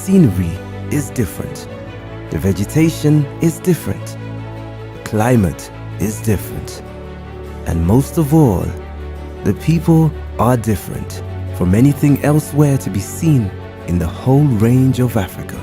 scenery is different. The vegetation is different. The climate is different. And most of all, the people are different from anything elsewhere to be seen in the whole range of Africa.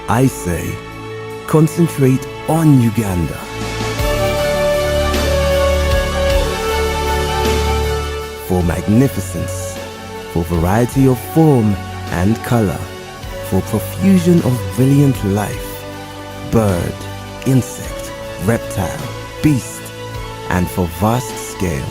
I say, concentrate on Uganda. For magnificence, for variety of form and color, for profusion of brilliant life, bird, insect, reptile, beast, and for vast scale.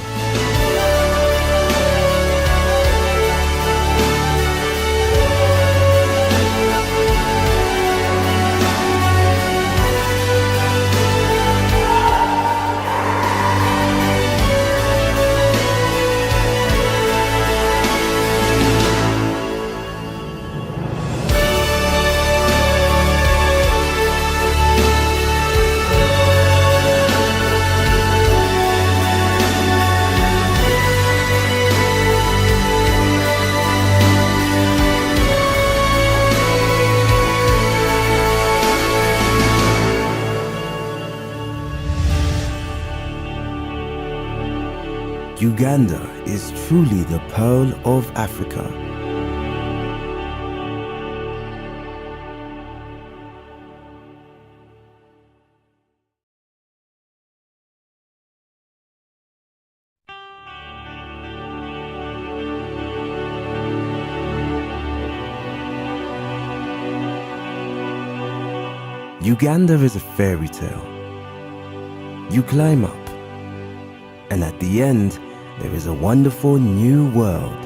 Uganda is truly the pearl of Africa. Uganda is a fairy tale. You climb up, and at the end, there is a wonderful new world.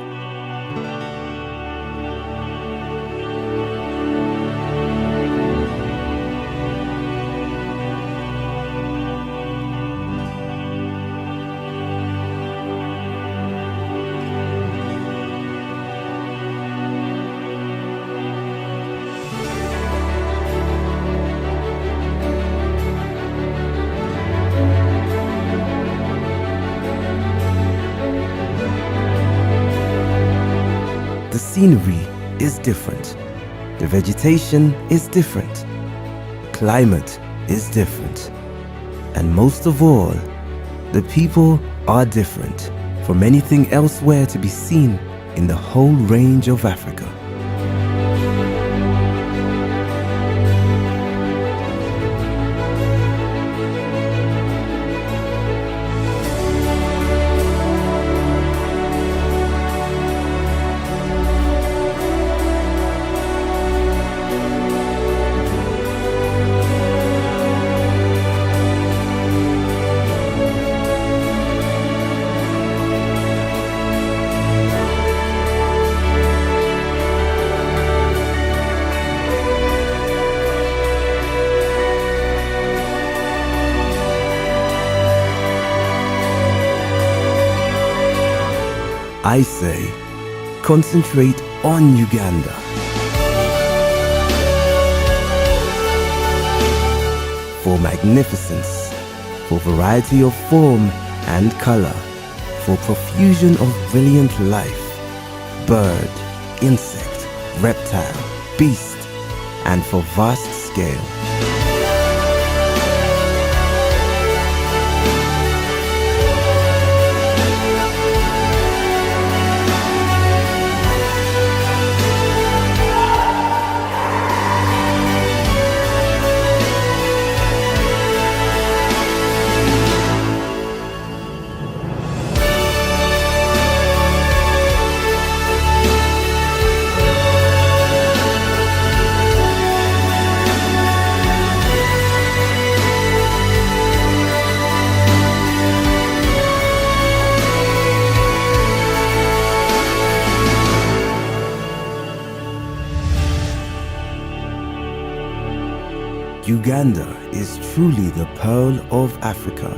The scenery is different. The vegetation is different. The climate is different. And most of all, the people are different from anything elsewhere to be seen in the whole range of Africa. I say, concentrate on Uganda. For magnificence, for variety of form and color, for profusion of brilliant life, bird, insect, reptile, beast, and for vast scale. Uganda is truly the pearl of Africa.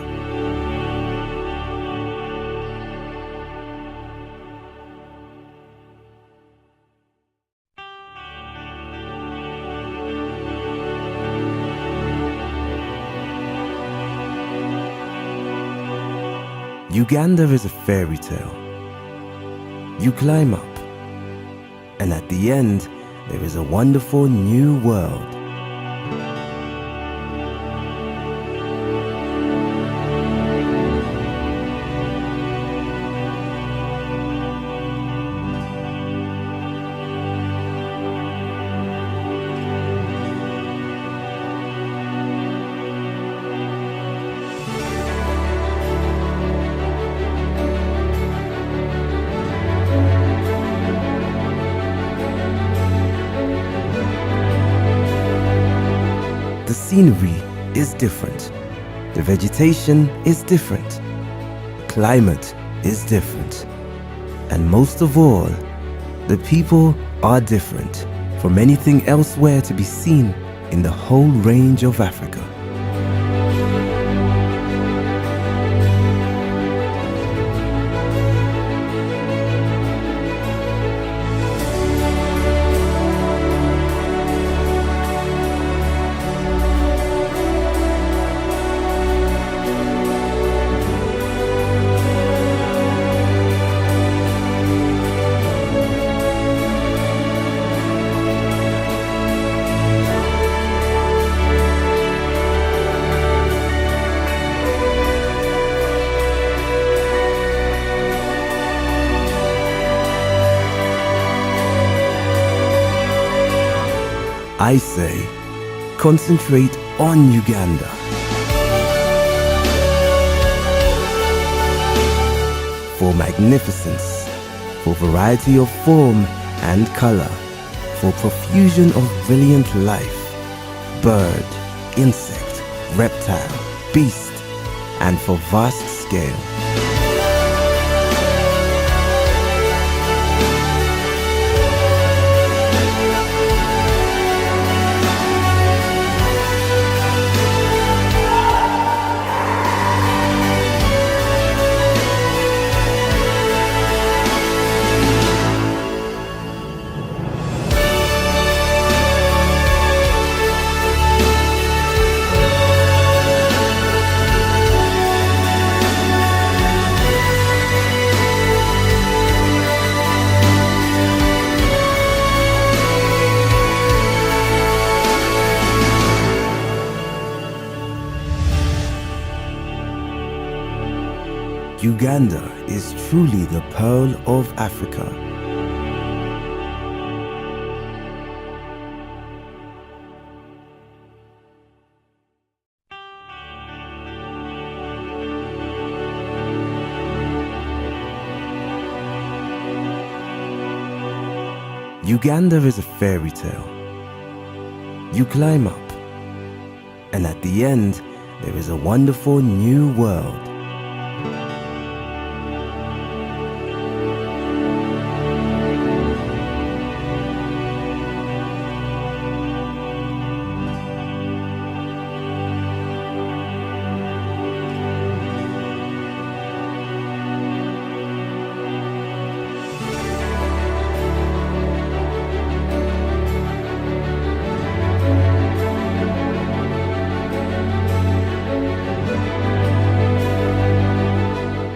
Uganda is a fairy tale. You climb up, and at the end, there is a wonderful new world. The scenery is different. The vegetation is different. Climate is different. And most of all, the people are different from anything elsewhere to be seen in the whole range of Africa. I say, concentrate on Uganda. For magnificence, for variety of form and color, for profusion of brilliant life, bird, insect, reptile, beast, and for vast scale. Uganda is truly the pearl of Africa. Uganda is a fairy tale. You climb up, and at the end, there is a wonderful new world.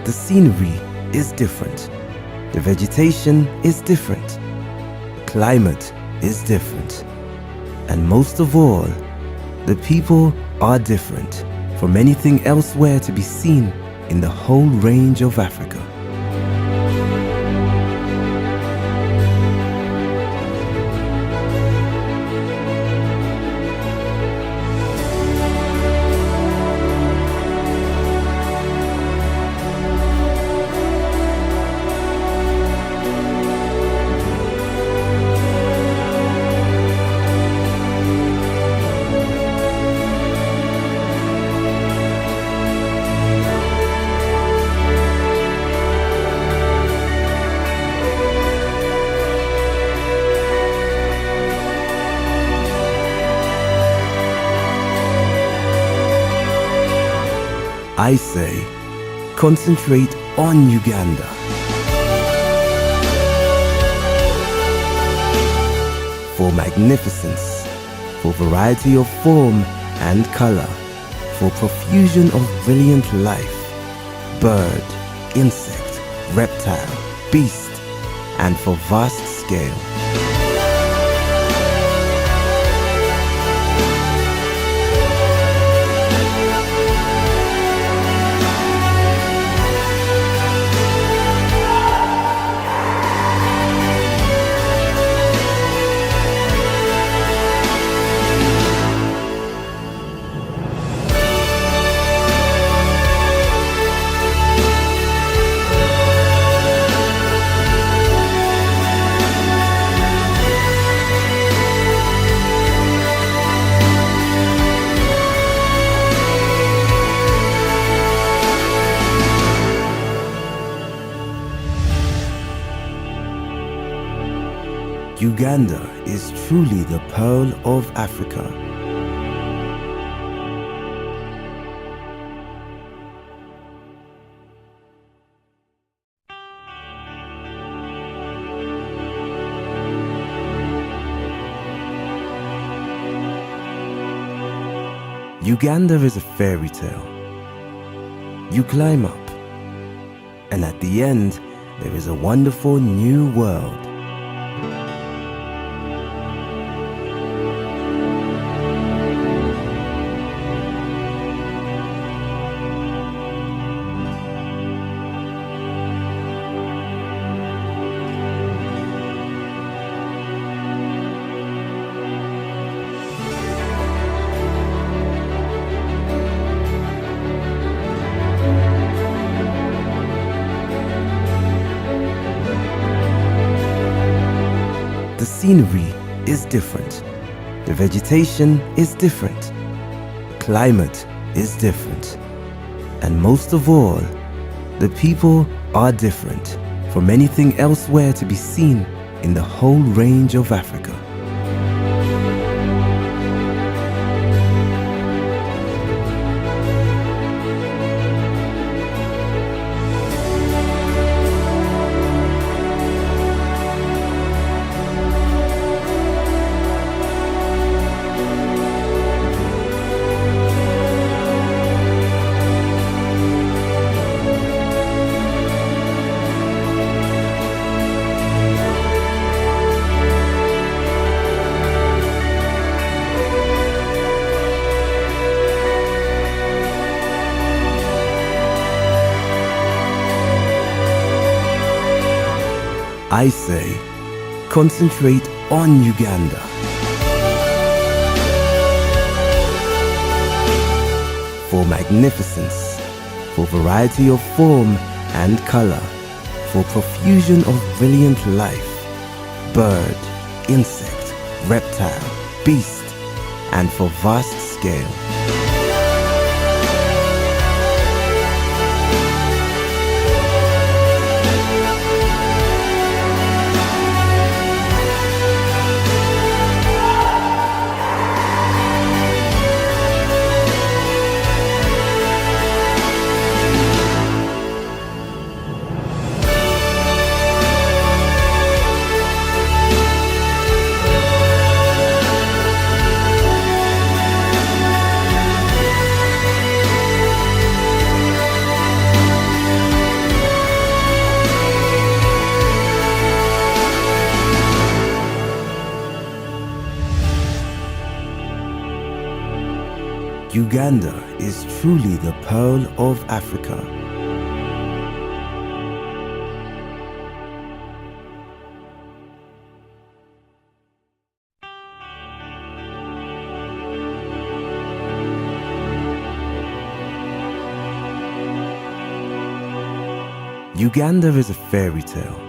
The scenery is different. The vegetation is different. Climate is different. And most of all, the people are different from anything elsewhere to be seen in the whole range of Africa. I say, concentrate on Uganda. For magnificence, for variety of form and color, for profusion of brilliant life, bird, insect, reptile, beast, and for vast scale. Uganda is truly the pearl of Africa. Uganda is a fairy tale. You climb up, and at the end, there is a wonderful new world. The scenery is different. The vegetation is different. The climate is different. And most of all, the people are different from anything elsewhere to be seen in the whole range of Africa. I say, concentrate on Uganda. For magnificence, for variety of form and color, for profusion of brilliant life, bird, insect, reptile, beast, and for vast scale. Uganda is truly the pearl of Africa. Uganda is a fairy tale.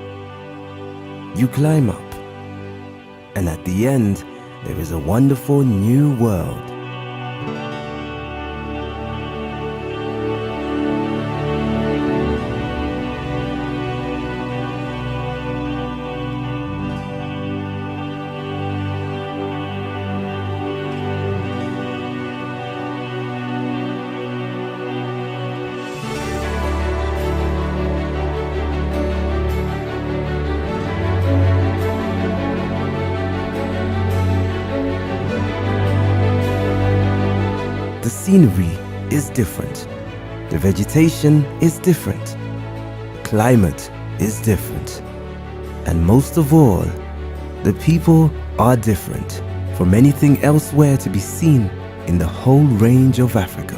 You climb up, and at the end, there is a wonderful new world. The scenery is different. The vegetation is different. Climate is different. And most of all, the people are different from anything elsewhere to be seen in the whole range of Africa.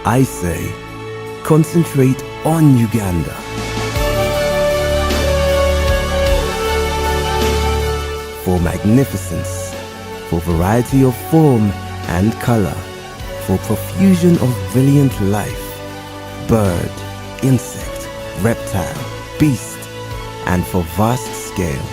I say, concentrate on Uganda. For magnificence, for variety of form and color, for profusion of brilliant life, bird, insect, reptile, beast, and for vast scale.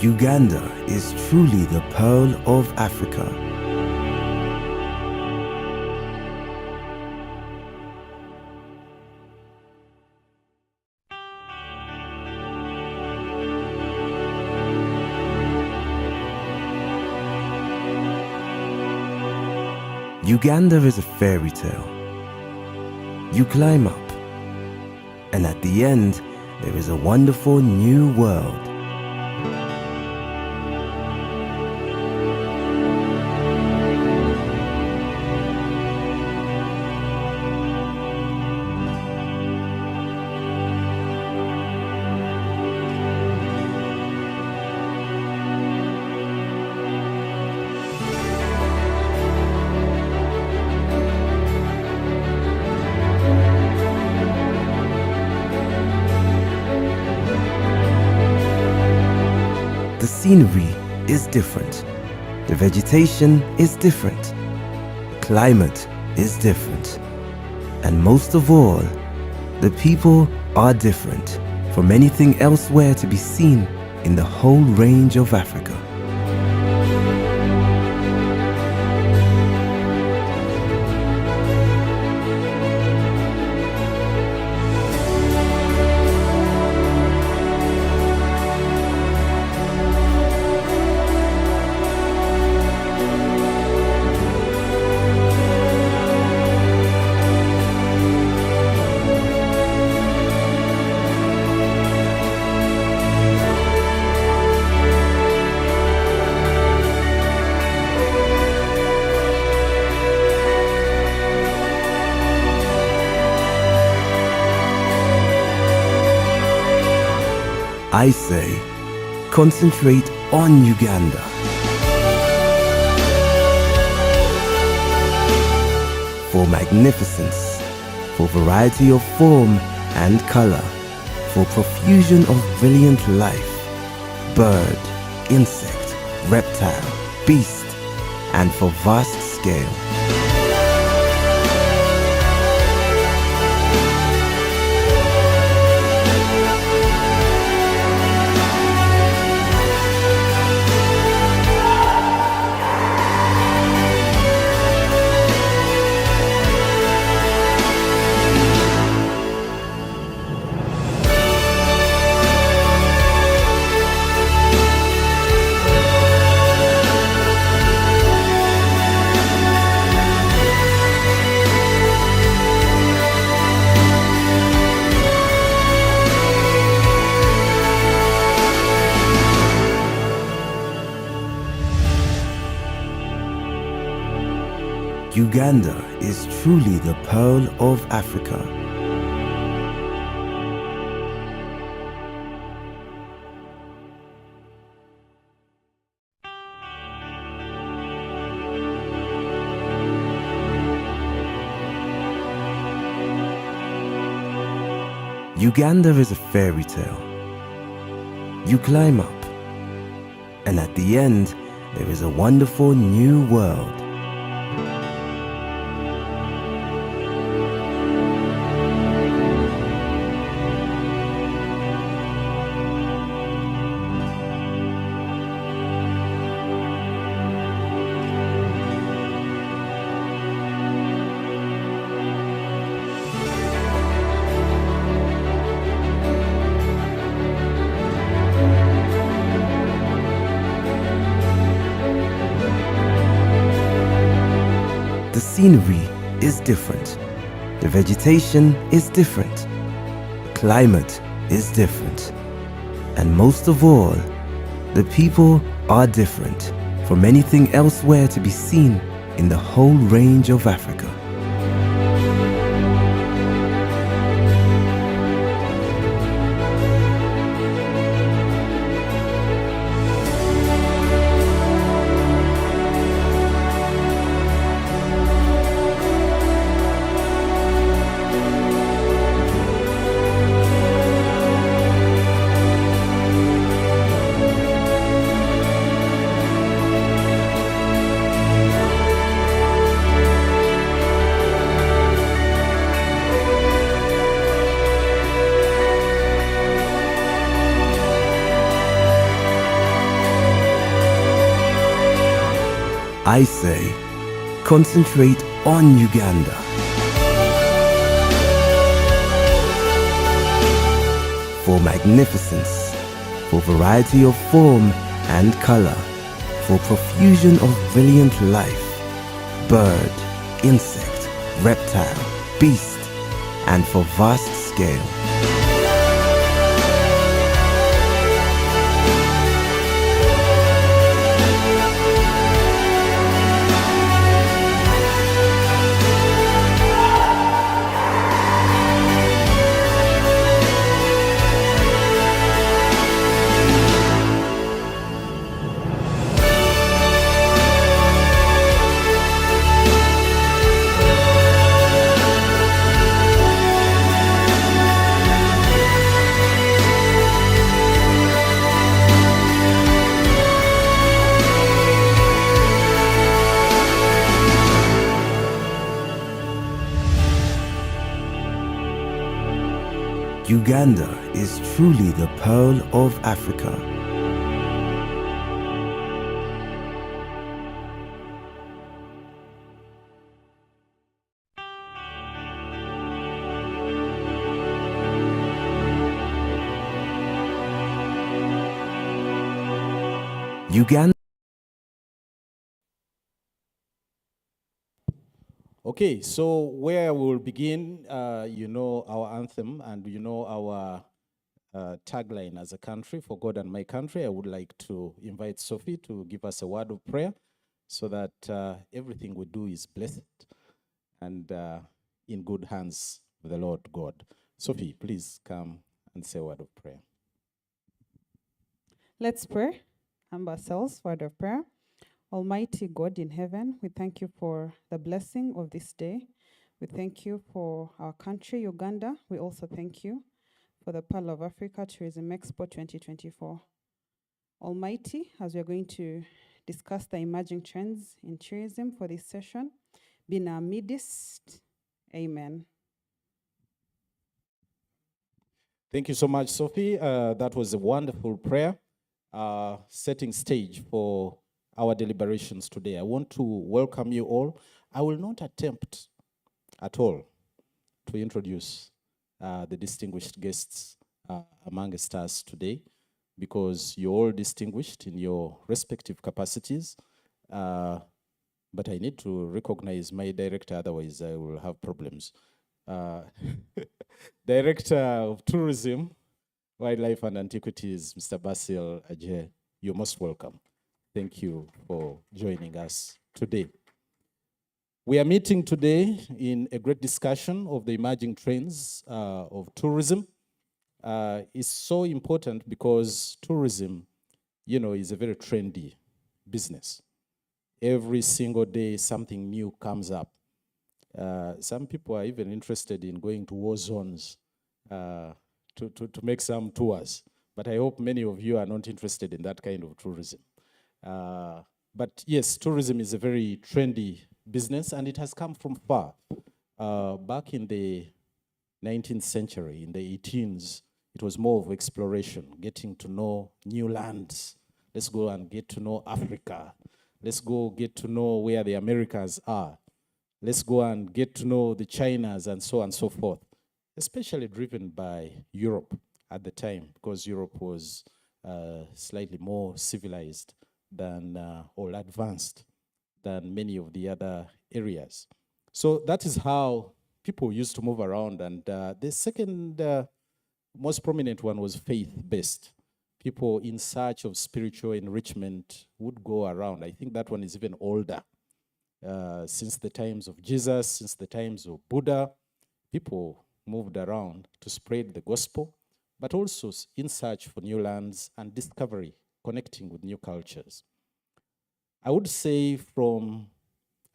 Uganda is truly the pearl of Africa. Uganda is a fairy tale. You climb up, and at the end, there is a wonderful new world. The scenery is different. The vegetation is different. Climate is different. And most of all, the people are different from anything elsewhere to be seen in the whole range of Africa. I say, concentrate on Uganda. For magnificence, for variety of form and color, for profusion of brilliant life, bird, insect, reptile, beast, and for vast scale. Uganda is truly the pearl of Africa. Uganda is a fairy tale. You climb up, and at the end, there is a wonderful new world. The scenery is different. The vegetation is different. The climate is different. And most of all, the people are different from anything elsewhere to be seen in the whole range of Africa. I say, concentrate on Uganda. For magnificence, for variety of form and color, for profusion of brilliant life, bird, insect, reptile, beast, and for vast scale. Uganda is truly the pearl of Africa. Uganda. Okay, so where we'll begin, you know our anthem and you know our tagline as a country, for God and my country. I would like to invite Sophie to give us a word of prayer so that everything we do is blessed and in good hands with the Lord God. Sophie, please come and say a word of prayer. Let's pray. Humble ourselves, word of prayer. Almighty God in heaven, we thank you for the blessing of this day. We thank you for our country, Uganda. We also thank you for the Pearl of Africa Tourism Expo 2024. Almighty, as we are going to discuss the emerging trends in tourism for this session, be in our midst. Amen. Thank you so much, Sophie. That was a wonderful prayer, setting stage for our deliberations today. I want to welcome you all. I will not attempt at all to introduce the distinguished guests amongst us today, because you're all distinguished in your respective capacities. But I need to recognize my director, otherwise I will have problems. Director of Tourism, Wildlife and Antiquities, Mr. Basil Ajay, you're most welcome. Thank you for joining us today. We are meeting today in a great discussion of the emerging trends of tourism. It's so important because tourism, is a very trendy business. Every single day, something new comes up. Some people are even interested in going to war zones to make some tours. But I hope many of you are not interested in that kind of tourism. But yes, tourism is a very trendy business, and it has come from far. Back in the 19th century, in the 18s, it was more of exploration, getting to know new lands. Let's go and get to know Africa. Let's go get to know where the Americas are. Let's go and get to know the Chinas and so on and so forth, especially driven by Europe at the time, because Europe was slightly more civilized than or advanced than many of the other areas. So that is how people used to move around. And the second most prominent one was faith-based. People in search of spiritual enrichment would go around. I think that one is even older. Since the times of Jesus, since the times of Buddha, people moved around to spread the gospel, but also in search for new lands and discovery, connecting with new cultures. I would say from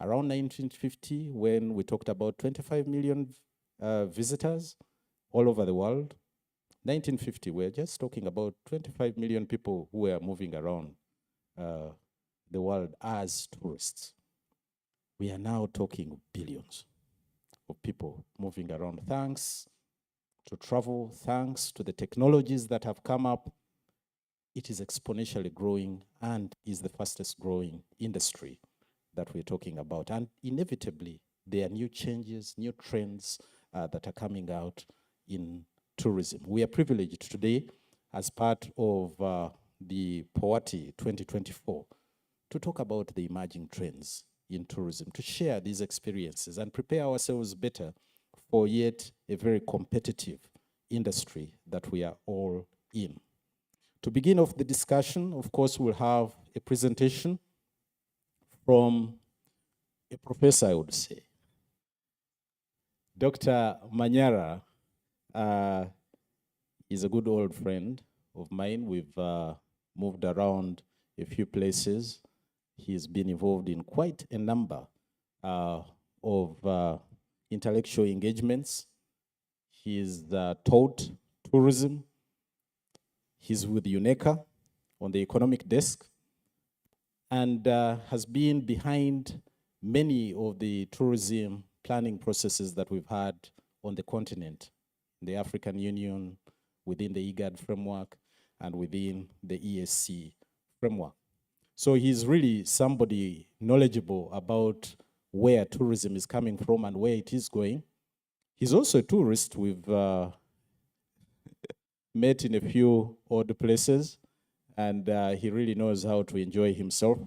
around 1950, when we talked about 25 million visitors all over the world, 1950, we're just talking about 25 million people who were moving around the world as tourists. We are now talking billions of people moving around, thanks to travel, thanks to the technologies that have come up. It is exponentially growing and is the fastest growing industry that we're talking about. And inevitably, there are new changes, new trends that are coming out in tourism. We are privileged today as part of the Poate 2024 to talk about the emerging trends in tourism, to share these experiences and prepare ourselves better for yet a very competitive industry that we are all in. To begin off the discussion, of course, we'll have a presentation from a professor, I would say. Dr. Manyara is a good old friend of mine. We've moved around a few places. He's been involved in quite a number of intellectual engagements. He's taught tourism. He's with UNECA on the economic desk and has been behind many of the tourism planning processes that we've had on the continent, the African Union, within the IGAD framework, and within the ESC framework. So he's really somebody knowledgeable about where tourism is coming from and where it is going. He's also a tourist. We've met in a few odd places, and he really knows how to enjoy himself.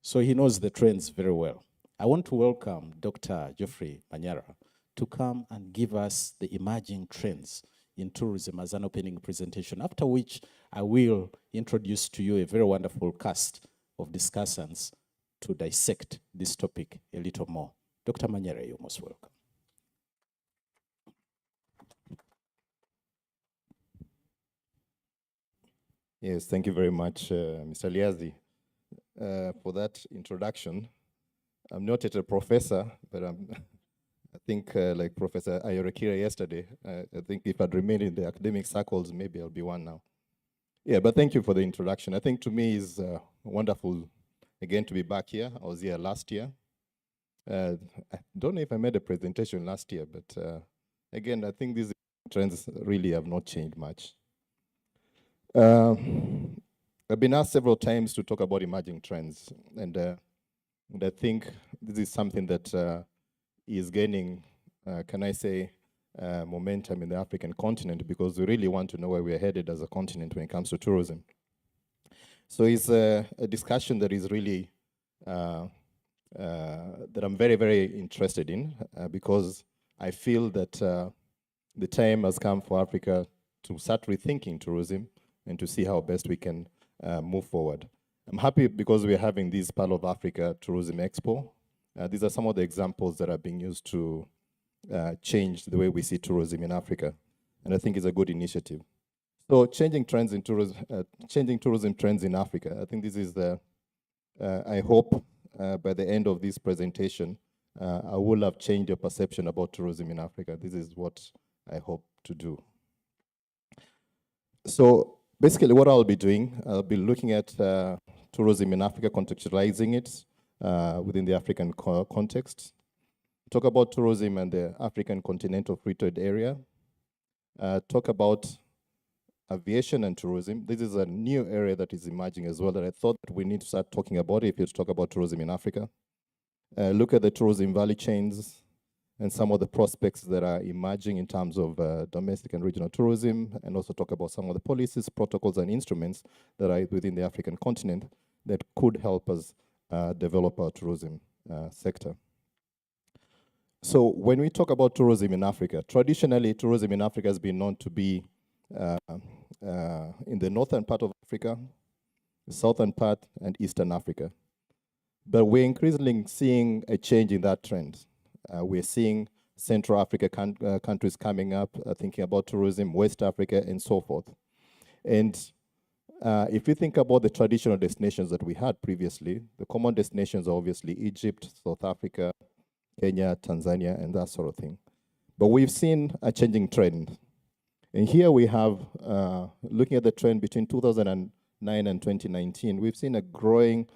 So he knows the trends very well. I want to welcome Dr. Geoffrey Manyara to come and give us the emerging trends in tourism as an opening presentation, after which I will introduce to you a very wonderful cast of discussants to dissect this topic a little more. Dr. Manyara, you're most welcome. Yes, thank you very much, Mr. Liazi, for that introduction. I'm not yet a professor, but I think like Professor Ayorekira yesterday, I think if I'd remained in the academic circles, maybe I'll be one now. Yeah, but thank you for the introduction. I think to me is wonderful, again, to be back here. I was here last year. I don't know if I made a presentation last year, but again, I think these trends really have not changed much. I've been asked several times to talk about emerging trends, and I think this is something that is gaining, can I say, momentum in the African continent, because we really want to know where we're headed as a continent when it comes to tourism. So it's a discussion that is really, that I'm very, very interested in, because I feel that the time has come for Africa to start rethinking tourism and to see how best we can move forward. I'm happy because we're having this Pearl of Africa Tourism Expo These are some of the examples that are being used to change the way we see tourism in Africa, and I think it's a good initiative. So changing tourism trends in Africa. I think this is the, I hope by the end of this presentation, I will have changed your perception about tourism in Africa. This is what I hope to do. So basically what I'll be doing, I'll be looking at tourism in Africa, contextualizing it within the African context. Talk about tourism and the African continental free trade area. Talk about aviation and tourism. This is a new area that is emerging as well that I thought that we need to start talking about if you talk about tourism in Africa. Look at the tourism value chains and some of the prospects that are emerging in terms of domestic and regional tourism, and also talk about some of the policies, protocols, and instruments that are within the African continent that could help us develop our tourism sector. So when we talk about tourism in Africa, traditionally tourism in Africa has been known to be in the northern part of Africa, the southern part, and eastern Africa. But we're increasingly seeing a change in that trend. We're seeing Central Africa countries coming up, thinking about tourism, West Africa, and so forth. And if you think about the traditional destinations that we had previously, the common destinations are obviously Egypt, South Africa, Kenya, Tanzania, and that sort of thing. But we've seen a changing trend. And here we have, looking at the trend between 2009 and 2019, we've seen a growing,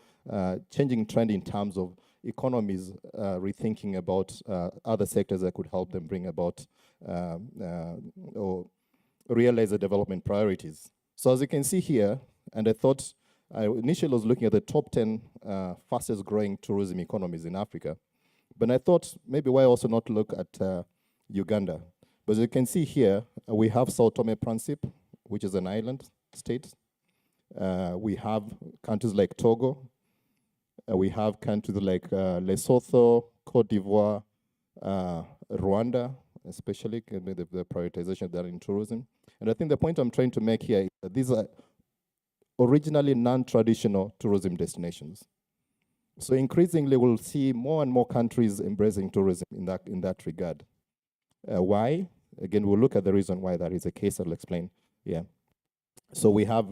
changing trend in terms of economies rethinking about other sectors that could help them bring about or realize the development priorities. So as you can see here, and I thought, I initially was looking at the top 10 fastest growing tourism economies in Africa. But I thought maybe why also not look at Uganda. But as you can see here, we have Sao Tome and Principe, which is an island state. We have countries like Togo. We have countries like Lesotho, Cote d'Ivoire, Rwanda, especially the prioritization there in tourism. And I think the point I'm trying to make here is that these are originally non-traditional tourism destinations. So increasingly, we'll see more and more countries embracing tourism in that regard. Why? Again, we'll look at the reason why that is the case. I'll explain. Yeah. So we have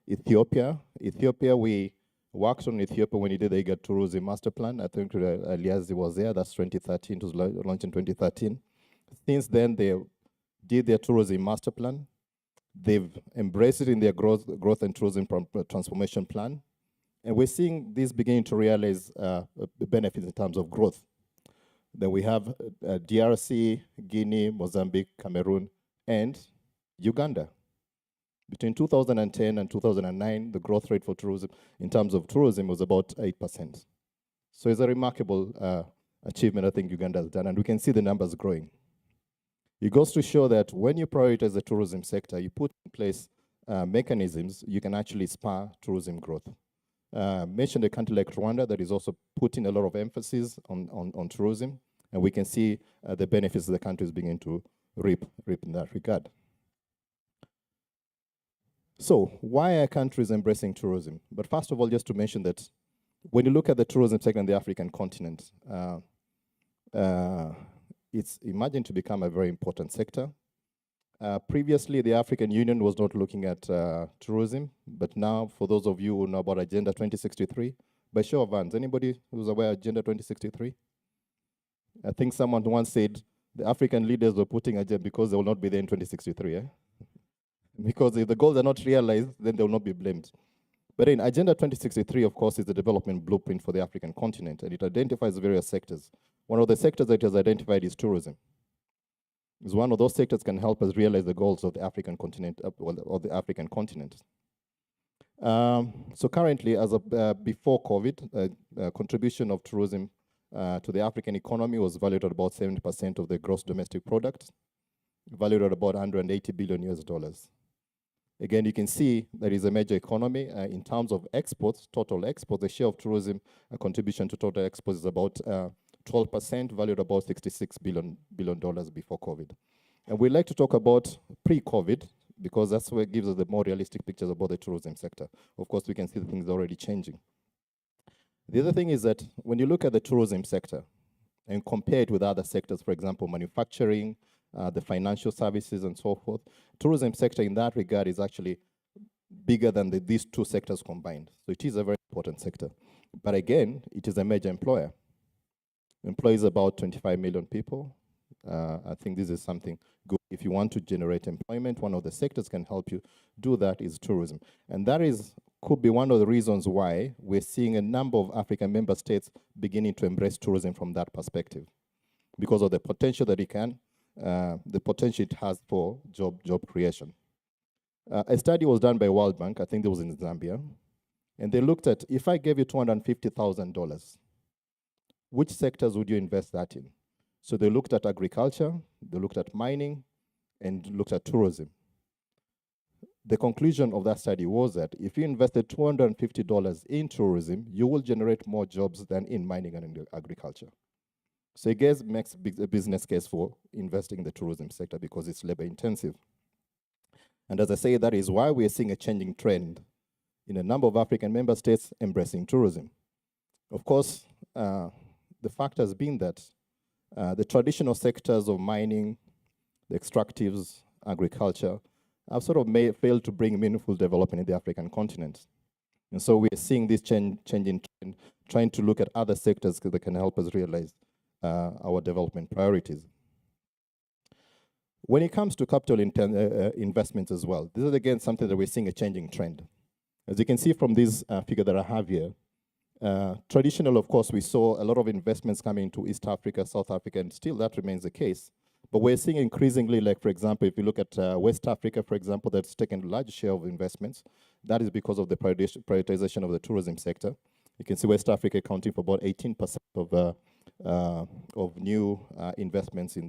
Ethiopia. Ethiopia, we worked on Ethiopia when we did the IGAD Tourism Master Plan. I think Eliazi was there. That's 2013. It was launched in 2013. Since then, they did their tourism master plan. They've embraced it in their growth and tourism transformation plan. And we're seeing this beginning to realize the benefits in terms of growth. Then we have DRC, Guinea, Mozambique, Cameroon, and Uganda. Between 2010 and 2009, the growth rate for tourism, in terms of tourism, was about 8%. So it's a remarkable achievement I think Uganda has done, and we can see the numbers growing. It goes to show that when you prioritize the tourism sector, you put in place mechanisms, you can actually spur tourism growth. Mentioned a country like Rwanda that is also putting a lot of emphasis on tourism, and we can see the benefits the country is beginning to reap in that regard. So why are countries embracing tourism? But first of all, just to mention that when you look at the tourism sector in the African continent, it's emerging to become a very important sector. Previously, the African Union was not looking at tourism, but now, for those of you who know about Agenda 2063, by show of hands, anybody who's aware of Agenda 2063? I think someone once said the African leaders were putting agenda because they will not be there in 2063, eh? Because if the goals are not realized, then they will not be blamed. But in Agenda 2063, of course, is the development blueprint for the African continent, and it identifies various sectors. One of the sectors that it has identified is tourism. It's one of those sectors can help us realize the goals of the African continent, or the African continent. So currently, as of before COVID, contribution of tourism to the African economy was valued at about 70% of the gross domestic product, valued at about $180 billion US. Again, you can see there is a major economy. In terms of exports, total exports, the share of tourism contribution to total exports is about 12%, valued about $66 billion before COVID. And we like to talk about pre-COVID, because that's what gives us the more realistic pictures about the tourism sector. Of course, we can see the things already changing. The other thing is that when you look at the tourism sector and compare it with other sectors, for example, manufacturing, the financial services and so forth, tourism sector in that regard is actually bigger than these two sectors combined. So it is a very important sector. But again, it is a major employer. Employs about 25 million people. I think this is something good. If you want to generate employment, one of the sectors can help you do that is tourism. And that could be one of the reasons why we're seeing a number of African member states beginning to embrace tourism from that perspective, because of the potential that the potential it has for job creation. A study was done by World Bank, I think it was in Zambia, and they looked at, if I gave you $250,000, which sectors would you invest that in? So they looked at agriculture, they looked at mining, and looked at tourism. The conclusion of that study was that if you invested $250 in tourism, you will generate more jobs than in mining and in agriculture. So it makes a business case for investing in the tourism sector because it's labor intensive. And as I say, that is why we're seeing a changing trend in a number of African member states embracing tourism. Of course, the fact has been that the traditional sectors of mining, the extractives, agriculture, have sort of failed to bring meaningful development in the African continent. And so we're seeing this changing trend, trying to look at other sectors that can help us realize our development priorities. When it comes to capital investments as well, this is again something that we're seeing a changing trend. As you can see from this figure that I have here, traditional, of course, we saw a lot of investments coming into East Africa, South Africa, and still that remains the case. But we're seeing increasingly, like, for example, if you look at West Africa, for example, that's taken a large share of investments. That is because of the prioritization of the tourism sector. You can see West Africa accounting for about 18% of new investments in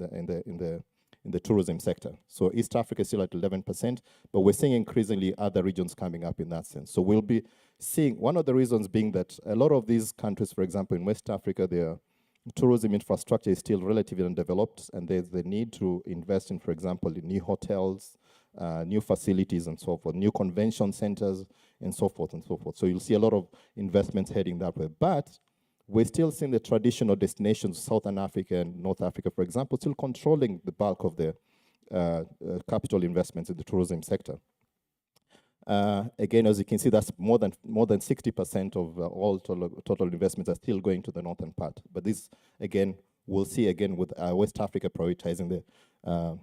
the tourism sector. So East Africa is still at 11%, but we're seeing increasingly other regions coming up in that sense. So we'll be seeing, one of the reasons being that a lot of these countries, for example, in West Africa, their tourism infrastructure is still relatively undeveloped, and there's the need to invest in, for example, in new hotels, new facilities and so forth, new convention centers, and so forth and so forth. So you'll see a lot of investments heading that way. But we're still seeing the traditional destinations, Southern Africa and North Africa, for example, still controlling the bulk of the capital investments in the tourism sector. Again, as you can see, that's more than 60% of all total investments are still going to the northern part. But this, again, we'll see again with West Africa prioritizing the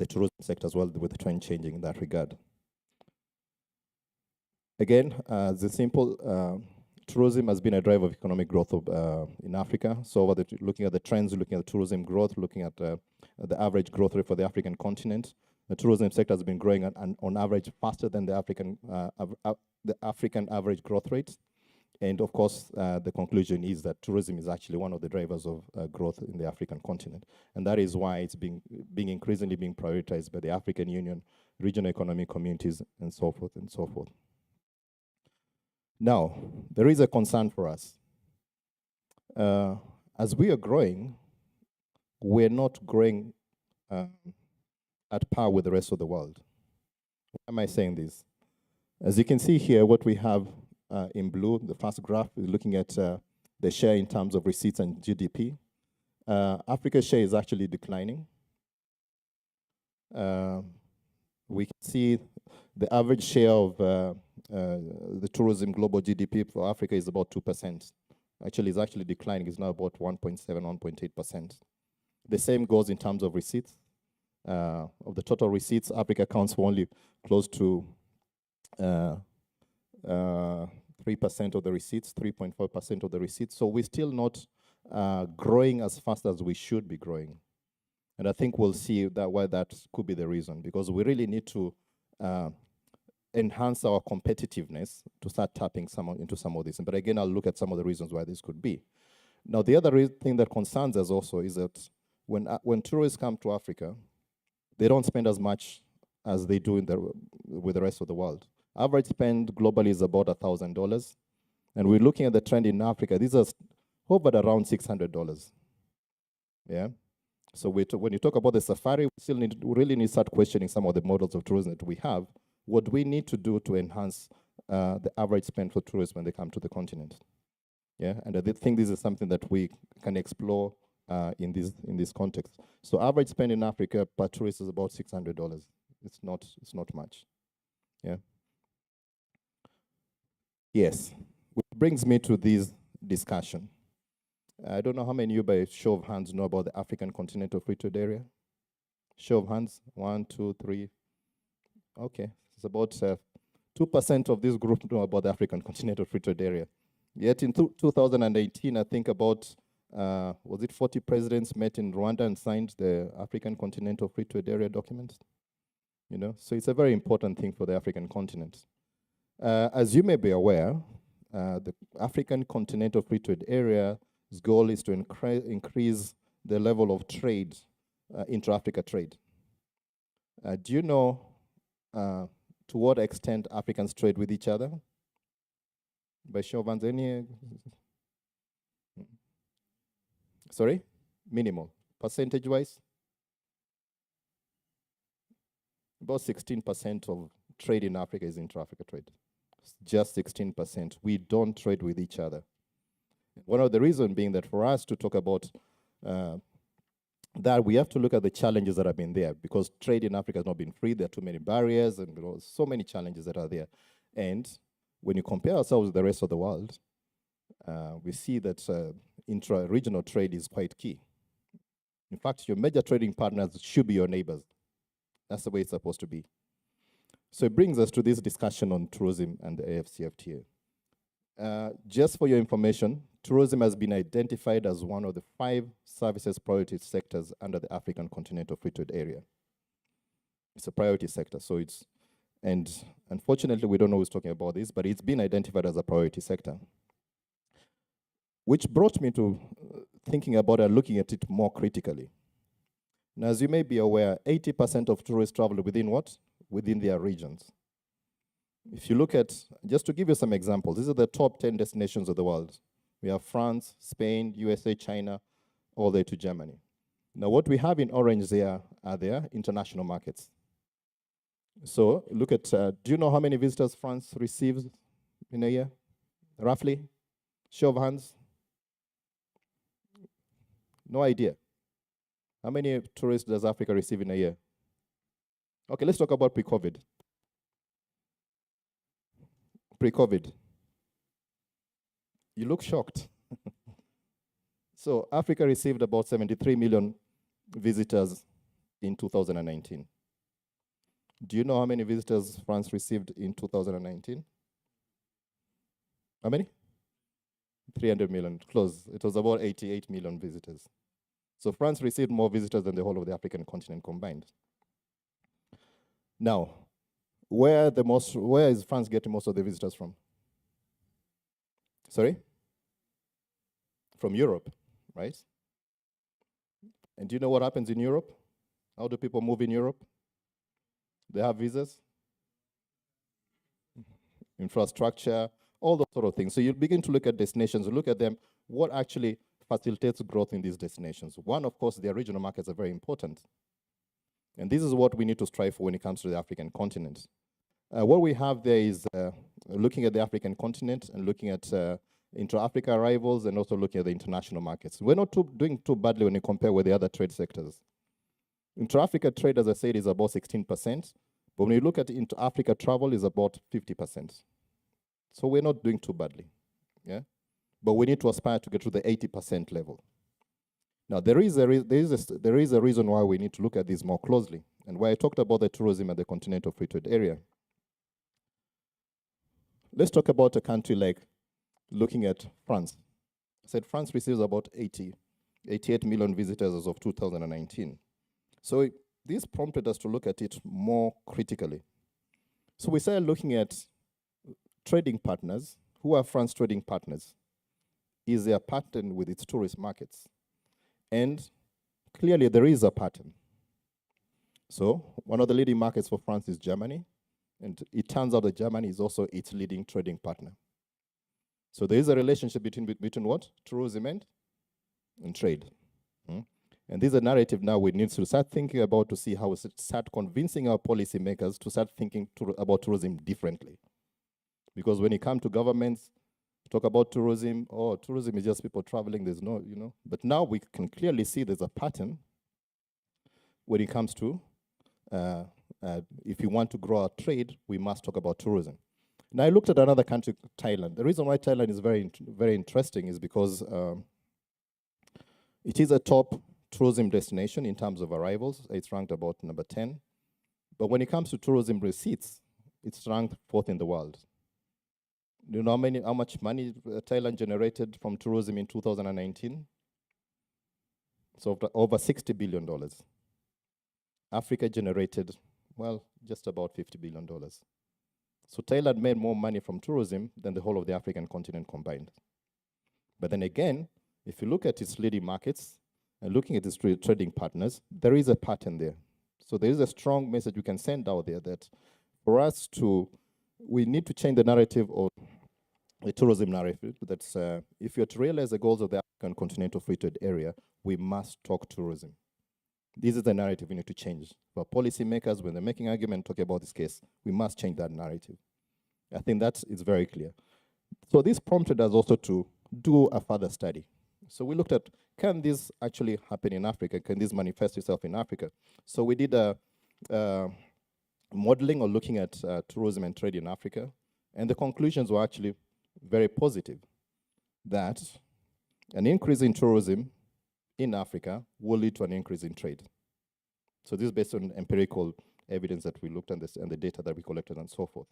tourism sector as well, with the trend changing in that regard. Again, the simple tourism has been a driver of economic growth in Africa. So looking at the trends, looking at the tourism growth, looking at the average growth rate for the African continent, the tourism sector has been growing on average faster than the African average growth rate. And of course, the conclusion is that tourism is actually one of the drivers of growth in the African continent. And that is why it's being increasingly being prioritized by the African Union, regional economic communities, and so forth and so forth. Now, there is a concern for us. As we are growing, we're not growing at par with the rest of the world. Why am I saying this? As you can see here, what we have in blue, the first graph is looking at the share in terms of receipts and GDP. Africa's share is actually declining. We can see the average share of the tourism global GDP for Africa is about 2%. Actually, it's actually declining. It's now about 1.7, 1.8%. The same goes in terms of receipts. Of the total receipts, Africa accounts for only close to 3% of the receipts, 3.4% of the receipts. So we're still not growing as fast as we should be growing. And I think we'll see why that could be the reason, because we really need to enhance our competitiveness to start tapping into some of this. But again, I'll look at some of the reasons why this could be. Now, the other thing that concerns us also is that when tourists come to Africa, they don't spend as much as they do with the rest of the world. Average spend globally is about $1,000. And we're looking at the trend in Africa. These are hovered around $600. Yeah. So when you talk about the safari, we really need to start questioning some of the models of tourism that we have. What do we need to do to enhance the average spend for tourists when they come to the continent. Yeah, and I think this is something that we can explore in this context. So average spend in Africa per tourist is about $600. It's not much. Yeah. Yes, which brings me to this discussion. I don't know how many of you, by show of hands, know about the African Continental Free Trade Area. Show of hands, 1, 2, 3. Okay, it's about 2% of this group know about the African Continental Free Trade Area. Yet in 2018, I think about, was it 40 presidents met in Rwanda and signed the African Continental Free Trade Area document? You know, so it's a very important thing for the African continent. As you may be aware, the African Continental Free Trade Area's goal is to increase the level of trade, intra-Africa trade. Do you know to what extent Africans trade with each other? By show of hands, any? Sorry? Minimal. Percentage-wise? About 16% of trade in Africa is intra-Africa trade. Just 16%. We don't trade with each other. One of the reasons being that for us to talk about that, we have to look at the challenges that have been there, because trade in Africa has not been free. There are too many barriers and so many challenges that are there. And when you compare ourselves with the rest of the world, we see that intra-regional trade is quite key. In fact, your major trading partners should be your neighbors. That's the way it's supposed to be. So it brings us to this discussion on tourism and the AFCFTA. Just for your information, tourism has been identified as one of the 5 services priority sectors under the African Continental Free Trade Area. It's a priority sector, so it's, and unfortunately we don't know who's talking about this, but it's been identified as a priority sector. Which brought me to thinking about and looking at it more critically. Now, as you may be aware, 80% of tourists travel within what? Within their regions. If you look at, just to give you some examples, these are the top 10 destinations of the world. We have France, Spain, USA, China, all the way to Germany. Now, what we have in orange there are their international markets. So look at, do you know how many visitors France receives in a year? Roughly? Show of hands? No idea. How many tourists does Africa receive in a year? Okay, let's talk about pre-COVID. Pre-COVID. You look shocked. So Africa received about 73 million visitors in 2019. Do you know how many visitors France received in 2019? How many? 300 million, close. It was about 88 million visitors. So France received more visitors than the whole of the African continent combined. Now, where is France getting most of the visitors from? Sorry? From Europe, right? And do you know what happens in Europe? How do people move in Europe? They have visas, infrastructure, all those sort of things. So you begin to look at destinations, look at them, what actually facilitates growth in these destinations. One, of course, their regional markets are very important. And this is what we need to strive for when it comes to the African continent. What we have there is looking at the African continent and looking at intra-Africa arrivals and also looking at the international markets. We're not doing too badly when you compare with the other trade sectors. Intra-Africa trade, as I said, is about 16%, but when you look at intra-Africa travel, is about 50%. So we're not doing too badly, yeah? But we need to aspire to get to the 80% level. Now, there is a reason why we need to look at this more closely, and why I talked about the tourism and the Continental Free Trade Area. Let's talk about a country like looking at France. I said France receives about 88 million visitors as of 2019. So this prompted us to look at it more critically. So we started looking at trading partners. Who are France trading partners? Is there a pattern with its tourist markets? And clearly there is a pattern. So one of the leading markets for France is Germany, and it turns out that Germany is also its leading trading partner. So there is a relationship between what? Tourism and trade. And this is a narrative now we need to start thinking about, to see how we start convincing our policymakers to start thinking about tourism differently. Because when you come to governments, talk about tourism, oh, tourism is just people traveling, there's no, you know. But now we can clearly see there's a pattern when it comes to, if you want to grow our trade, we must talk about tourism. Now I looked at another country, Thailand. The reason why Thailand is very interesting is because it is a top tourism destination in terms of arrivals. It's ranked about number 10. But when it comes to tourism receipts, it's ranked 4th in the world. Do you know how much money Thailand generated from tourism in 2019? So over $60 billion. Africa generated, well, just about $50 billion. So Thailand made more money from tourism than the whole of the African continent combined. But then again, if you look at its leading markets and looking at its trading partners, there is a pattern there. So there is a strong message we can send out there that for us we need to change the narrative of the tourism narrative. That's if you're to realize the goals of the African continental free trade area, we must talk tourism. This is the narrative we need to change. For policymakers, when they're making argument talking about this case, we must change that narrative. I think that is very clear. So this prompted us also to do a further study. So we looked at, can this actually happen in Africa? Can this manifest itself in Africa? So we did a modeling or looking at tourism and trade in Africa, and the conclusions were actually very positive, that an increase in tourism in Africa will lead to an increase in trade. So this is based on empirical evidence that we looked at this and the data that we collected and so forth.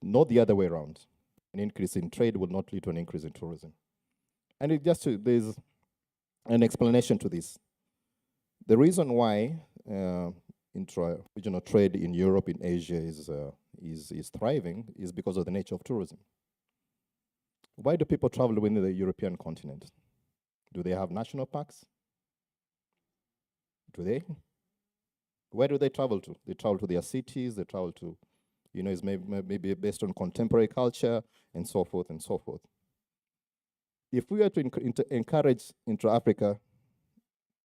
Not the other way around. An increase in trade will not lead to an increase in tourism. And there's an explanation to this. The reason why intra-regional trade in Europe, in Asia is thriving is because of the nature of tourism. Why do people travel within the European continent? Do they have national parks? Do they? Where do they travel to? They travel to their cities, they travel to, it's maybe based on contemporary culture and so forth and so forth. If we are to encourage intra-Africa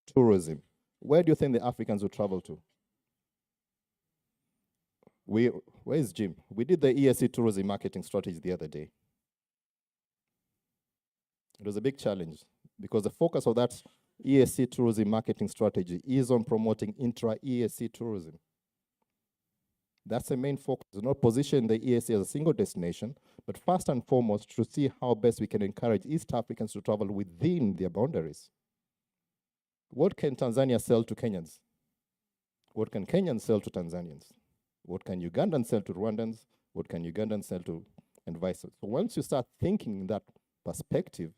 tourism, where do you think the Africans will travel to? Where is Jim? We did the ESC tourism marketing strategy the other day. It was a big challenge because the focus of that ESC tourism marketing strategy is on promoting intra-ESC tourism. That's the main focus, not position the ESC as a single destination, but first and foremost to see how best we can encourage East Africans to travel within their boundaries. What can Tanzania sell to Kenyans? What can Kenyans sell to Tanzanians? What can Ugandans sell to Rwandans? What can Ugandans sell to, and vice versa? So once you start thinking in that perspective,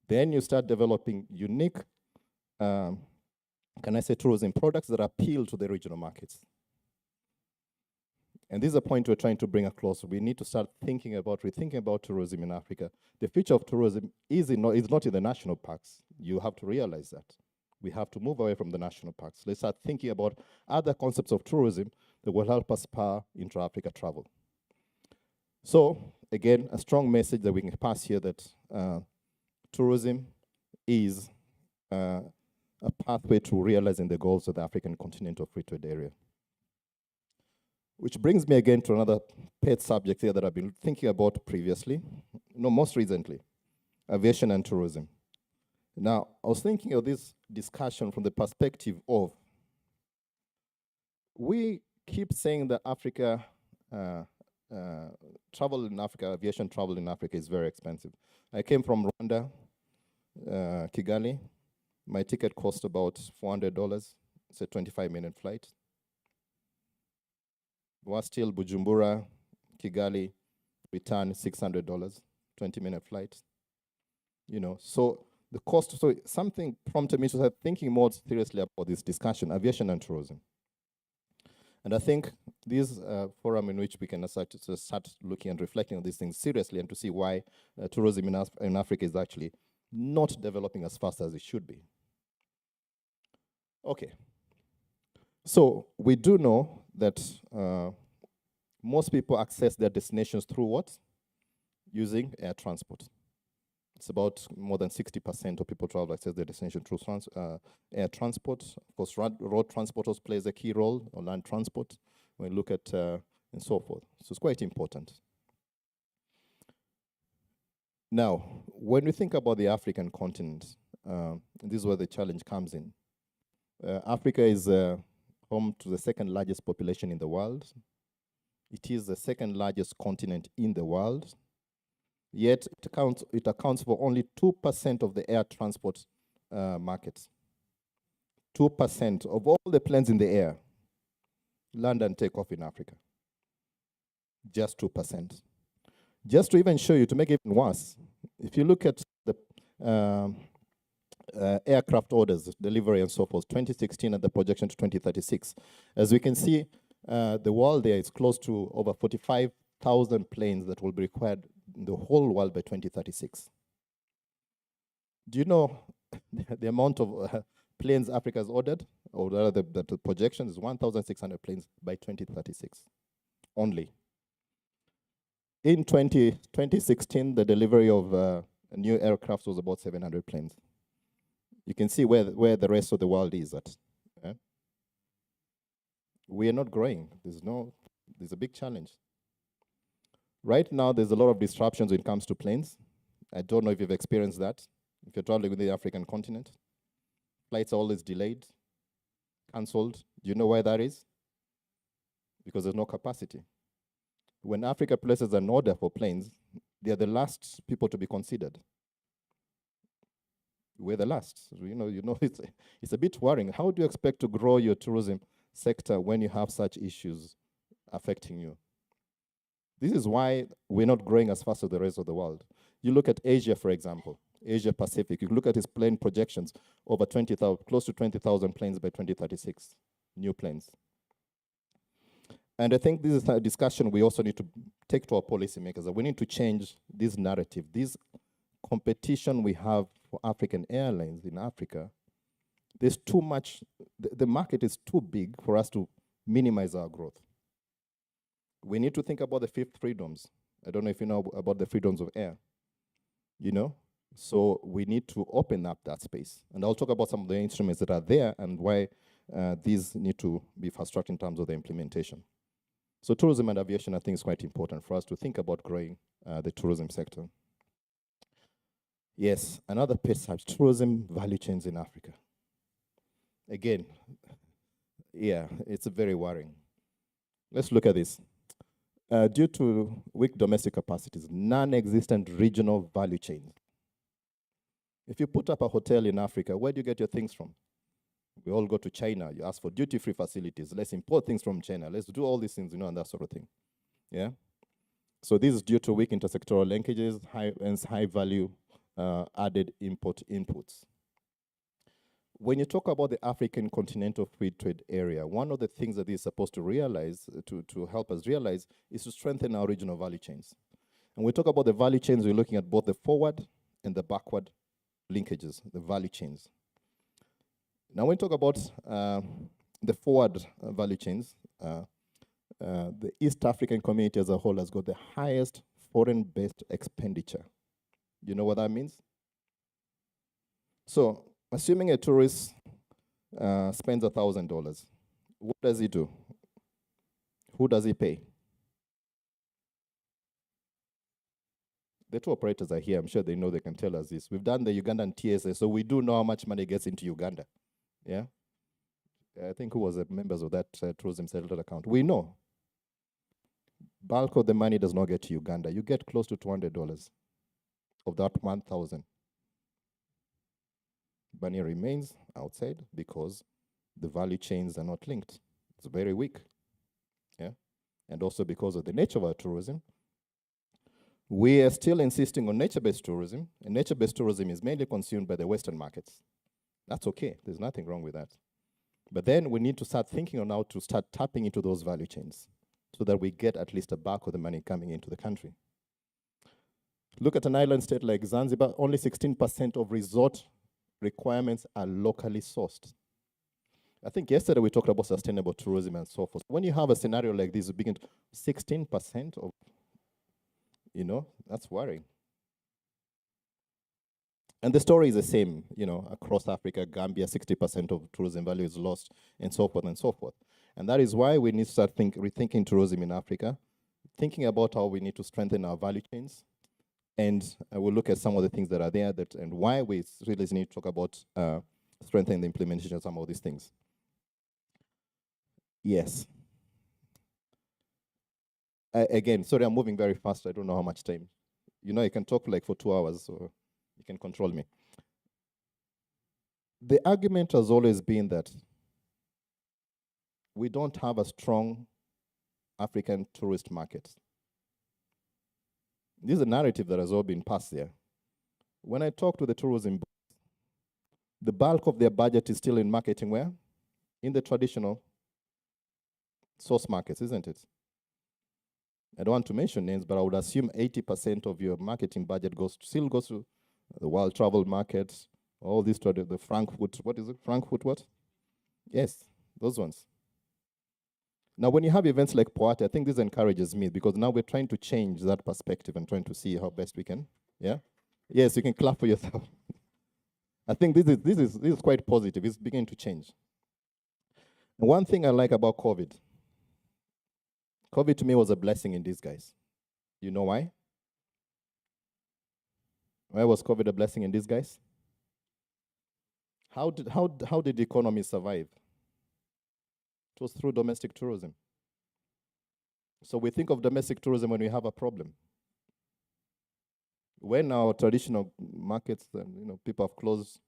then you start developing unique, tourism products that appeal to the regional markets. And this is a point we're trying to bring across. We need to start rethinking about tourism in Africa. The future of tourism is not in the national parks. You have to realize that. We have to move away from the national parks. Let's start thinking about other concepts of tourism that will help us spur intra-Africa travel. So, again, a strong message that we can pass here that tourism is a pathway to realizing the goals of the African continental free trade area. Which brings me again to another pet subject here that I've been thinking about previously, most recently, aviation and tourism. Now, I was thinking of this discussion from the perspective of, we keep saying that Africa, travel in Africa, aviation travel in Africa is very expensive. I came from Rwanda, Kigali. My ticket cost about $400. It's a 25-minute flight. Was still Bujumbura, Kigali, return $600, 20-minute flight. So the cost, so something prompted me to start thinking more seriously about this discussion, aviation and tourism. And I think this forum in which we can start looking and reflecting on these things seriously and to see why tourism in Africa is actually not developing as fast as it should be. Okay. So we do know that most people access their destinations through what? Using air transport. It's about more than 60% of people travel access their destination through air transport. Of course, road transport also plays a key role, or land transport, when we look at and so forth. So it's quite important. Now, when we think about the African continent, this is where the challenge comes in. Africa is home to the second largest population in the world. It is the second largest continent in the world. Yet it accounts for only 2% of the air transport market. 2% of all the planes in the air land and take off in Africa. Just 2%. Just to even show you, to make it even worse, if you look at the aircraft orders, delivery and so forth, 2016 and the projection to 2036, as we can see, the world there is close to over 45,000 planes that will be required in the whole world by 2036. Do you know the amount of planes Africa has ordered, or rather the projection is 1,600 planes by 2036 only. In 2016, the delivery of new aircraft was about 700 planes. You can see where the rest of the world is at. Yeah? We are not growing. There's a big challenge. Right now, there's a lot of disruptions when it comes to planes. I don't know if you've experienced that. If you're traveling within the African continent, flights are always delayed, cancelled. Do you know why that is? Because there's no capacity. When Africa places an order for planes, they are the last people to be considered. We're the last. It's a bit worrying. How do you expect to grow your tourism sector when you have such issues affecting you? This is why we're not growing as fast as the rest of the world. You look at Asia, for example, Asia Pacific. You look at its plane projections, over 20,000, close to 20,000 planes by 2036, new planes. And I think this is a discussion we also need to take to our policymakers, that we need to change this narrative, this competition we have for African airlines in Africa. There's too much, the market is too big for us to minimize our growth. We need to think about the fifth freedoms. I don't know if you know about the freedoms of air, So we need to open up that space. And I'll talk about some of the instruments that are there and why these need to be fast-tracked in terms of the implementation. So tourism and aviation, I think, is quite important for us to think about growing the tourism sector. Yes, another piece of tourism value chains in Africa. Again, yeah, it's very worrying. Let's look at this. Due to weak domestic capacities, non-existent regional value chains. If you put up a hotel in Africa, where do you get your things from? We all go to China. You ask for duty-free facilities. Let's import things from China. Let's do all these things, and that sort of thing. Yeah. So this is due to weak intersectoral linkages, high value added import inputs. When you talk about the African Continental Free Trade Area, one of the things that is supposed to realize, to help us realize, is to strengthen our regional value chains. And we talk about the value chains, we're looking at both the forward and the backward linkages, the value chains. Now, when we talk about the forward value chains, the East African community as a whole has got the highest foreign-based expenditure. You know what that means? So, assuming a tourist spends $1,000, what does he do? Who does he pay? The two operators are here. I'm sure they know, they can tell us this. We've done the Ugandan TSA, so we do know how much money gets into Uganda. Yeah? I think who was the members of that tourism settled account? We know. Bulk of the money does not get to Uganda. You get close to $200 of that 1,000. Money remains outside because the value chains are not linked. It's very weak. Yeah? And also because of the nature of our tourism, we are still insisting on nature-based tourism, and nature-based tourism is mainly consumed by the Western markets. That's okay. There's nothing wrong with that. But then we need to start thinking on how to start tapping into those value chains so that we get at least a bulk of the money coming into the country. Look at an island state like Zanzibar, only 16% of resort requirements are locally sourced. I think yesterday we talked about sustainable tourism and so forth. When you have a scenario like this, you begin 16% of, that's worrying. And the story is the same, across Africa, Gambia, 60% of tourism value is lost, and so forth and so forth. And that is why we need to start rethinking tourism in Africa, thinking about how we need to strengthen our value chains, And we'll look at some of the things that are there and why we really need to talk about strengthening the implementation of some of these things. Yes. Again, sorry, I'm moving very fast. I don't know how much time. You know, I can talk like for 2 hours, so you can control me. The argument has always been that we don't have a strong African tourist market. This is a narrative that has all been passed there. When I talk to the tourism board, the bulk of their budget is still in marketing where? In the traditional source markets, isn't it? I don't want to mention names, but I would assume 80% of your marketing budget still goes to the world travel market, all these, the Frankfurt, what is it? Frankfurt what? Yes, those ones. Now, when you have events like Poate, I think this encourages me because now we're trying to change that perspective and trying to see how best we can, yeah? Yes, you can clap for yourself. I think this is quite positive. It's beginning to change. And one thing I like about COVID to me was a blessing in disguise. You know why? Why was COVID a blessing in disguise? How did the economy survive? It was through domestic tourism. So we think of domestic tourism when we have a problem. When our traditional markets, people have closed,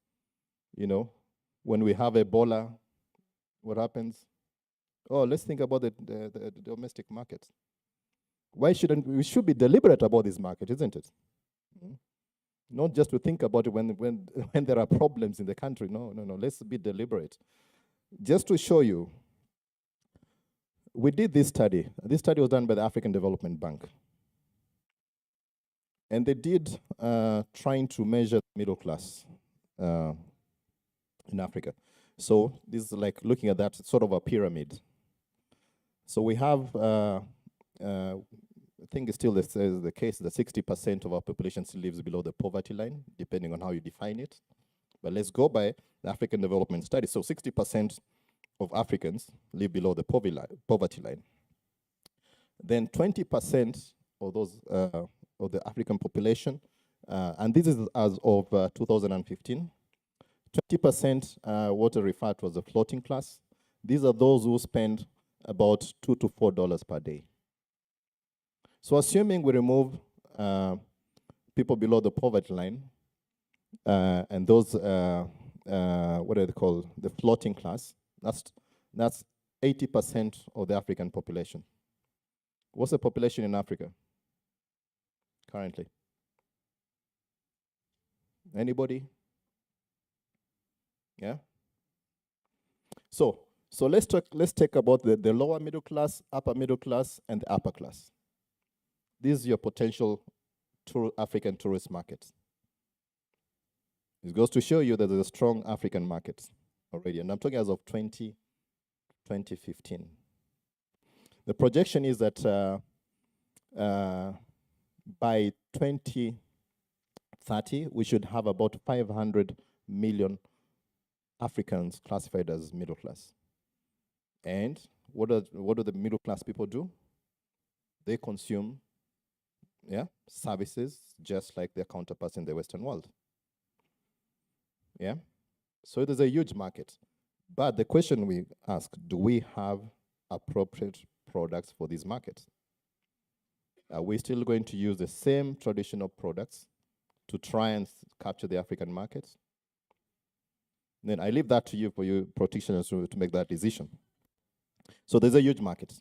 when we have Ebola, what happens? Oh, let's think about the domestic market. Why shouldn't we should be deliberate about this market, isn't it? Not just to think about it when there are problems in the country. No. Let's be deliberate. Just to show you, we did this study. This study was done by the African Development Bank. And they did trying to measure the middle class in Africa. So this is like looking at that sort of a pyramid. So we have, I think it's still the case that 60% of our population still lives below the poverty line, depending on how you define it. But let's go by the African Development Study. So 60% of Africans live below the poverty line. Then 20% of those of the African population, and this is as of 2015, 20% what are referred to as the floating class. These are those who spend about $2 to $4 per day. So assuming we remove people below the poverty line and those, what are they called, the floating class, that's 80% of the African population. What's the population in Africa currently? Anybody? Yeah? So let's talk about the lower middle class, upper middle class, and the upper class. This is your potential African tourist market. It goes to show you that there's a strong African market already, and I'm talking as of 2015. The projection is that by 2030, we should have about 500 million Africans classified as middle class. And what do the middle class people do? They consume services just like their counterparts in the Western world. Yeah? So there's a huge market. But the question we ask, do we have appropriate products for these markets? Are we still going to use the same traditional products to try and capture the African markets? Then I leave that to you for you practitioners to make that decision. So there's a huge market.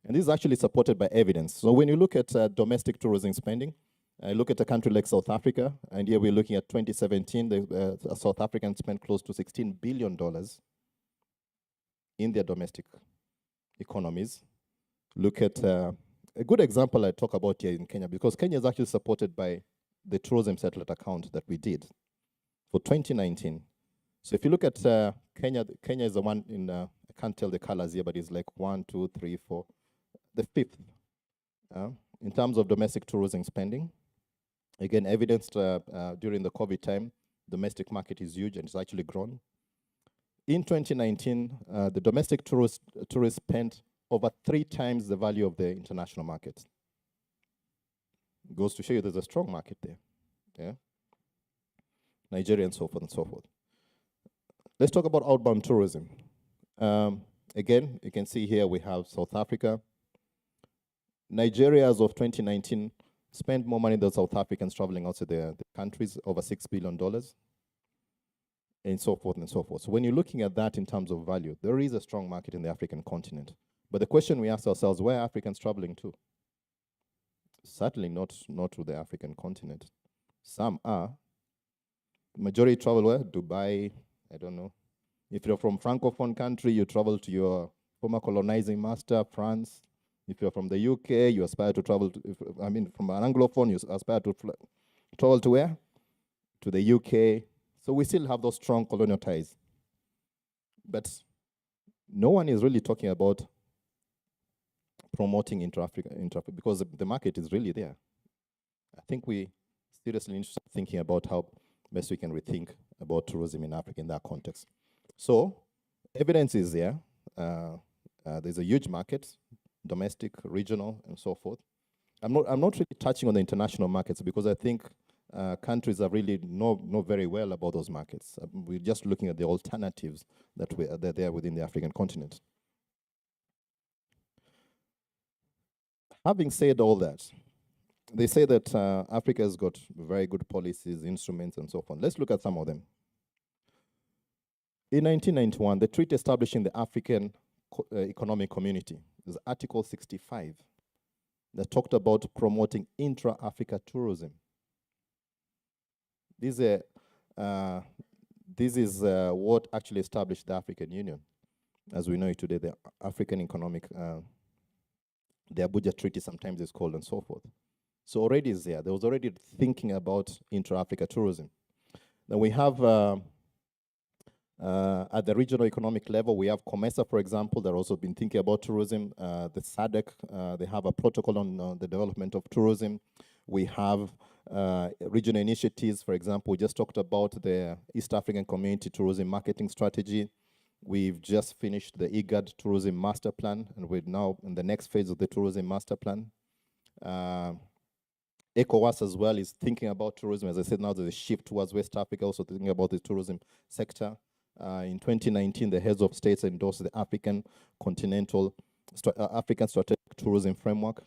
And this is actually supported by evidence. So when you look at domestic tourism spending, look at a country like South Africa, and here we're looking at 2017, the South Africans spent close to $16 billion in their domestic economies. Look at a good example I talk about here in Kenya, because Kenya is actually supported by the tourism satellite account that we did for 2019. So if you look at Kenya is the one in, I can't tell the colors here, but it's like 1, 2, 3, 4, the fifth in terms of domestic tourism spending. Again, evidenced during the COVID time, domestic market is huge and it's actually grown. In 2019, the domestic tourists spent over 3 times the value of the international market. Goes to show you there's a strong market there. Yeah. Nigeria and so forth and so forth. Let's talk about outbound tourism. Again, you can see here we have South Africa. Nigeria, as of 2019, spent more money than South Africans traveling outside the countries, over $6 billion, and so forth and so forth. So when you're looking at that in terms of value, there is a strong market in the African continent. But the question we ask ourselves, where are Africans traveling to? Certainly not to the African continent. Some are. Majority travel where? Dubai, I don't know. If you're from Francophone country, you travel to your former colonizing master, France. If you're from the UK, you aspire to travel to, from an Anglophone, you aspire to travel to where? To the UK. So we still have those strong colonial ties. But no one is really talking about promoting intra-Africa, because the market is really there. I think we seriously need to start thinking about how best we can rethink about tourism in Africa in that context. So evidence is there. There's a huge market, domestic, regional, and so forth. I'm not really touching on the international markets because I think countries are really know very well about those markets. We're just looking at the alternatives that are there within the African continent. Having said all that, they say that Africa has got very good policies, instruments, and so on. Let's look at some of them. In 1991, the treaty establishing the African Economic Community, there's Article 65, that talked about promoting intra-Africa tourism. This is what actually established the African Union, as we know it today, the African Economic, the Abuja Treaty sometimes is called, and so forth. So already is there. There was already thinking about intra-Africa tourism. Then we have, at the regional economic level, we have COMESA, for example, that also been thinking about tourism. The SADC, they have a protocol on the development of tourism. We have regional initiatives. For example, we just talked about the East African Community Tourism Marketing Strategy. We've just finished the IGAD Tourism Master Plan, and we're now in the next phase of the Tourism Master Plan. ECOWAS as well is thinking about tourism. As I said, now there's a shift towards West Africa, also thinking about the tourism sector. In 2019, the heads of states endorsed the African Strategic Tourism Framework,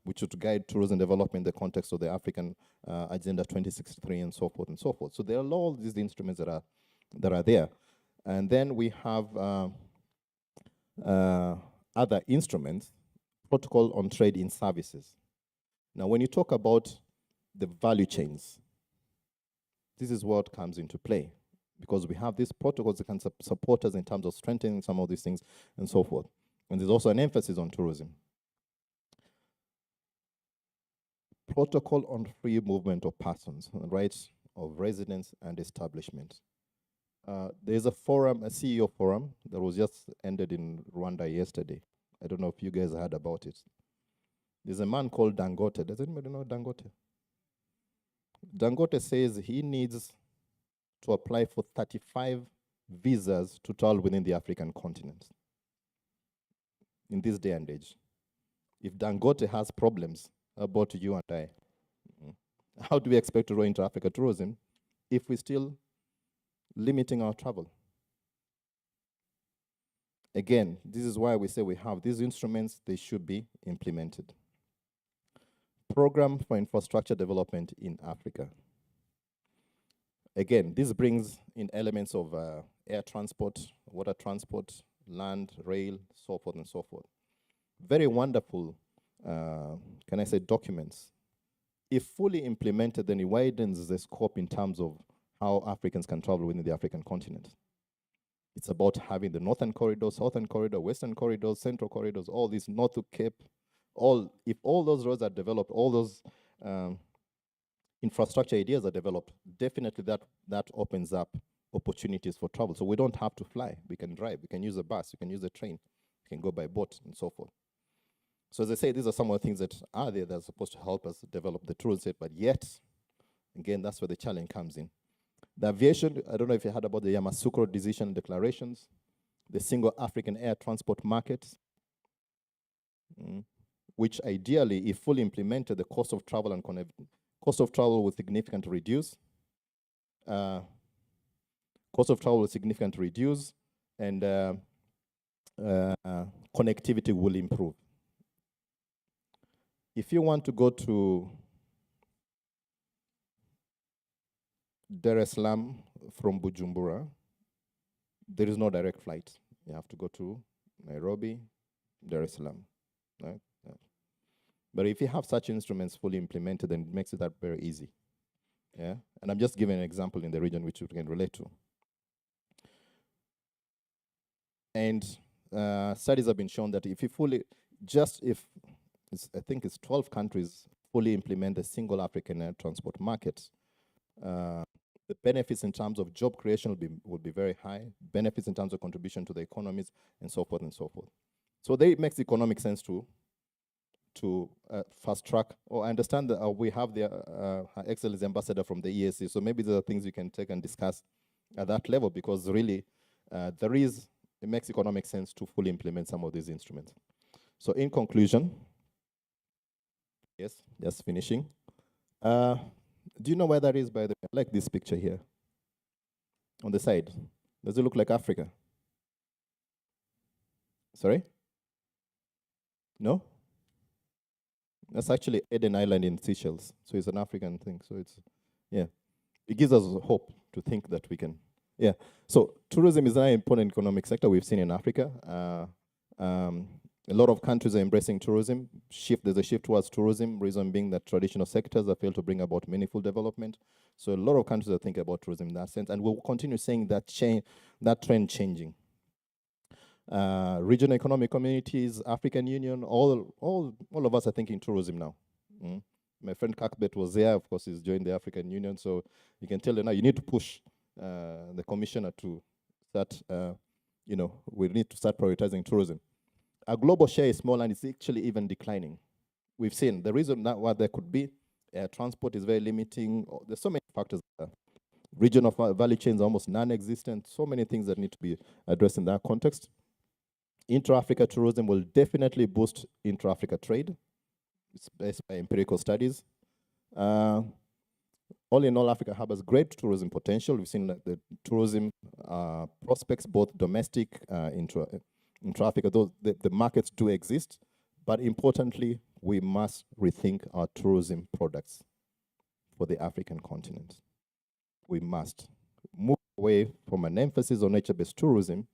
which would guide tourism development in the context of the African Agenda 2063 and so forth and so forth. So there are all these instruments that are there. And then we have other instruments, protocol on trade in services. Now, when you talk about the value chains, this is what comes into play, because we have these protocols that can support us in terms of strengthening some of these things and so forth. And there's also an emphasis on tourism. Protocol on free movement of persons, rights of residents and establishment. There's a forum, a CEO forum, that was just ended in Rwanda yesterday. I don't know if you guys heard about it. There's a man called Dangote. Does anybody know Dangote? Dangote says he needs to apply for 35 visas to travel within the African continent in this day and age. If Dangote has problems, how about you and I? How do we expect to grow into Africa tourism if we're still limiting our travel? Again, this is why we say we have these instruments, they should be implemented. Program for infrastructure development in Africa. Again, this brings in elements of air transport, water transport, land, rail, so forth and so forth. Very wonderful, can I say, documents. If fully implemented, then it widens the scope in terms of how Africans can travel within the African continent. It's about having the northern corridor, southern corridor, western corridors, central corridors, all these north to Cape. If all those roads are developed, all those infrastructure ideas are developed, definitely that opens up opportunities for travel. So we don't have to fly. We can drive. We can use a bus. We can use a train. We can go by boat and so forth. So as I say, these are some of the things that are there that are supposed to help us develop the tourism set, but yet, again, that's where the challenge comes in. The aviation, I don't know if you heard about the Yamoussoukro decision declarations, the single African air transport market. which ideally, if fully implemented, the cost of travel and cost of travel will significantly reduce. Cost of travel will significantly reduce, and connectivity will improve. If you want to go to Dar es Salaam from Bujumbura, there is no direct flight. You have to go to Nairobi, Dar es Salaam, right? Yeah. But if you have such instruments fully implemented, then it makes it that very easy. Yeah, and I'm just giving an example in the region which you can relate to. And studies have been shown that if you fully, I think it's 12 countries fully implement the single African air transport market, the benefits in terms of job creation will be very high, benefits in terms of contribution to the economies, and so forth and so forth. So it makes economic sense to fast track. Oh, I understand that we have the Her Excellency Ambassador from the EAC, so maybe there are things we can take and discuss at that level, because really it makes economic sense to fully implement some of these instruments. So in conclusion, yes, just finishing. Do you know where that is, by the way? I like this picture here. On the side. Does it look like Africa? Sorry? No? That's actually Eden Island in Seychelles. So it's an African thing. So it's, yeah. It gives us hope to think that we can, yeah. So tourism is an important economic sector we've seen in Africa. A lot of countries are embracing tourism. There's a shift towards tourism, reason being that traditional sectors have failed to bring about meaningful development. So a lot of countries are thinking about tourism in that sense, and we'll continue seeing that trend changing. Regional economic communities, African Union, all of us are thinking tourism now. My friend Kakbet was there, of course, he's joined the African Union, so you can tell them now you need to push the commissioner to start, we need to start prioritizing tourism. Our global share is small and it's actually even declining. We've seen the reason that why there could be transport is very limiting. There's so many factors. Regional value chains are almost non-existent. So many things that need to be addressed in that context. Intra-Africa tourism will definitely boost intra-Africa trade. It's based by empirical studies. All in all, Africa harbors great tourism potential. We've seen that the tourism prospects, both domestic, intra-Africa, the markets do exist, but importantly, we must rethink our tourism products for the African continent. We must move away from an emphasis on nature-based tourism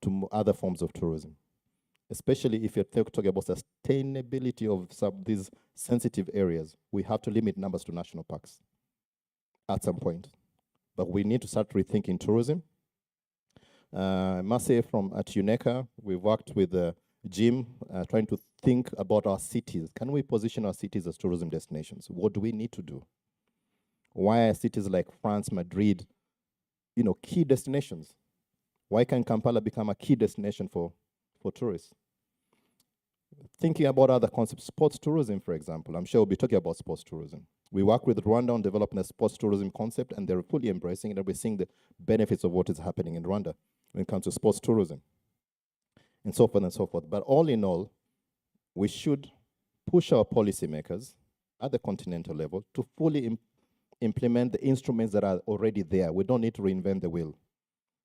to other forms of tourism, especially if you're talking about sustainability of some of these sensitive areas. We have to limit numbers to national parks at some point, but we need to start rethinking tourism. I must say, at UNECA, we've worked with Jim, trying to think about our cities. Can we position our cities as tourism destinations? What do we need to do? Why are cities like France, Madrid, key destinations? Why can Kampala become a key destination for tourists? Thinking about other concepts, sports tourism, for example. I'm sure we'll be talking about sports tourism. We work with Rwanda on developing a sports tourism concept, and they're fully embracing it, and we're seeing the benefits of what is happening in Rwanda when it comes to sports tourism, and so forth and so forth. But all in all, we should push our policymakers at the continental level to fully implement the instruments that are already there. We don't need to reinvent the wheel.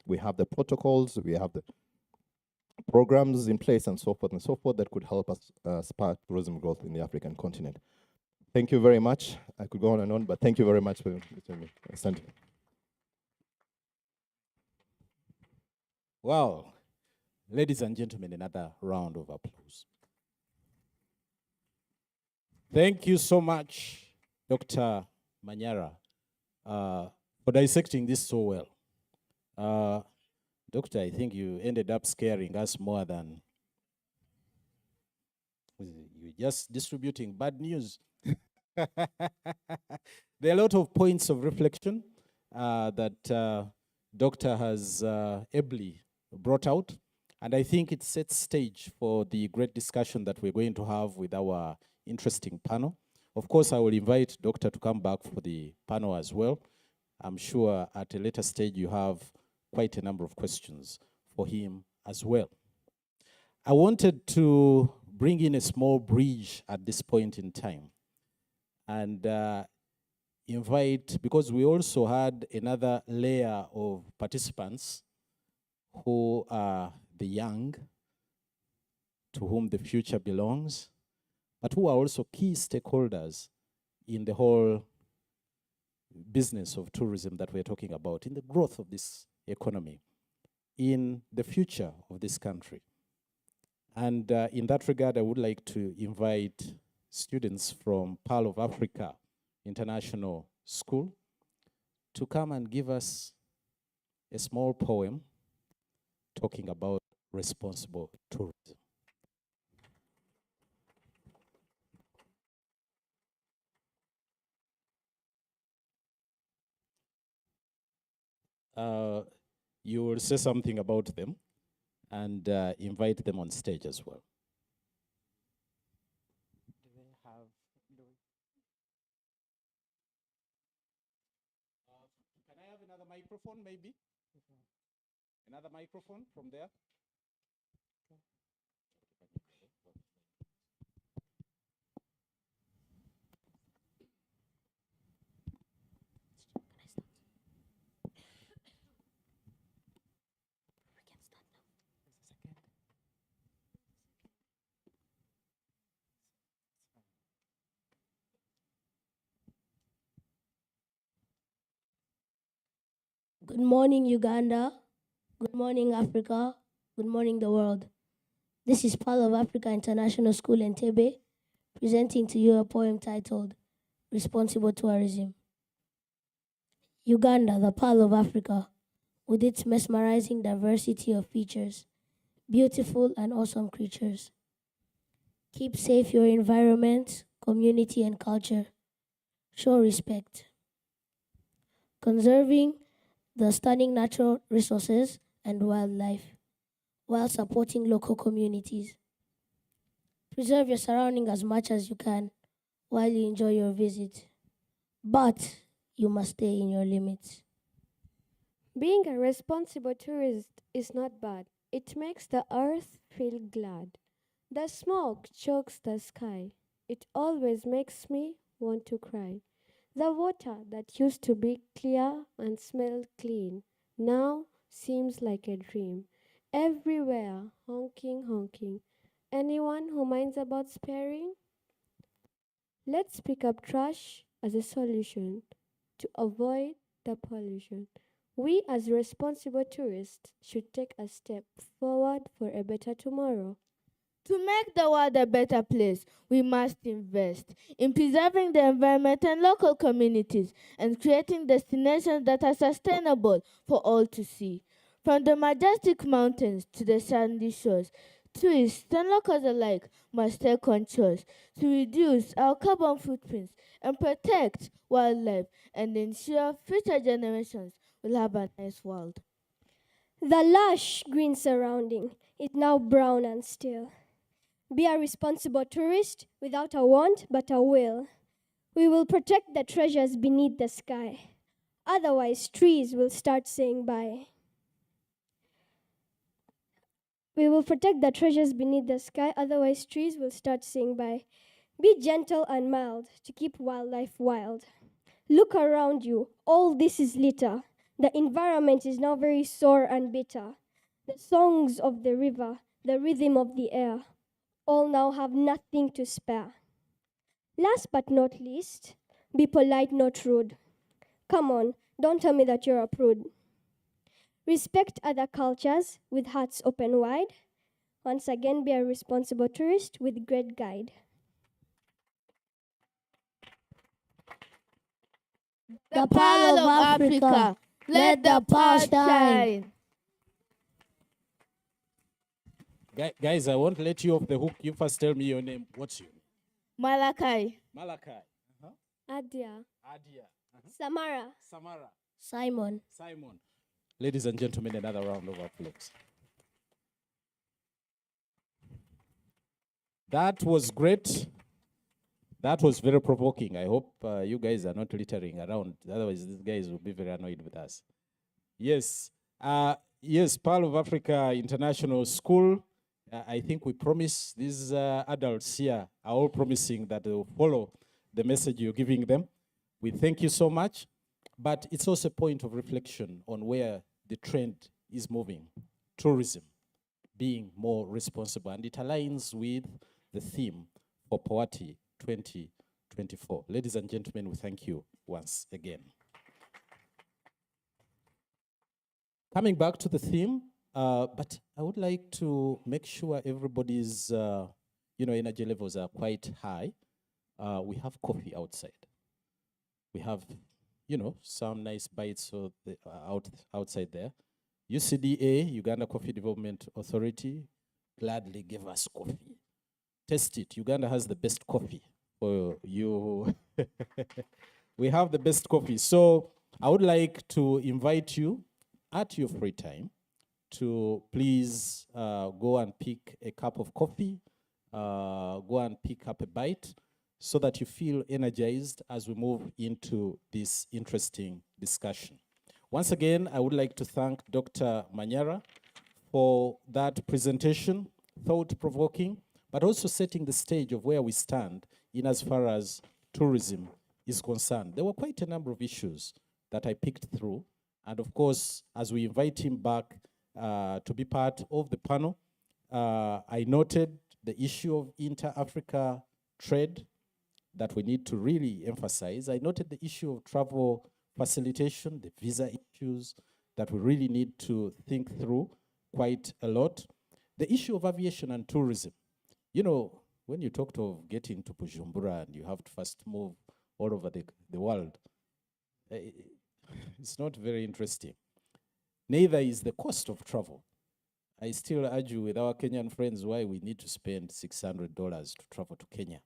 We have the protocols, we have the programs in place, and so forth that could help us spark tourism growth in the African continent. Thank you very much. I could go on and on, but thank you very much for listening me. Thank you. Wow. Ladies and gentlemen, another round of applause. Thank you so much, Dr. Manyara, for dissecting this so well. Doctor, I think you ended up scaring us more than you're just distributing bad news. There are a lot of points of reflection that Doctor has ably brought out, and I think it sets stage for the great discussion that we're going to have with our interesting panel. Of course, I will invite Doctor to come back for the panel as well. I'm sure at a later stage you have quite a number of questions for him as well. I wanted to bring in a small bridge at this point in time and invite, because we also had another layer of participants who are the young, to whom the future belongs, but who are also key stakeholders in the whole business of tourism that we're talking about, in the growth of this economy, in the future of this country. And in that regard, I would like to invite students from Pearl of Africa International School to come and give us a small poem talking about responsible tourism. You will say something about them and invite them on stage as well. Can I have another microphone, maybe? Another microphone from there? Good morning, Uganda. Good morning, Africa. Good morning, the world. This is Pearl of Africa International School in Entebbe, presenting to you a poem titled Responsible Tourism. Uganda, the Pearl of Africa, with its mesmerizing diversity of features, beautiful and awesome creatures. Keep safe your environment, community, and culture. Show respect. Conserving the stunning natural resources and wildlife while supporting local communities. Preserve your surrounding as much as you can while you enjoy your visit, but you must stay in your limits. Being a responsible tourist is not bad. It makes the earth feel glad. The smoke chokes the sky. It always makes me want to cry. The water that used to be clear and smelled clean now seems like a dream. Everywhere, honking, honking. Anyone who minds about sparing? Let's pick up trash as a solution to avoid the pollution. We as responsible tourists should take a step forward for a better tomorrow. To make the world a better place, we must invest in preserving the environment and local communities and creating destinations that are sustainable for all to see. From the majestic mountains to the sandy shores, tourists and locals alike must take controls to reduce our carbon footprints and protect wildlife and ensure future generations will have a nice world. The lush green surrounding is now brown and still. Be a responsible tourist without a want but a will. We will protect the treasures beneath the sky. Otherwise, trees will start saying bye. We will protect the treasures beneath the sky. Otherwise, trees will start saying bye. Be gentle and mild to keep wildlife wild. Look around you. All this is litter. The environment is now very sore and bitter. The songs of the river, the rhythm of the air, all now have nothing to spare. Last but not least, be polite, not rude. Come on, don't tell me that you're a prude. Respect other cultures with hearts open wide. Once again, be a responsible tourist with great guide. The Pearl of Africa, let the pearl shine. Guys, I won't let you off the hook. You first tell me your name. What's your name? Malachi. Malachi. Adia. Adia. Samara. Samara. Simon. Simon. Ladies and gentlemen, another round of applause. That was great. That was very provoking. I hope you guys are not littering around. Otherwise, these guys will be very annoyed with us. Yes. Yes, Pearl of Africa International School I think we promise these adults here are all promising that they will follow the message you're giving them. We thank you so much, but it's also a point of reflection on where the trend is moving. Tourism being more responsible, and it aligns with the theme for Poate 2024. Ladies and gentlemen, we thank you once again. Coming back to the theme, but I would like to make sure everybody's, energy levels are quite high. We have coffee outside. We have, some nice bites outside there. UCDA, Uganda Coffee Development Authority, gladly gave us coffee. Taste it. Uganda has the best coffee for you. We have the best coffee. So I would like to invite you at your free time to please go and pick a cup of coffee, go and pick up a bite so that you feel energized as we move into this interesting discussion. Once again, I would like to thank Dr. Manyara for that presentation, thought-provoking, but also setting the stage of where we stand in as far as tourism is concerned. There were quite a number of issues that I picked through. And of course, as we invite him back to be part of the panel, I noted the issue of inter-Africa trade that we need to really emphasize. I noted the issue of travel facilitation, the visa issues that we really need to think through quite a lot. The issue of aviation and tourism. When you talked of getting to Bujumbura and you have to first move all over the world, it's not very interesting. Neither is the cost of travel. I still argue with our Kenyan friends why we need to spend $600 to travel to Kenya.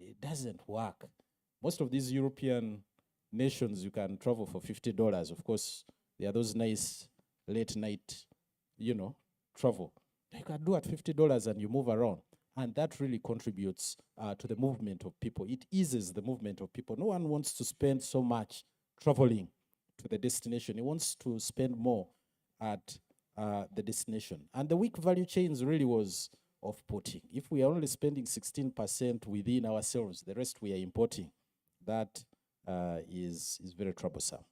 It doesn't work. Most of these European nations, you can travel for $50. Of course, there are those nice late night, travel. You can do at $50 and you move around. And that really contributes to the movement of people. It eases the movement of people. No one wants to spend so much traveling to the destination. He wants to spend more at the destination. And the weak value chains really was off-putting. If we are only spending 16% within ourselves, the rest we are importing, that is very troublesome.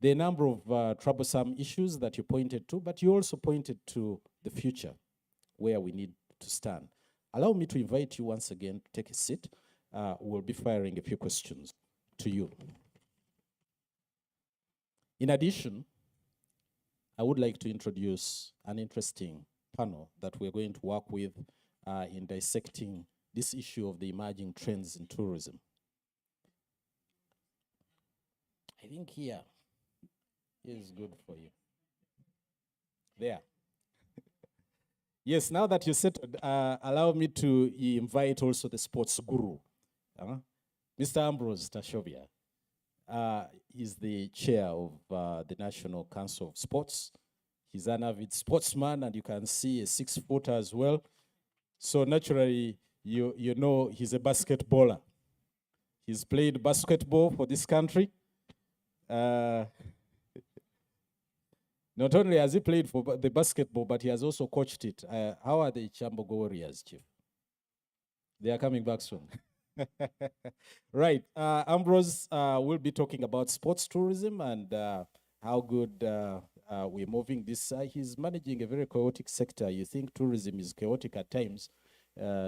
There are a number of troublesome issues that you pointed to, but you also pointed to the future, where we need to stand. Allow me to invite you once again to take a seat. We'll be firing a few questions to you. In addition, I would like to introduce an interesting panel that we're going to work with in dissecting this issue of the emerging trends in tourism. I think here is good for you. There. Yes, now that you settled, allow me to invite also the sports guru, Mr. Ambrose Tashovia. He's the chair of the National Council of Sports. He's an avid sportsman, and you can see a 6-footer as well. So naturally, you know he's a basketballer. He's played basketball for this country. Not only has he played for the basketball, but he has also coached it. How are the Chambogo Warriors, Chief? They are coming back soon. Right. Ambrose will be talking about sports tourism and how good we're moving this. He's managing a very chaotic sector. You think tourism is chaotic at times.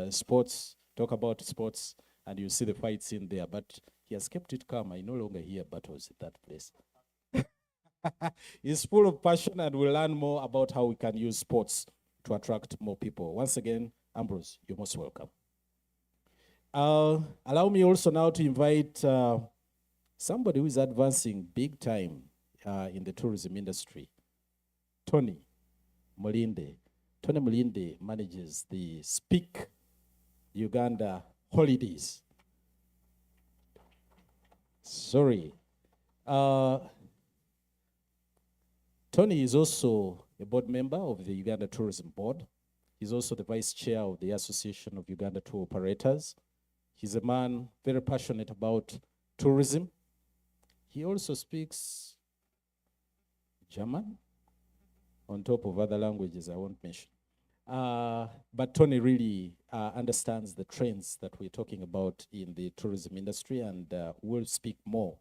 Sports, talk about sports, and you see the fights in there. But he has kept it calm. I no longer hear battles in that place. He's full of passion, and we'll learn more about how we can use sports to attract more people. Once again, Ambrose, you're most welcome. Allow me also now to invite somebody who is advancing big time in the tourism industry, Tony Mulinde. Tony Mulinde manages the Speak Uganda Holidays. Sorry. Tony is also a board member of the Uganda Tourism Board. He's also the vice chair of the Association of Uganda Tour Operators. He's a man very passionate about tourism. He also speaks German, on top of other languages I won't mention. But Tony really understands the trends that we're talking about in the tourism industry, and will speak more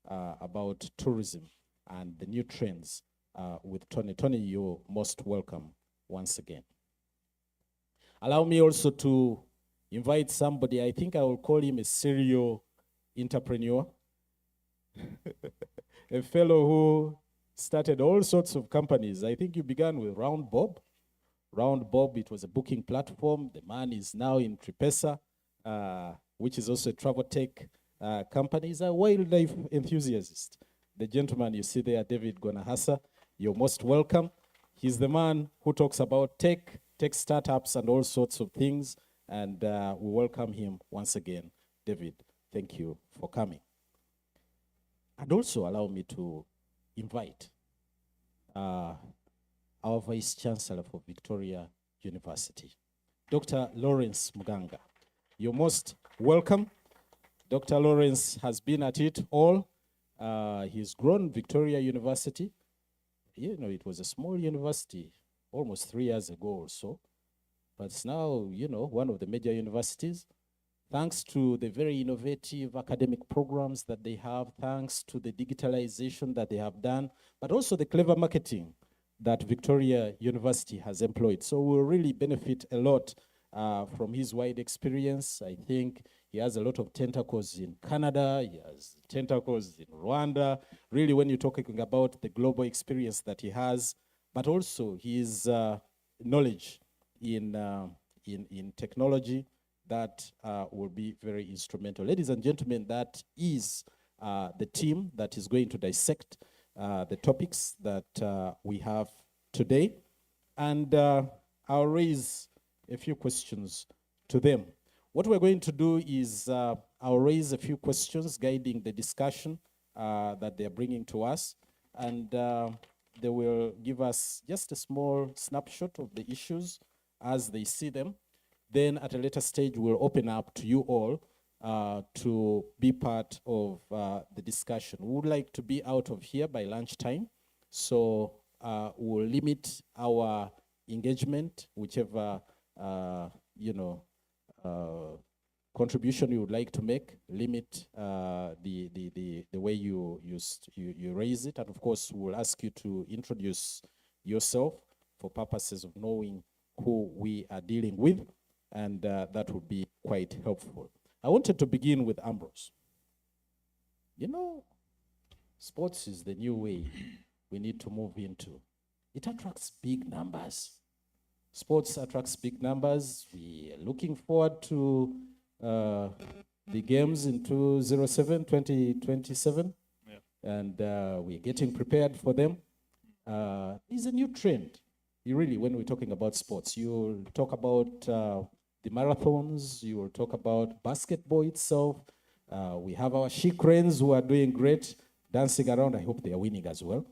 about tourism and the new trends with Tony. Tony, you're most welcome once again. Allow me also to invite somebody. I think I will call him a serial entrepreneur, a fellow who started all sorts of companies. I think you began with Round Bob. Round Bob, it was a booking platform. The man is now in Tripesa, which is also a travel tech company. He's a wildlife enthusiast. The gentleman you see there, David Gonahasa, you're most welcome. He's the man who talks about tech startups and all sorts of things. And we welcome him once again. David, thank you for coming. And also allow me to invite our Vice Chancellor for Victoria University, Dr. Lawrence Muganga. You're most welcome. Dr. Lawrence has been at it all. He's grown Victoria University. You know, it was a small university almost 3 years ago or so, but it's now, you know, one of the major universities. Thanks to the very innovative academic programs that they have, thanks to the digitalization that they have done, but also the clever marketing that Victoria University has employed. So we'll really benefit a lot from his wide experience. I think he has a lot of tentacles in Canada, he has tentacles in Rwanda, really when you're talking about the global experience that he has, but also his knowledge in technology that will be very instrumental. Ladies and gentlemen, that is the team that is going to dissect the topics that we have today. And I'll raise a few questions to them. What we're going to do is I'll raise a few questions guiding the discussion that they're bringing to us. And they will give us just a small snapshot of the issues as they see them. Then at a later stage, we'll open up to you all to be part of the discussion. We would like to be out of here by lunchtime, so we'll limit our engagement, whichever contribution you would like to make. Limit the way you raise it, and of course, we'll ask you to introduce yourself for purposes of knowing who we are dealing with, and that would be quite helpful. I wanted to begin with Ambrose. You know, sports is the new way we need to move into. It attracts big numbers. Sports attracts big numbers. We are looking forward to the games in 2027. Yeah. And we're getting prepared for them. It's a new trend. Really, when we're talking about sports, you'll talk about the marathons, you will talk about basketball itself. We have our Shikrens who are doing great, dancing around. I hope they are winning as well.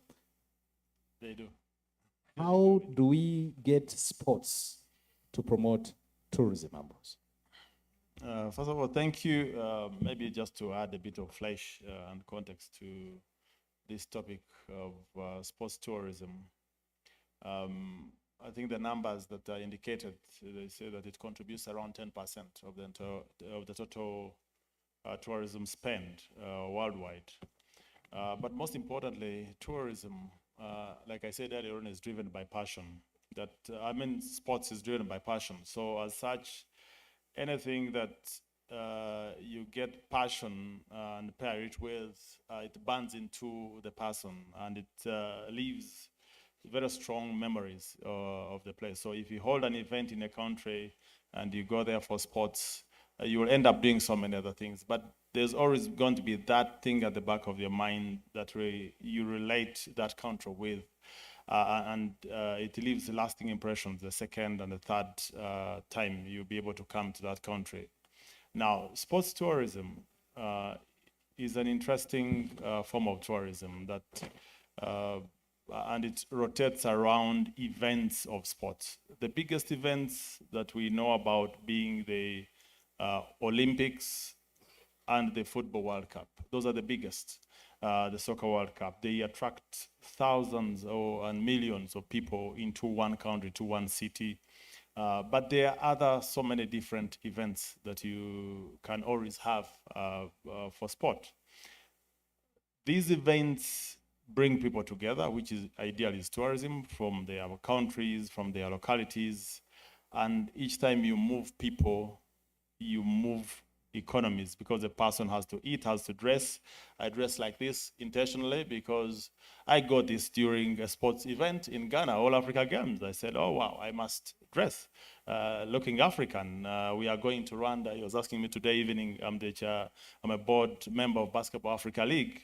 They do. How do we get sports to promote tourism, Ambrose? First of all, thank you. Maybe just to add a bit of flesh and context to this topic of sports tourism. I think the numbers that are indicated, they say that it contributes around 10% of the total tourism spend worldwide. But most importantly, tourism, like I said earlier on, is driven by passion. Sports is driven by passion. So as such, anything that you get passion and pair it with, it burns into the person, and it leaves very strong memories of the place. So if you hold an event in a country and you go there for sports, you will end up doing so many other things. But there's always going to be that thing at the back of your mind that you relate that country with. And it leaves lasting impressions the second and the third time you'll be able to come to that country. Now, sports tourism is an interesting form of tourism that and it rotates around events of sports. The biggest events that we know about being the Olympics and the Football World Cup. Those are the biggest. The Soccer World Cup. They attract thousands and millions of people into one country, to one city. But there are other so many different events that you can always have for sport. These events bring people together, which is ideally is tourism from their countries, from their localities. And each time you move people, you move economies because a person has to eat, has to dress. I dress like this intentionally because I got this during a sports event in Ghana, All Africa Games. I said, oh wow, I must dress looking African. We are going to Rwanda. He was asking me today evening, I'm a board member of Basketball Africa League.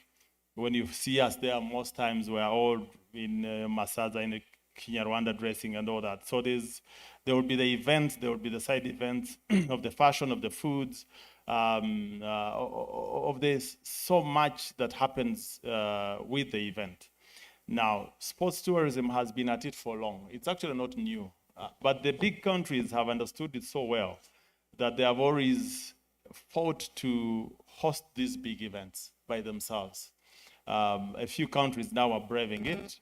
When you see us there, most times we're all in Masaza, in a Kinyarwanda dressing and all that. So there will be the events, there will be the side events of the fashion, of the foods, of this, so much that happens with the event. Now, sports tourism has been at it for long. It's actually not new, but the big countries have understood it so well that they have always fought to host these big events by themselves. A few countries now are braving it.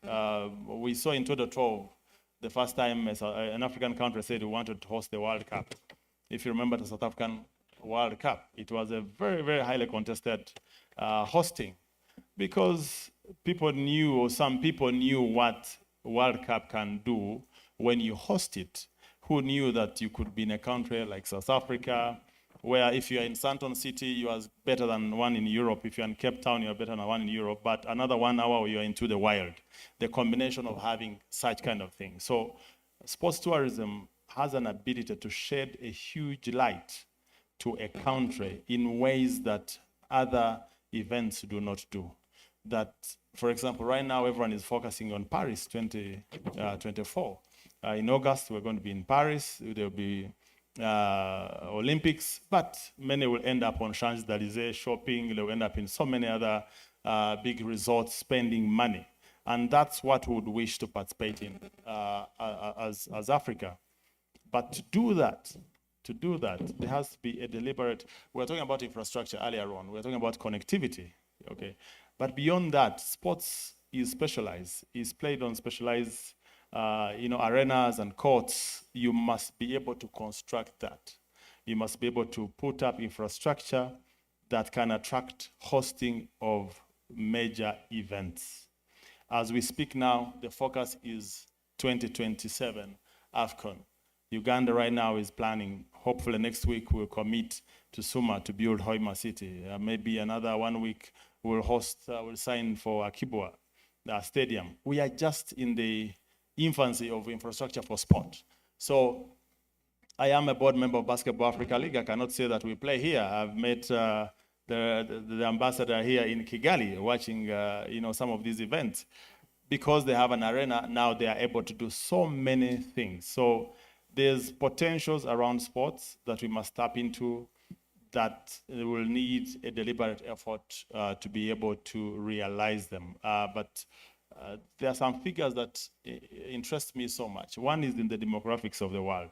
We saw in 2012, the first time an African country said we wanted to host the World Cup. If you remember the South African World Cup, it was a very, very highly contested hosting because people knew, or some people knew what World Cup can do when you host it. Who knew that you could be in a country like South Africa, where if you're in Santon City, you are better than one in Europe. If you're in Cape Town, you're better than one in Europe. But another 1 hour, you're into the wild. The combination of having such kind of thing. So sports tourism has an ability to shed a huge light to a country in ways that other events do not do. That, for example, right now, everyone is focusing on Paris 2024. In August, we're going to be in Paris. There'll be Olympics, but many will end up on Champs-Élysées shopping. They'll end up in so many other big resorts spending money. And that's what we would wish to participate in as Africa. But to do that, there has to be a deliberate, we're talking about infrastructure earlier on, we're talking about connectivity, okay? But beyond that, sports is specialized, is played on specialized arenas and courts. You must be able to construct that. You must be able to put up infrastructure that can attract hosting of major events. As we speak now, the focus is 2027 AFCON. Uganda right now is planning, hopefully next week we'll commit to Suma to build Hoima City. Maybe another 1 week we'll sign for Akibwa Stadium. We are just in the infancy of infrastructure for sport. So I am a board member of Basketball Africa League. I cannot say that we play here. I've met the ambassador here in Kigali watching some of these events. Because they have an arena, now they are able to do so many things. So there's potentials around sports that we must tap into that will need a deliberate effort to be able to realize them. But there are some figures that interest me so much. One is in the demographics of the world.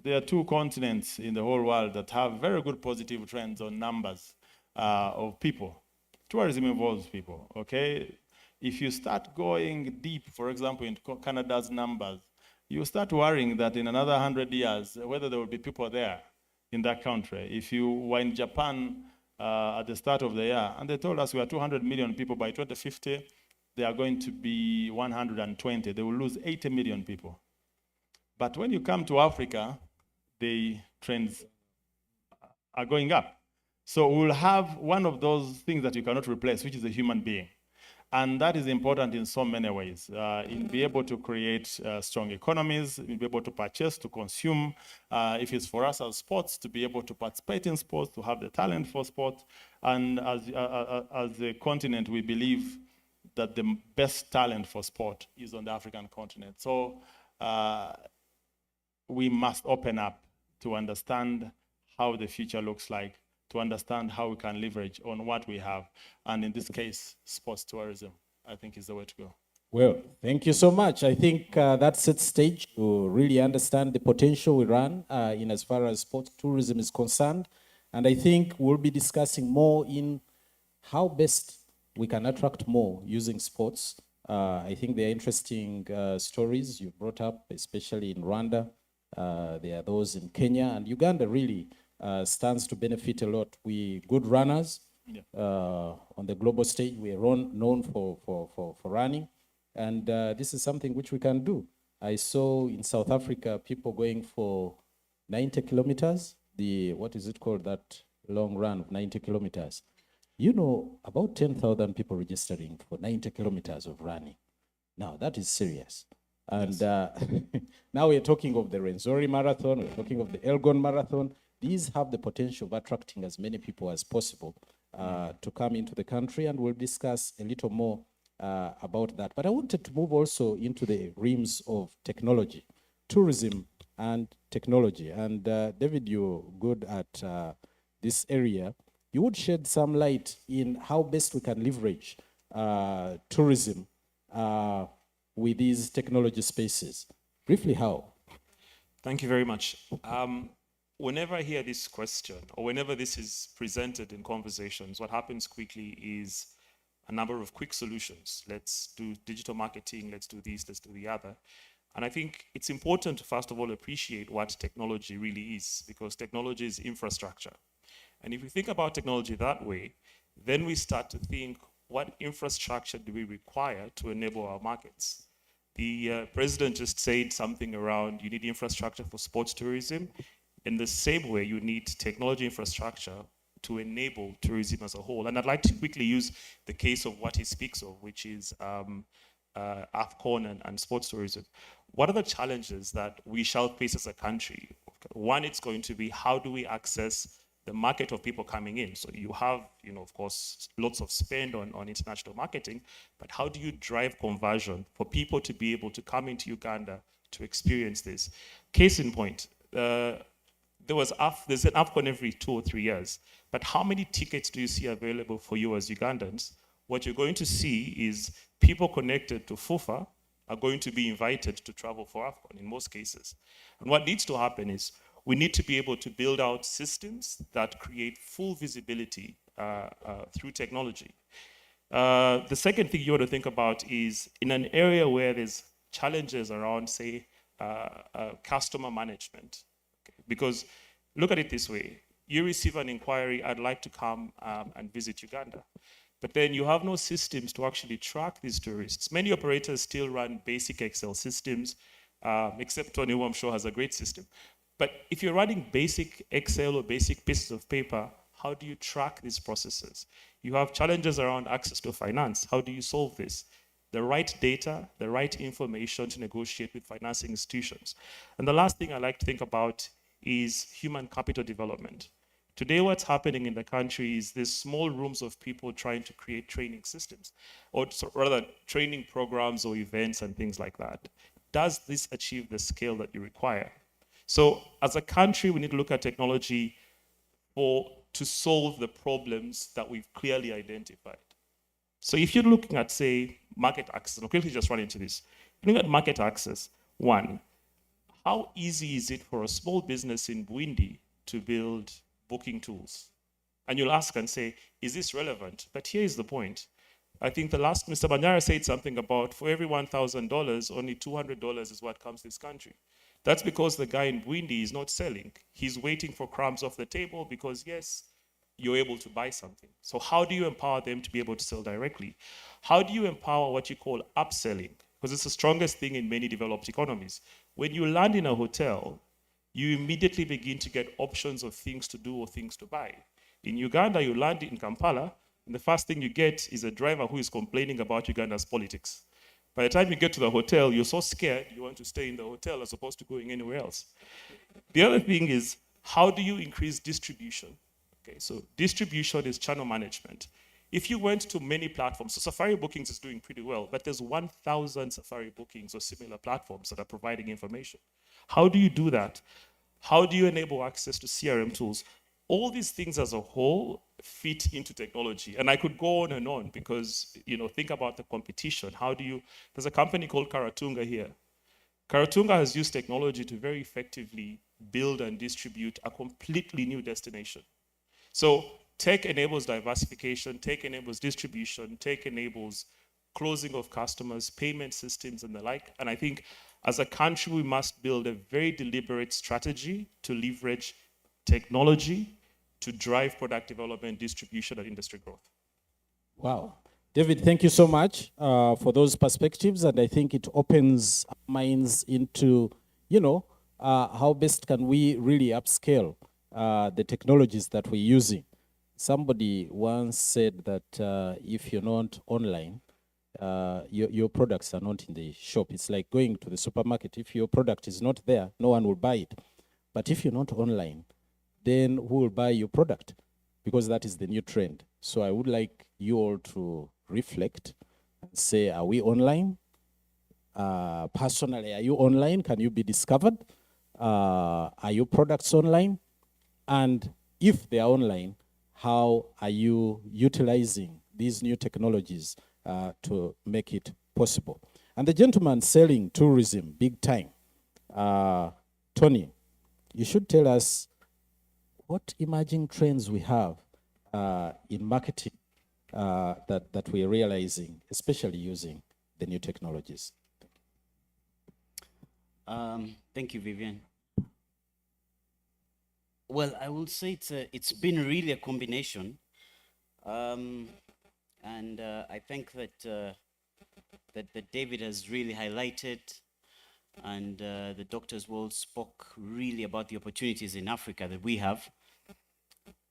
There are 2 continents in the whole world that have very good positive trends on numbers of people. Tourism involves people, okay? If you start going deep, for example, in Canada's numbers, you start worrying that in another 100 years, whether there will be people there in that country. If you were in Japan at the start of the year, and they told us we are 200 million people by 2050, they are going to be 120. They will lose 80 million people. But when you come to Africa, the trends are going up. So we'll have one of those things that you cannot replace, which is a human being. And that is important in so many ways. In be able to create strong economies, be able to purchase, to consume. If it's for us as sports, to be able to participate in sports, to have the talent for sport. And as a continent, we believe that the best talent for sport is on the African continent. So we must open up to understand how the future looks like, to understand how we can leverage on what we have. And in this case, sports tourism, I think is the way to go. Well, thank you so much. I think that sets stage to really understand the potential we run in as far as sports tourism is concerned. And I think we'll be discussing more in how best we can attract more using sports. I think they're interesting stories you brought up, especially in Rwanda. There are those in Kenya, and Uganda really stands to benefit a lot. We good runners on the global stage. We are known for running, and this is something which we can do. I saw in South Africa people going for 90 kilometers. What is it called, that long run of 90 kilometers? You know, about 10,000 people registering for 90 kilometers of running. Now, that is serious. And now we're talking of the Renzori Marathon, we're talking of the Elgon Marathon. These have the potential of attracting as many people as possible to come into the country, and we'll discuss a little more about that. But I wanted to move also into the realms of technology, tourism and technology. And David, you're good at this area. You would shed some light in how best we can leverage tourism with these technology spaces. Briefly, how? Thank you very much. Whenever I hear this question, or whenever this is presented in conversations, what happens quickly is a number of quick solutions. Let's do digital marketing, let's do this, let's do the other. And I think it's important to first of all appreciate what technology really is, because technology is infrastructure. And if we think about technology that way, then we start to think, what infrastructure do we require to enable our markets? The president just said something around, you need infrastructure for sports tourism. In the same way, you need technology infrastructure to enable tourism as a whole. And I'd like to quickly use the case of what he speaks of, which is AFCON and sports tourism. What are the challenges that we shall face as a country? One, it's going to be, how do we access the market of people coming in? So you have, of course, lots of spend on international marketing, but how do you drive conversion for people to be able to come into Uganda to experience this? Case in point, there's an AFCON every 2 or 3 years, but how many tickets do you see available for you as Ugandans? What you're going to see is people connected to FUFA are going to be invited to travel for AFCON in most cases. And what needs to happen is, we need to be able to build out systems that create full visibility through technology. The second thing you want to think about is, in an area where there's challenges around, say, customer management. Okay? Because look at it this way, you receive an inquiry, I'd like to come and visit Uganda. But then you have no systems to actually track these tourists. Many operators still run basic Excel systems, except Tony, who I'm sure has a great system. But if you're running basic Excel or basic pieces of paper, how do you track these processes? You have challenges around access to finance. How do you solve this? The right data, the right information to negotiate with financing institutions. And the last thing I like to think about is human capital development. Today, what's happening in the country is there's small rooms of people trying to create training systems, or rather training programs or events and things like that. Does this achieve the scale that you require? So as a country, we need to look at technology to solve the problems that we've clearly identified. So if you're looking at, say, market access, I'll quickly just run into this. Looking at market access, one, how easy is it for a small business in Buindi to build booking tools? And you'll ask and say, is this relevant? But here is the point. I think the last, Mr. Banyara said something about, for every $1,000, only $200 is what comes to this country. That's because the guy in Buindi is not selling. He's waiting for crumbs off the table because, yes, you're able to buy something. So how do you empower them to be able to sell directly? How do you empower what you call upselling? Because it's the strongest thing in many developed economies. When you land in a hotel, you immediately begin to get options of things to do or things to buy. In Uganda, you land in Kampala, and the first thing you get is a driver who is complaining about Uganda's politics. By the time you get to the hotel, you're so scared you want to stay in the hotel as opposed to going anywhere else. The other thing is, how do you increase distribution? Okay, so distribution is channel management. If you went to many platforms, so Safari Bookings is doing pretty well, but there's 1,000 Safari Bookings or similar platforms that are providing information. How do you do that? How do you enable access to CRM tools? All these things as a whole fit into technology. And I could go on and on because, think about the competition. There's a company called Karatunga here. Karatunga has used technology to very effectively build and distribute a completely new destination. So tech enables diversification, tech enables distribution, tech enables closing of customers, payment systems and the like. And I think As a country, we must build a very deliberate strategy to leverage technology to drive product development, distribution, and industry growth. Wow. David, thank you so much for those perspectives. And I think it opens our minds into, how best can we really upscale the technologies that we're using. Somebody once said that if you're not online, your products are not in the shop. It's like going to the supermarket. If your product is not there, no one will buy it. But if you're not online, then who will buy your product? Because that is the new trend. So I would like you all to reflect and say, are we online? Personally, are you online? Can you be discovered? Are your products online? And if they are online, how are you utilizing these new technologies to make it possible? And the gentleman selling tourism big time, Tony, you should tell us what emerging trends we have in marketing that we're realizing, especially using the new technologies. Thank you, Vivian. Well, I will say it's been really a combination, and I think that that David has really highlighted, and the doctors will spoke really about the opportunities in Africa that we have.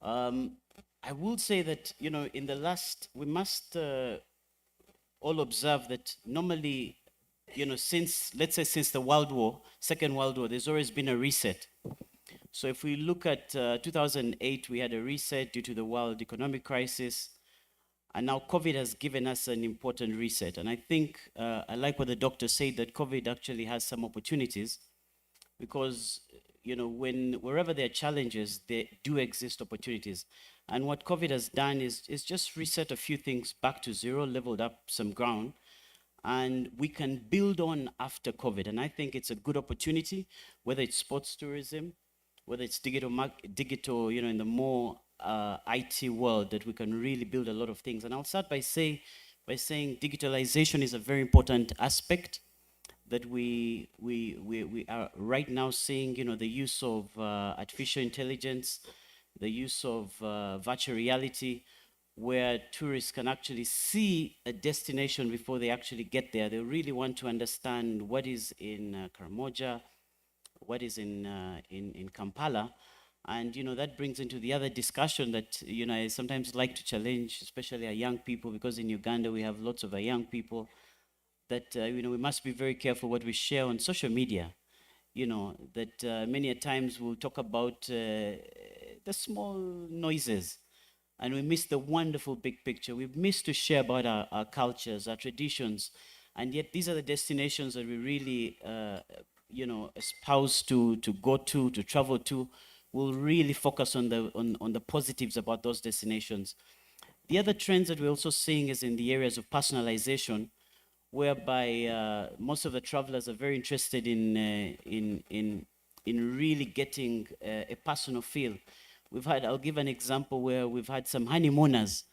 I will say that in the last we must all observe that normally, since let's say since the Second World War, there's always been a reset. So if we look at 2008, we had a reset due to the world economic crisis. And now COVID has given us an important reset. And I think, I like what the doctor said, that COVID actually has some opportunities because, wherever there are challenges, there do exist opportunities. And what COVID has done is just reset a few things back to zero, leveled up some ground, and we can build on after COVID. And I think it's a good opportunity, whether it's sports tourism, whether it's digital, in the more IT world, that we can really build a lot of things. And I'll start by saying digitalization is a very important aspect that we are right now seeing, the use of artificial intelligence, the use of virtual reality, where tourists can actually see a destination before they actually get there. They really want to understand what is in Karamoja, what is in Kampala. And that brings into the other discussion that I sometimes like to challenge, especially our young people, because in Uganda we have lots of our young people, that we must be very careful what we share on social media. That many a times we'll talk about the small noises, and we miss the wonderful big picture. We miss to share about our cultures, our traditions, and yet these are the destinations that we really espouse to go to travel to. We'll really focus on the positives about those destinations. The other trends that we're also seeing is in the areas of personalization, whereby most of the travelers are very interested in really getting a personal feel. I'll give an example where we've had some honeymooners.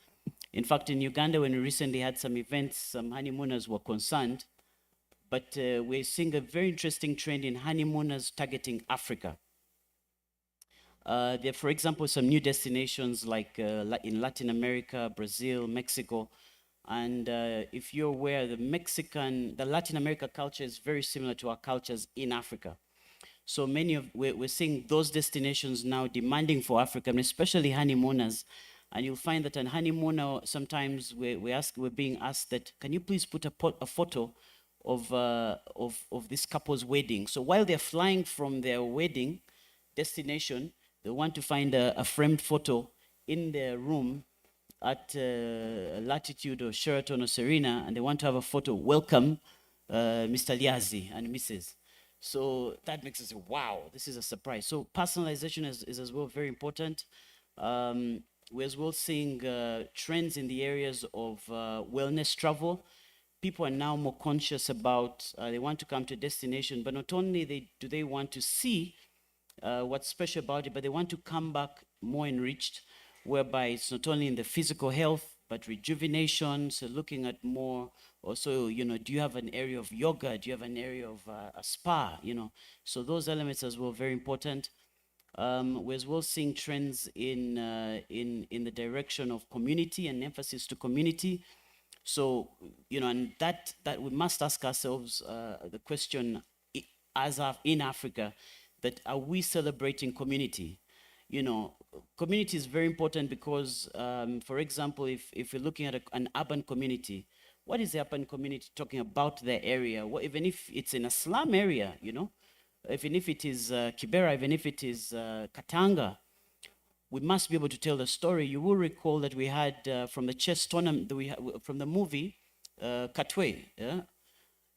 In fact, in Uganda, when we recently had some events, some honeymooners were concerned, but we're seeing a very interesting trend in honeymooners targeting Africa. There are, for example, some new destinations like in Latin America, Brazil, Mexico. And if you're aware, the Latin America culture is very similar to our cultures in Africa. So we're seeing those destinations now demanding for Africa, and especially honeymooners. And you'll find that a honeymooner, sometimes we're being asked that, can you please put a photo of this couple's wedding? So while they're flying from their wedding destination, they want to find a framed photo in their room at Latitude or Sheraton or Serena, and they want to have a photo, welcome Mr. Liazi and Mrs. So that makes us say, wow, this is a surprise. So personalization is as well very important. We're as well seeing trends in the areas of wellness travel. People are now more conscious about, they want to come to a destination, but not only do they want to see what's special about it, but they want to come back more enriched, whereby it's not only in the physical health, but rejuvenation, so looking at more Also, do you have an area of yoga? Do you have an area of a spa? So those elements as well very important. We're as well seeing trends in the direction of community and emphasis to community. So, and that we must ask ourselves the question as in Africa, that are we celebrating community? Community is very important because, for example, if you're looking at an urban community, what is the urban community talking about their area? Even if it's in a slum area, even if it is Kibera, even if it is Katanga, we must be able to tell the story. You will recall that we had from the chess tournament, from the movie Katwe, yeah?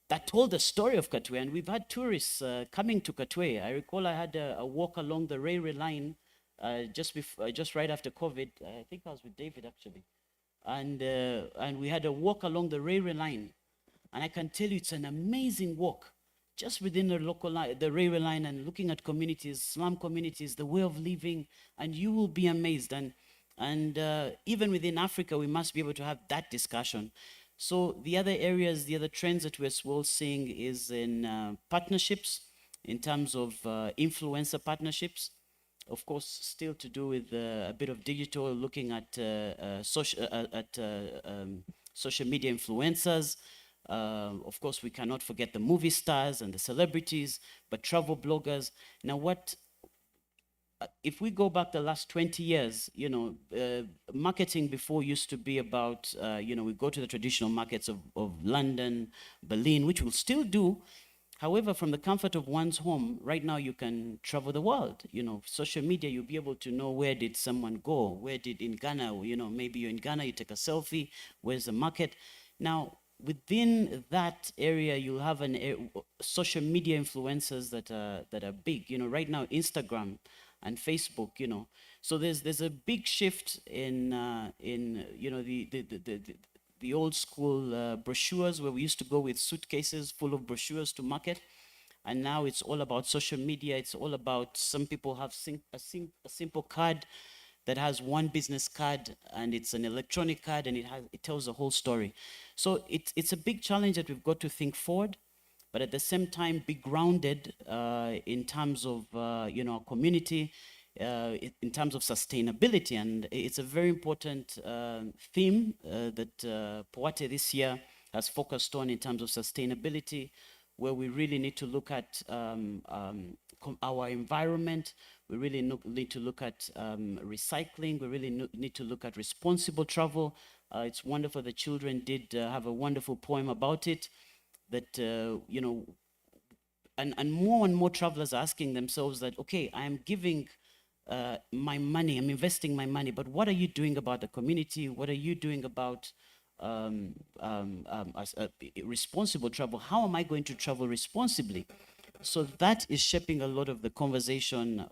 That told the story of Katwe, and we've had tourists coming to Katwe. I recall I had a walk along the railway line just right after COVID. I think I was with David actually, and we had a walk along the railway line, and I can tell you it's an amazing walk, just within the local line, the railway line, and looking at communities, slum communities, the way of living, and you will be amazed. And even within Africa, we must be able to have that discussion. So the other areas, the other trends that we're as well seeing is in partnerships, in terms of influencer partnerships. Of course, still to do with a bit of digital, looking at social media influencers. Of course, we cannot forget the movie stars and the celebrities, but travel bloggers. Now, if we go back the last 20 years, marketing before used to be about, we go to the traditional markets of London, Berlin, which we'll still do. However, from the comfort of one's home, right now you can travel the world. Social media, you'll be able to know where did someone go, in Ghana, maybe you're in Ghana, you take a selfie, where's the market? Now, within that area, you'll have social media influencers that are big. Right now, Instagram and Facebook. So there's a big shift in the old school brochures, where we used to go with suitcases full of brochures to market, and now it's all about social media. It's all about, some people have a simple card that has one business card, and it's an electronic card, and it tells the whole story. So it's a big challenge that we've got to think forward, but at the same time be grounded in terms of our community, in terms of sustainability. And it's a very important theme that Poate this year has focused on, in terms of sustainability, where we really need to look at our environment. We really need to look at recycling. We really need to look at responsible travel. It's wonderful. The children did have a wonderful poem about it, that, and more travelers are asking themselves that, okay, I am giving my money, I'm investing my money, but what are you doing about the community? What are you doing about responsible travel? How am I going to travel responsibly? So that is shaping a lot of the conversation,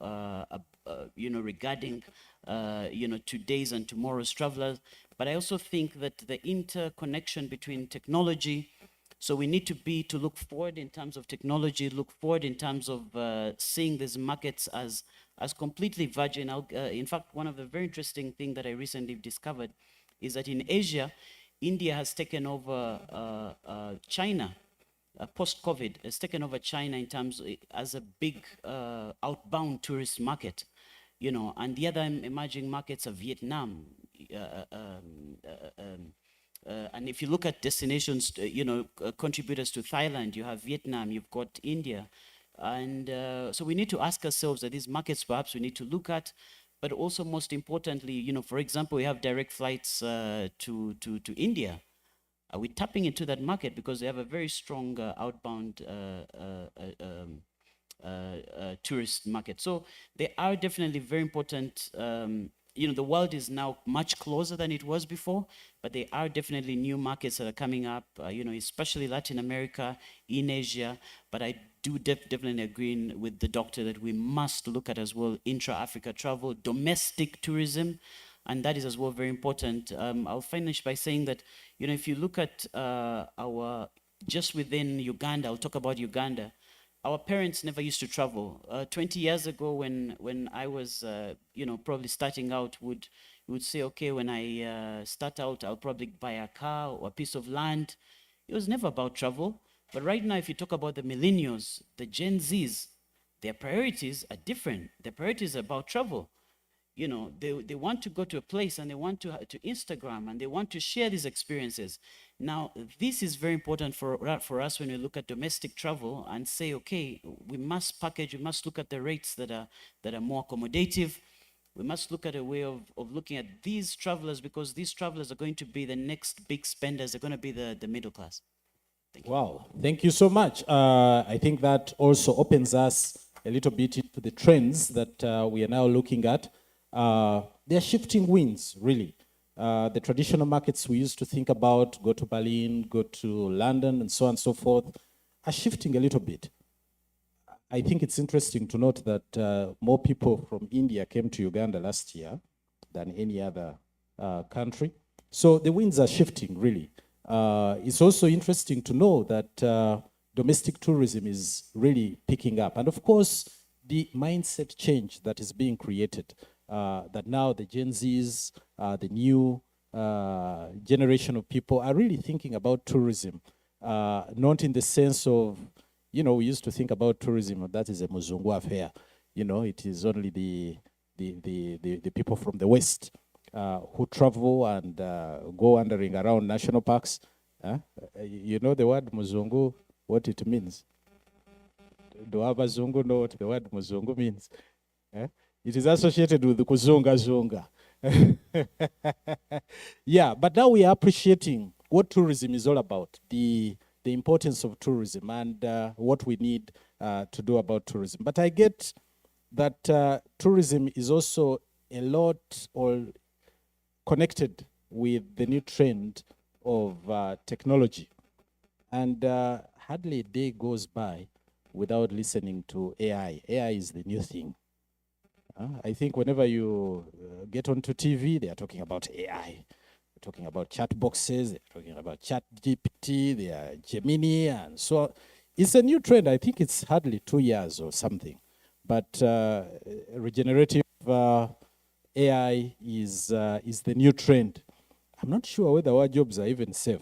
regarding, today's and tomorrow's travelers. But I also think that the interconnection between technology, so we need to look forward in terms of technology, look forward in terms of seeing these markets as completely virgin. In fact, one of the very interesting things that I recently discovered is that in Asia, India has taken over China. Post-COVID, has taken over China in terms as a big outbound tourist market, and the other emerging markets are Vietnam. And if you look at destinations, contributors to Thailand, you have Vietnam, you've got India. And so we need to ask ourselves that these markets perhaps we need to look at, but also most importantly, for example, we have direct flights to India. Are we tapping into that market? Because they have a very strong outbound tourist market. So they are definitely very important. The world is now much closer than it was before, but there are definitely new markets that are coming up, especially Latin America, in Asia. But I do definitely agree with the doctor that we must look at as well intra-Africa travel, domestic tourism, and that is as well very important. I'll finish by saying that, if you look at just within Uganda, I'll talk about Uganda. Our parents never used to travel. 20 years ago, when I was, probably starting out, would say, okay, when I start out, I'll probably buy a car or a piece of land. It was never about travel. But right now, if you talk about the millennials, the Gen Zs, their priorities are different. Their priorities are about travel. You know, they want to go to a place and they want to Instagram and they want to share these experiences. Now, this is very important for us when we look at domestic travel and say, okay, we must package, we must look at the rates that are more accommodative. We must look at a way of looking at these travelers, because these travelers are going to be the next big spenders. They're going to be the middle class. Thank you. Wow, thank you so much. I think that also opens us a little bit into the trends that we are now looking at. They are shifting winds, really. The traditional markets we used to think about, go to Berlin, go to London, and so on and so forth, are shifting a little bit. I think it's interesting to note that more people from India came to Uganda last year than any other country. So the winds are shifting, really. It's also interesting to know that domestic tourism is really picking up. And of course, the mindset change that is being created, that now the Gen Zs, the new generation of people are really thinking about tourism, not in the sense of, you know, we used to think about tourism, that is a Muzungu affair. You know, it is only the people from the West who travel and go wandering around national parks. You know the word Muzungu, what it means? Do Abazungu know what the word Muzungu means? It is associated with the Kuzunga Zunga. Yeah, but now we are appreciating what tourism is all about, the importance of tourism and what we need to do about tourism. But I get that tourism is also a lot or connected with the new trend of technology. And hardly a day goes by without listening to AI. AI is the new thing. I think whenever you get onto TV, they are talking about AI. They're talking about chat boxes, they're talking about chat GPT, they are Gemini, and so on. It's a new trend. I think it's hardly 2 years or something. But regenerative AI is the new trend. I'm not sure whether our jobs are even safe,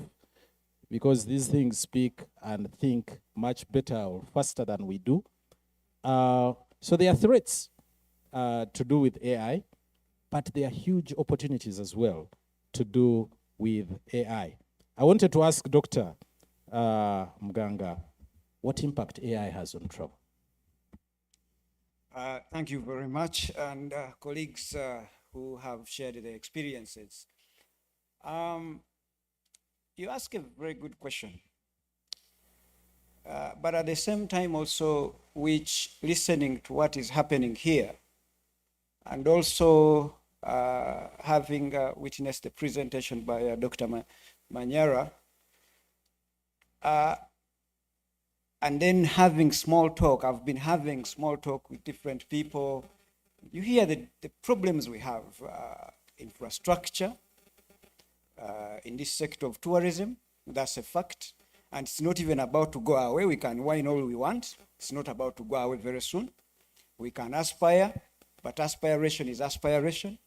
because these things speak and think much better or faster than we do. So there are threats to do with AI, but there are huge opportunities as well to do with AI. I wanted to ask Dr. Mganga what impact AI has on travel. Thank you very much, and colleagues who have shared their experiences. You ask a very good question, but at the same time also, which listening to what is happening here, and also having witnessed the presentation by Dr. Manyara, and then having small talk. I've been having small talk with different people. You hear the problems we have, infrastructure in this sector of tourism. That's a fact. And it's not even about to go away. We can whine all we want. It's not about to go away very soon. We can aspire, but aspiration is aspiration.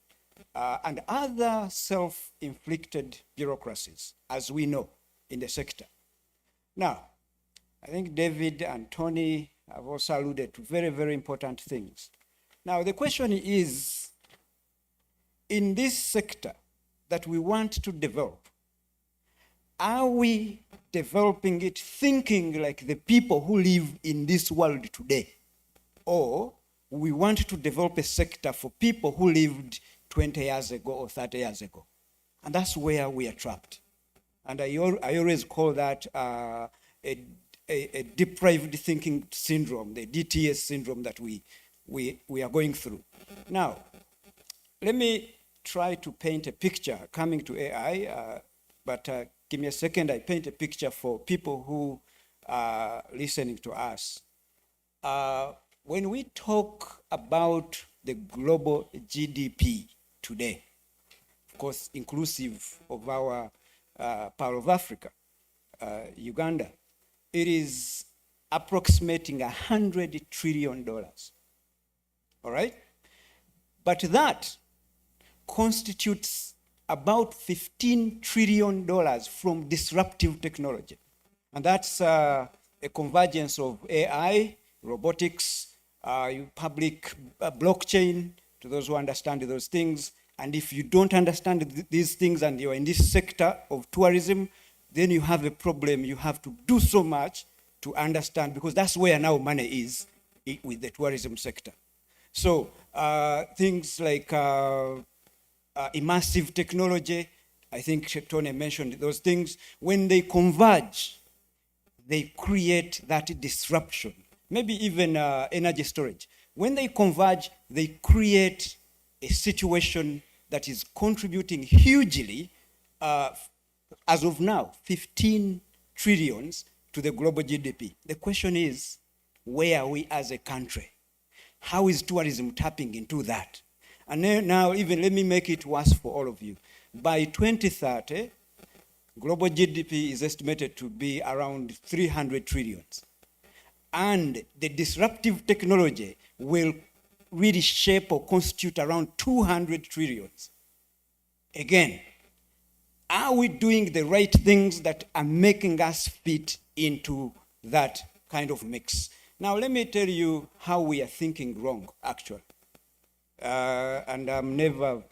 And other self-inflicted bureaucracies, as we know, in the sector. Now, I think David and Tony have also alluded to very, very important things. Now, the question is, in this sector that we want to develop, are we developing it thinking like the people who live in this world today? Or we want to develop a sector for people who lived 20 years ago or 30 years ago? And that's where we are trapped. And I always call that a deprived thinking syndrome, the DTS syndrome that we are going through. Now, let me try to paint a picture coming to AI, but give me a second, I paint a picture for people who are listening to us. When we talk about the global GDP today, of course, inclusive of our part of Africa, Uganda, it is approximating $100 trillion. All right? But that constitutes about $15 trillion from disruptive technology. And that's a convergence of AI, robotics, public blockchain, to those who understand those things. And if you don't understand these things and you're in this sector of tourism, then you have a problem. You have to do so much to understand, because that's where now money is with the tourism sector. So things like immersive technology, I think Tony mentioned those things. When they converge, they create that disruption. Maybe even energy storage. When they converge, they create a situation that is contributing hugely, as of now, 15 trillions to the global GDP. The question is, where are we as a country? How is tourism tapping into that? And then now, even let me make it worse for all of you. By 2030, global GDP is estimated to be around 300 trillions. And the disruptive technology will really shape or constitute around 200 trillions. Again, are we doing the right things that are making us fit into that kind of mix? Now, let me tell you how we are thinking wrong, actually. And I'm never,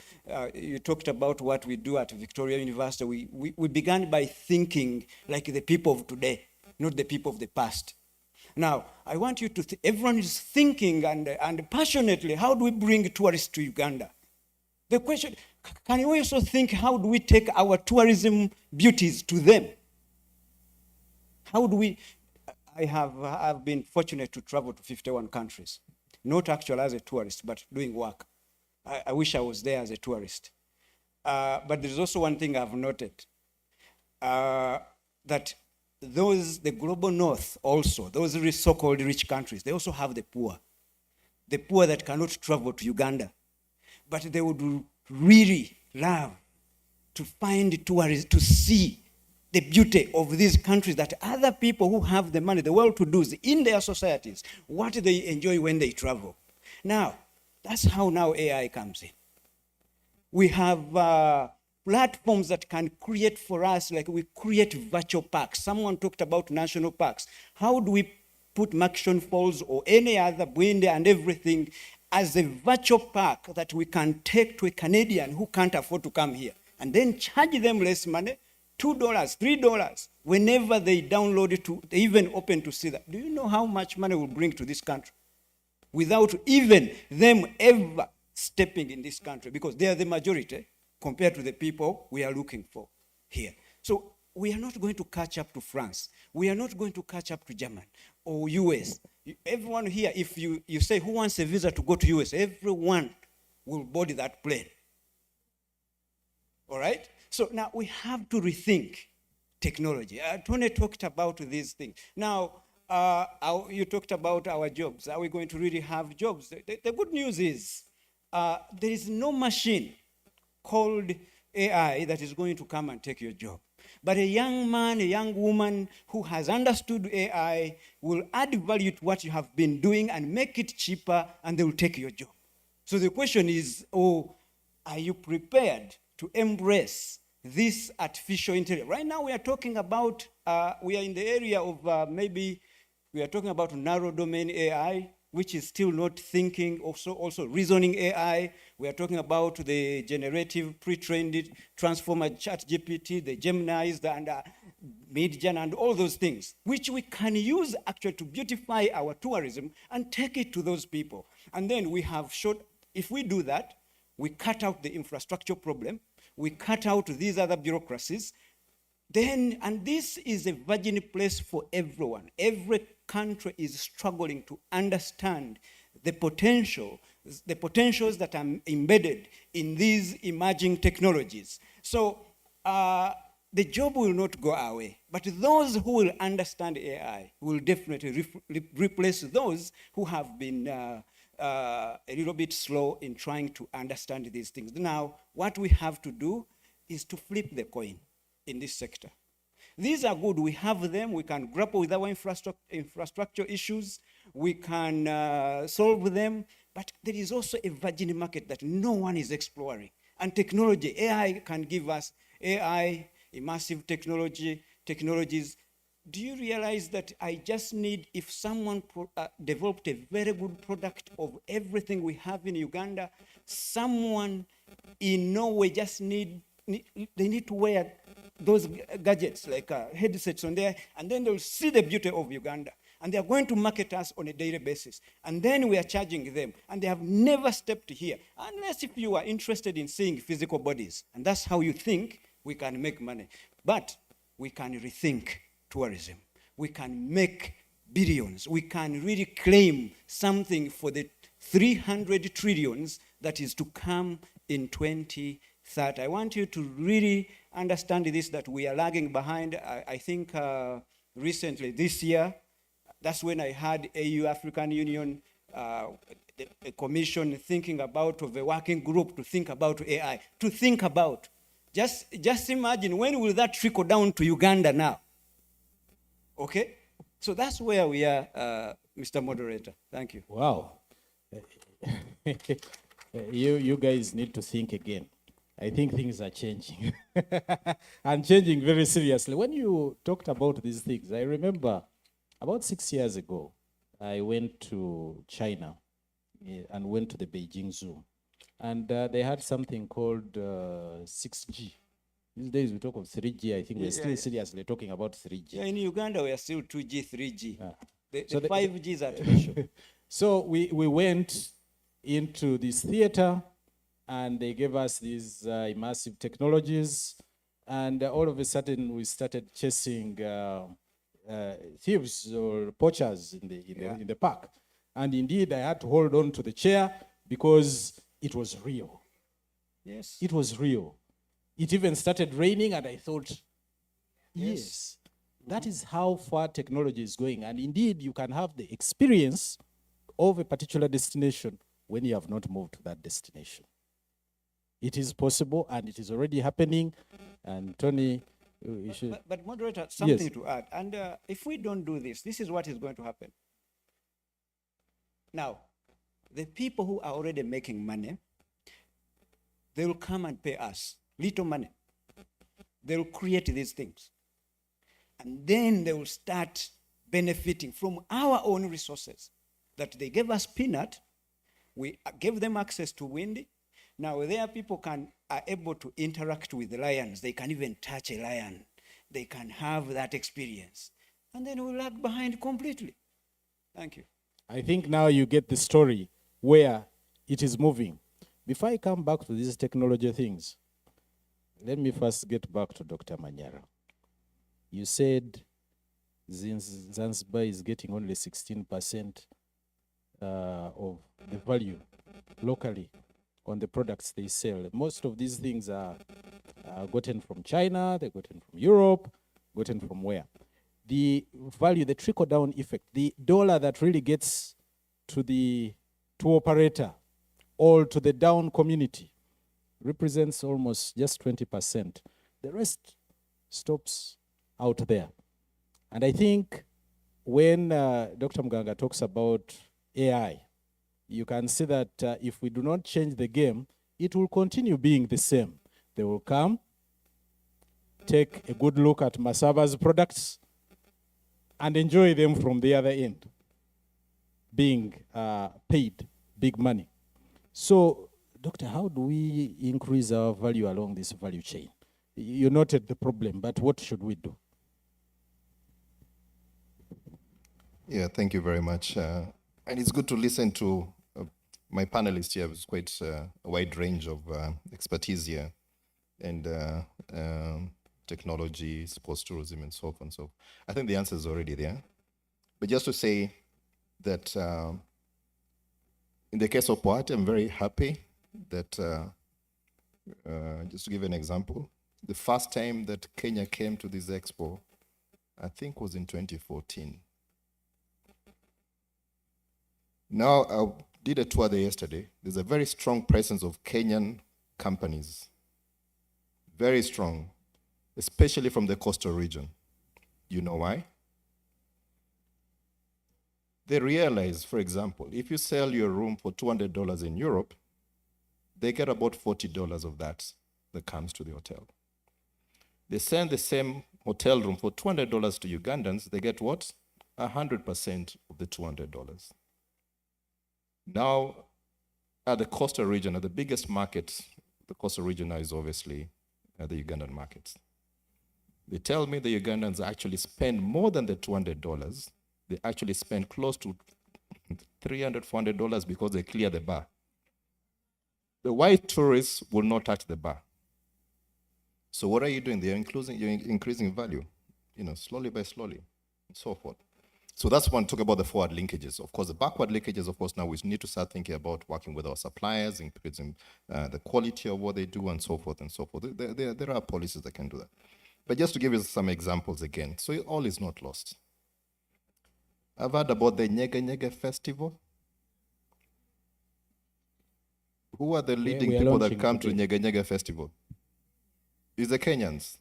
you talked about what we do at Victoria University. We began by thinking like the people of today, not the people of the past. Now, I want you to, everyone is thinking and passionately, how do we bring tourists to Uganda? The question, can you also think, how do we take our tourism beauties to them? How do we, I've been fortunate to travel to 51 countries, not actually as a tourist, but doing work. I wish I was there as a tourist. But there's also one thing I've noted, that the global north also, those so-called rich countries, they also have the poor that cannot travel to Uganda. But they would really love to find tourists, to see the beauty of these countries that other people who have the money, the well-to-dos in their societies, what they enjoy when they travel. Now, that's how now AI comes in. We have platforms that can create for us, like we create virtual parks. Someone talked about national parks. How do we put Maction Falls or any other Bwinde and everything as a virtual park that we can take to a Canadian who can't afford to come here, and then charge them less money, $2, $3, whenever they download it, they even open to see that. Do you know how much money will bring to this country without even them ever stepping in this country? Because they are the majority compared to the people we are looking for here. So we are not going to catch up to France. We are not going to catch up to Germany or US. Everyone here, if you say who wants a visa to go to US, everyone will board that plane. All right? So now we have to rethink technology. Tony talked about these things. Now, you talked about our jobs. Are we going to really have jobs? The good news is there is no machine called AI that is going to come and take your job. But a young man, a young woman who has understood AI will add value to what you have been doing and make it cheaper, and they will take your job. So the question is, are you prepared to embrace this artificial intelligence? Right now we are talking about, we are in the area of maybe, we are talking about narrow domain AI, which is still not thinking, also reasoning AI. We are talking about the generative pre-trained transformer ChatGPT, the Geminis, and Midjourney, and all those things, which we can use actually to beautify our tourism and take it to those people. And then we have showed, if we do that, we cut out the infrastructure problem, we cut out these other bureaucracies, then, and this is a virgin place for everyone. Every country is struggling to understand the potentials that are embedded in these emerging technologies. So the job will not go away, but those who will understand AI will definitely replace those who have been a little bit slow in trying to understand these things. Now, what we have to do is to flip the coin in this sector. These are good, we have them, we can grapple with our infrastructure issues, we can solve them, but there is also a virgin market that no one is exploring. And technology, AI can give us AI, immersive technologies, Do you realize that I just need, if someone developed a very good product of everything we have in Uganda, someone in Norway just they need to wear those gadgets like headsets on there, and then they'll see the beauty of Uganda. And they are going to market us on a daily basis. And then we are charging them. And they have never stepped here, unless if you are interested in seeing physical bodies. And that's how you think we can make money. But we can rethink tourism. We can make billions. We can really claim something for the 300 trillions that is to come in 2030. I want you to really understand this, that we are lagging behind. I think recently, this year, that's when I had AU, African Union, a commission thinking about, of a working group to think about AI, to think about. Just imagine, when will that trickle down to Uganda now? Okay? So that's where we are, Mr. Moderator. Thank you. Wow. You guys need to think again. I think things are changing. And changing very seriously. When you talked about these things, I remember about 6 years ago, I went to China and went to the Beijing Zoo. And they had something called 6G. These days we talk of 3G. I think we're still seriously talking about 3G. Yeah, in Uganda, we are still 2G, 3G. The So 5G is artificial. So we went into this theater, and they gave us these immersive technologies, and all of a sudden we started chasing thieves or poachers in the park. And indeed, I had to hold on to the chair because it was real. Yes. It was real. It even started raining, and I thought, yes, that is how far technology is going. And indeed, you can have the experience of a particular destination when you have not moved to that destination. It is possible, and it is already happening. And Tony, you should... But moderator, something Yes. to add. And if we don't do this, this is what is going to happen. Now, the people who are already making money, they will come and pay us little money. They will create these things. And then they will start benefiting from our own resources. That they gave us peanut, we gave them access to wind. Now their people are able to interact with the lions. They can even touch a lion. They can have that experience. And then we lag behind completely. Thank you. I think now you get the story where it is moving. Before I come back to these technology things, let me first get back to Dr. Manyara. You said Zanzibar is getting only 16% of the value locally on the products they sell. Most of these things are gotten from China, they're gotten from Europe, gotten from where? The value, the trickle-down effect, the dollar that really gets to the tour operator or to the down community represents almost just 20%. The rest stops out there. And I think when Dr. Mganga talks about AI, you can see that if we do not change the game, it will continue being the same. They will come, take a good look at Masaba's products, and enjoy them from the other end, being paid big money. So, Doctor, how do we increase our value along this value chain? You noted the problem, but what should we do? Yeah, thank you very much. And it's good to listen to my panelists here. It's quite a wide range of expertise here, and technology, sports tourism, and so on. So I think the answer is already there. But just to say that in the case of Poate, I'm very happy that, just to give an example, the first time that Kenya came to this expo, I think was in 2014. Now, I did a tour there yesterday. There's a very strong presence of Kenyan companies. Very strong, especially from the coastal region. You know why? They realize, for example, if you sell your room for $200 in Europe, they get about $40 of that comes to the hotel. They send the same hotel room for $200 to Ugandans, they get what? 100% of the $200. Now, at the coastal region, at the biggest market, the coastal region now is obviously the Ugandan markets. They tell me the Ugandans actually spend more than the $200. They actually spend close to $300, $400 because they clear the bar. The white tourists will not touch the bar. So what are you doing? You're increasing value, slowly by slowly, and so forth. So that's one, talk about the forward linkages. Of course, the backward linkages, of course, now we need to start thinking about working with our suppliers, increasing the quality of what they do, and so forth and so forth. There are policies that can do that. But just to give you some examples again, so all is not lost. I've heard about the Nyege Nyege festival. Who are the leading people that come to Nyege Nyege festival? It's the Kenyans.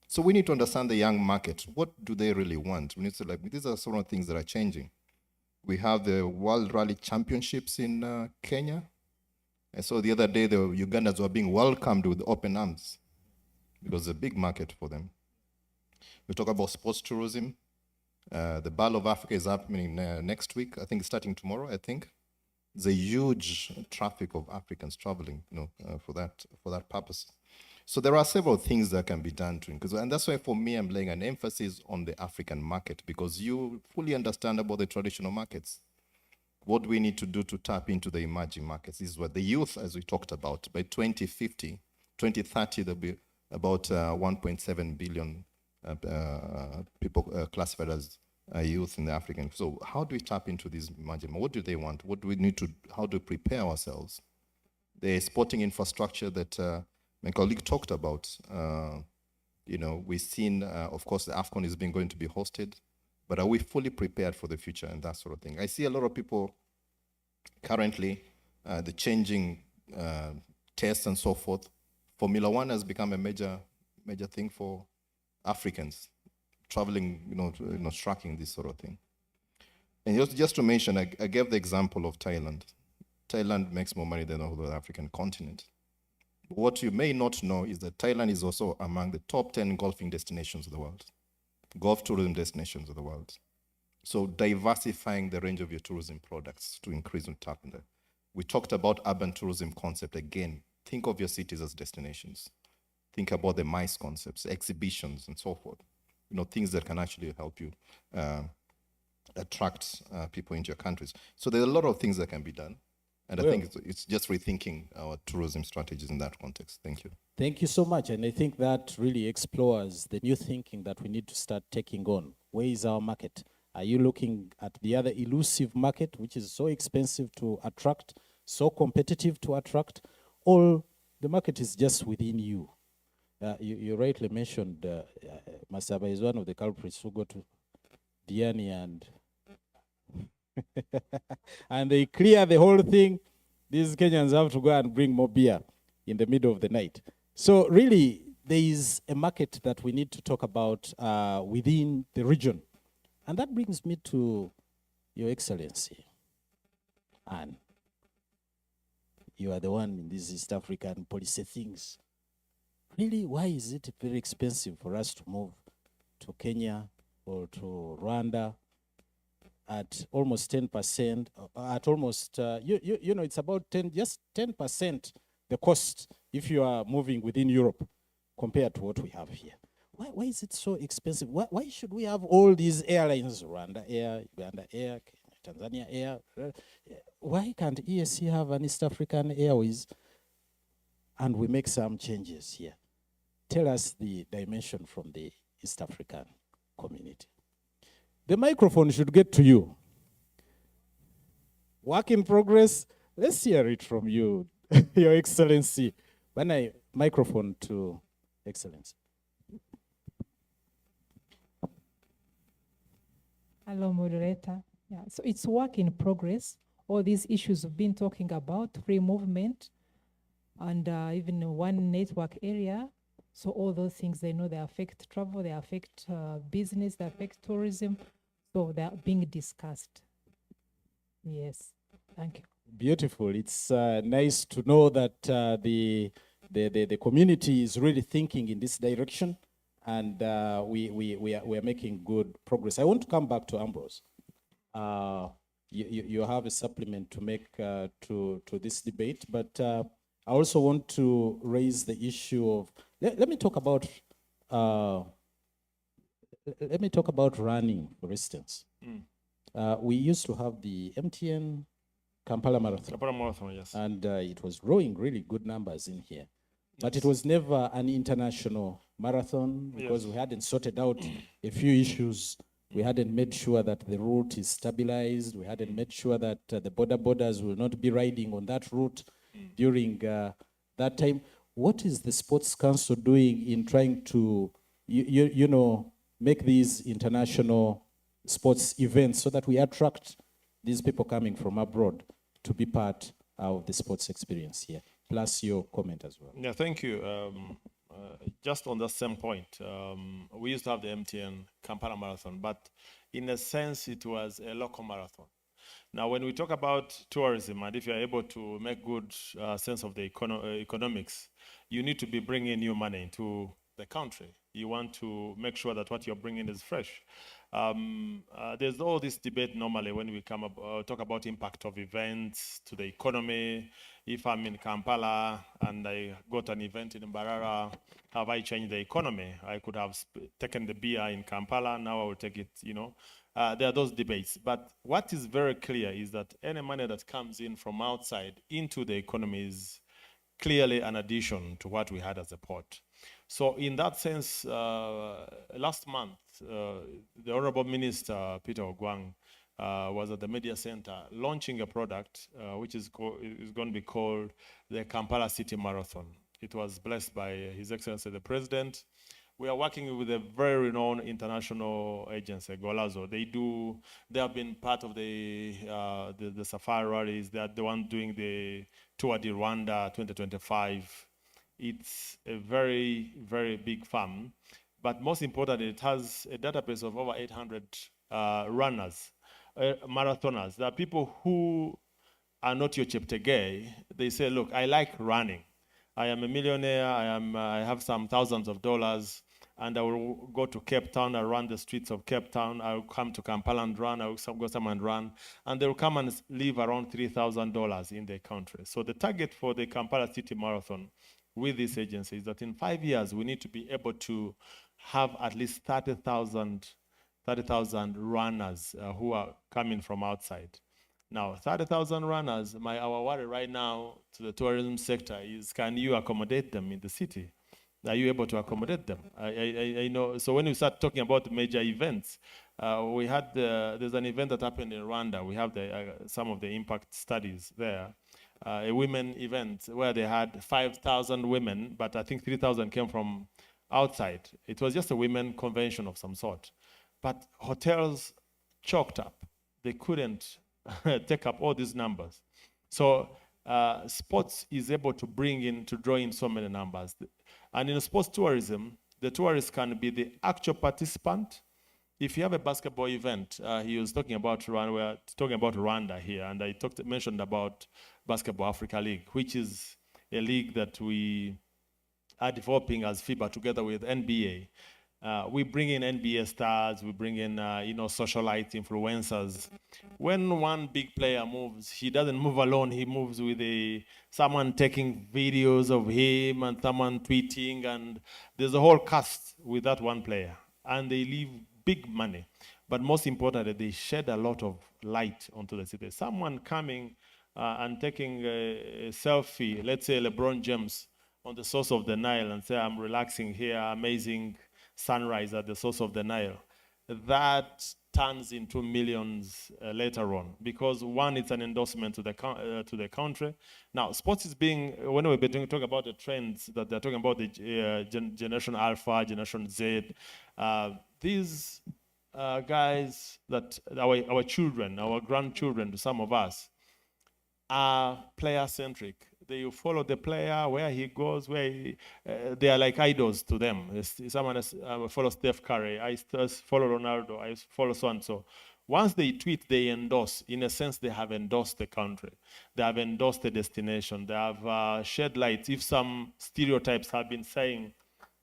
So we need to understand the young market. What do they really want? We need to these are some of the things that are changing. We have the World Rally Championships in Kenya. I saw the other day the Ugandans were being welcomed with open arms because it's a big market for them. We talk about sports tourism. The Ball of Africa is happening next week. I think it's starting tomorrow, I think. There's a huge traffic of Africans traveling, for that purpose. So there are several things that can be done to increase, and that's why for me I'm laying an emphasis on the African market, because you fully understand about the traditional markets. What we need to do to tap into the emerging markets is what the youth, as we talked about, by 2030, there'll be about 1.7 billion people classified as youth in the African. So how do we tap into these emerging? What do they want? What do we need to? How do we prepare ourselves? The sporting infrastructure that my colleague talked about. We've seen, of course, the AFCON is going to be hosted, but are we fully prepared for the future and that sort of thing? I see a lot of people currently, the changing tests and so forth. Formula One has become a major thing for Africans traveling, tracking this sort of thing. And just to mention, I gave the example of Thailand. Thailand makes more money than the whole African continent. What you may not know is that Thailand is also among the top 10 golfing destinations of the world, golf tourism destinations of the world. So diversifying the range of your tourism products to increase and tap in there. We talked about urban tourism concept again. Think of your cities as destinations. Think about the MICE concepts, exhibitions, and so forth. Things that can actually help you attract people into your countries. So there are a lot of things that can be done. And I think it's just rethinking our tourism strategies in that context. Thank you. Thank you so much. And I think that really explores the new thinking that we need to start taking on. Where is our market? Are you looking at the other elusive market, which is so expensive to attract, so competitive to attract? Or the market is just within you? You rightly mentioned Masaba is one of the culprits who go to Diani and they clear the whole thing. These Kenyans have to go and bring more beer in the middle of the night. So really, there is a market that we need to talk about within the region. And that brings me to Your Excellency. And you are the one in these East African policy things. Really, why is it very expensive for us to move to Kenya or to Rwanda at almost 10%, at almost, it's about 10% the cost if you are moving within Europe compared to what we have here. Why is it so expensive? Why should we have all these airlines, Rwanda Air, Uganda Air, Tanzania Air? Why can't ESC have an East African Airways and we make some changes here? Tell us the dimension from the East African community. The microphone should get to you. Work in progress. Let's hear it from you, Your Excellency. Microphone to Excellency. Hello, moderator. Yeah, so it's work in progress. All these issues we've been talking about, free movement, and even one network area. So all those things, they affect travel, they affect business, they affect tourism. So they are being discussed. Yes, thank you. Beautiful. It's nice to know that the community is really thinking in this direction and we are making good progress. I want to come back to Ambrose. You have a supplement to make to this debate, but I also want to raise the issue of let me talk about running, for instance. We used to have the MTN Kampala Marathon. Kampala Marathon, yes. And it was drawing really good numbers in here. But Yes. it was never an international marathon because Yes. we hadn't sorted out a few issues. We hadn't made sure that the route is stabilized. We hadn't made sure that the borders will not be riding on that route during that time. What is the Sports Council doing in trying to, you know, make these international sports events so that we attract these people coming from abroad to be part of the sports experience here? Plus your comment as well. Yeah, thank you. Just on the same point, we used to have the MTN Kampala Marathon, but in a sense, it was a local marathon. Now, when we talk about tourism, and if you're able to make good sense of the economics, you need to be bringing new money into the country. You want to make sure that what you're bringing is fresh. There's all this debate normally when we come up, talk about impact of events to the economy. If I'm in Kampala and I got an event in Mbarara, have I changed the economy? I could have taken the beer in Kampala, now I will take it, you know. There are those debates. But what is very clear is that any money that comes in from outside into the economy is clearly an addition to what we had as a port. So in that sense, last month, the Honorable Minister, Peter Ogwang, was at the media center launching a product which is going to be called the Kampala City Marathon. It was blessed by His Excellency the President. We are working with a very renowned international agency, Golazo. They have been part of the safari rallies. They are the one doing the Tour de Rwanda 2025. It's a very, very big farm. But most importantly, it has a database of over 800 runners, marathoners. There are people who are not your Cheptegei. They say, look, I like running. I am a millionaire, I have some thousands of dollars, and I will go to Cape Town, I run the streets of Cape Town, I will come to Kampala and run, I will go somewhere and run, and they will come and leave around $3,000 in their country. So the target for the Kampala City Marathon with this agency is that in 5 years, we need to be able to have at least 30,000 runners who are coming from outside. Now, 30,000 runners, our worry right now to the tourism sector is, can you accommodate them in the city? Are you able to accommodate them? I know, so when you start talking about major events, we had, there's an event that happened in Rwanda. We have some of the impact studies there. A women event where they had 5,000 women, but I think 3,000 came from outside. It was just a women convention of some sort. But hotels choked up. They couldn't take up all these numbers. So sports is able to draw in so many numbers. And in sports tourism, the tourist can be the actual participant. If you have a basketball event, he was talking about we're talking about Rwanda here, and I mentioned about Basketball Africa League, which is a league that we are developing as FIBA together with NBA. We bring in NBA stars, we bring in socialite influencers. When one big player moves, he doesn't move alone, he moves with someone taking videos of him and someone tweeting, and there's a whole cast with that one player. And they leave big money. But most importantly, they shed a lot of light onto the city. Someone coming and taking a selfie, let's say LeBron James, on the source of the Nile and say, I'm relaxing here, amazing sunrise at the source of the Nile. That turns into millions later on, because one, it's an endorsement to the country. Now, sports is when we're talking about the trends that they're talking about, the Generation Alpha, Generation Z, these guys that our children, our grandchildren, to some of us, are player-centric. They follow the player where he goes, they are like idols to them. Someone follows Steph Curry, I follow Ronaldo, I follow so-and-so. Once they tweet, they endorse. In a sense, they have endorsed the country. They have endorsed the destination. They have shed light. If some stereotypes have been saying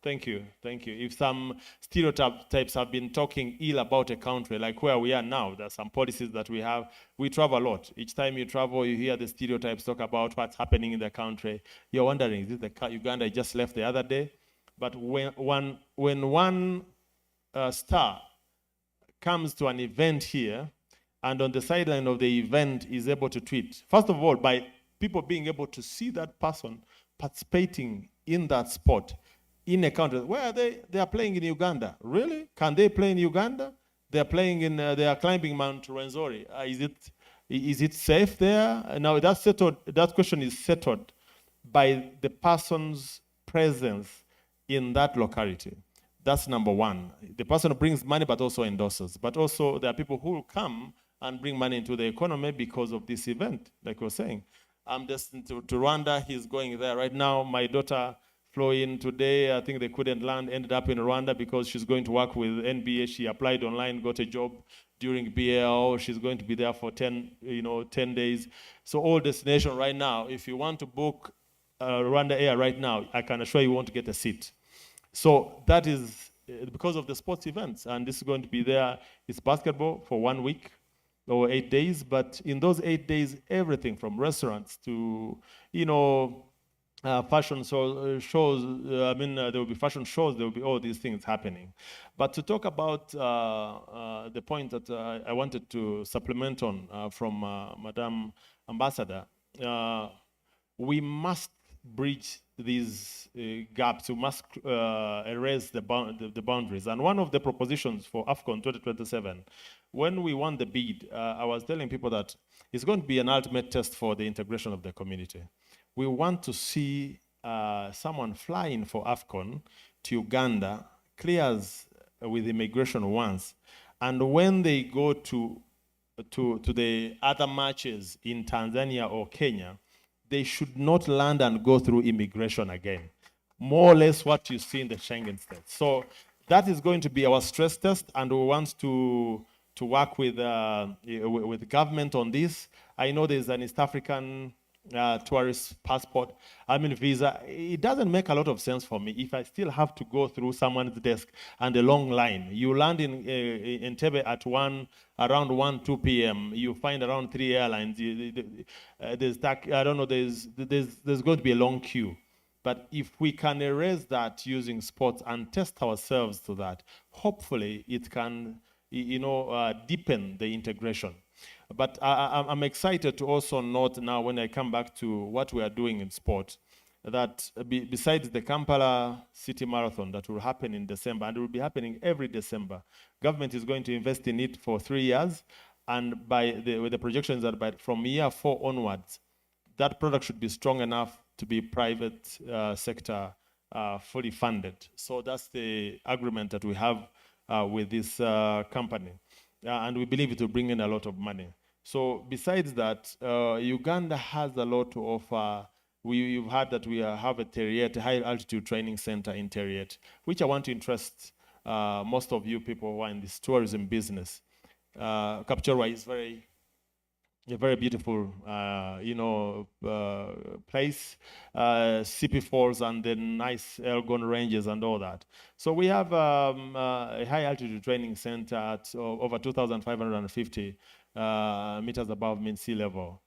Thank you, thank you. If some stereotypes have been talking ill about a country, like where we are now, there's some policies that we have. We travel a lot. Each time you travel, you hear the stereotypes talk about what's happening in the country. You're wondering, is this the Uganda I just left the other day? But when one star comes to an event here, and on the sideline of the event is able to tweet, first of all, by people being able to see that person participating in that sport in a country. Where are they? They are playing in Uganda. Really? Can they play in Uganda? They are playing in, they are climbing Mount Rwenzori. Is it safe there? Now that's settled, that question is settled by the person's presence in that locality. That's number one. The person brings money but also endorses. But also there are people who will come and bring money into the economy because of this event, like we were saying. I'm destined to Rwanda. He's going there right now. My daughter flew in today. I think they couldn't land, ended up in Rwanda because she's going to work with NBA. She applied online, got a job during BAO. She's going to be there for 10 days. So all destination right now, if you want to book Rwanda Air right now, I can assure you won't get a seat. So that is because of the sports events, and this is going to be there. It's basketball for 1 week or 8 days, but in those 8 days, everything from restaurants to, fashion shows. There will be fashion shows. There will be all these things happening. But to talk about the point that I wanted to supplement on from Madam Ambassador, we must bridge these gaps. We must erase the boundaries. And one of the propositions for AFCON 2027, when we won the bid, I was telling people that it's going to be an ultimate test for the integration of the community. We want to see someone flying for AFCON to Uganda, clears with immigration once, and when they go to the other matches in Tanzania or Kenya, they should not land and go through immigration again. More or less what you see in the Schengen states. So that is going to be our stress test, and we want to work with government on this. I know there's an East African tourist passport, visa. It doesn't make a lot of sense for me if I still have to go through someone's desk and a long line. You land in Entebbe at around 1-2 p.m. You find around 3 airlines. There's going to be a long queue. But if we can erase that using sports and test ourselves to that, hopefully it can, deepen the integration. But I'm excited to also note now, when I come back to what we are doing in sport, that besides the Kampala City Marathon that will happen in December, and it will be happening every December, government is going to invest in it for 3 years, and with the projections that from year 4 onwards, that product should be strong enough to be private sector fully funded. So that's the agreement that we have with this company. And we believe it will bring in a lot of money. So besides that, Uganda has a lot to offer. You've heard that we have a Teriet, a high altitude training center in Teriet, which I want to interest most of you people who are in this tourism business. Kapchorwa is a very beautiful, place, CP Falls and the nice Elgon ranges and all that. So we have a high altitude training center at over 2,550 meters above mean sea level.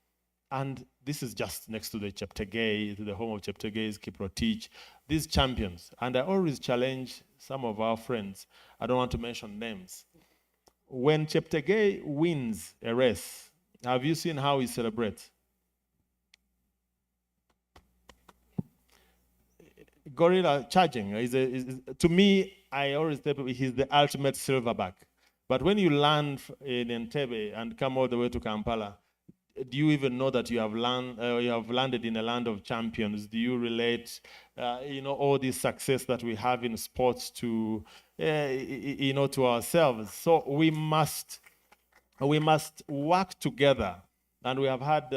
And this is just next to the Cheptegei, to the home of Cheptegei's Kiprotich, these champions. And I always challenge some of our friends, I don't want to mention names. When Cheptegei wins a race, have you seen how he celebrates? Gorilla charging to me, I always tell people he's the ultimate silverback. But when you land in Entebbe and come all the way to Kampala, do you even know that you have landed in a land of champions? Do you relate, all this success that we have in sports to, to ourselves? So we must work together. And we have had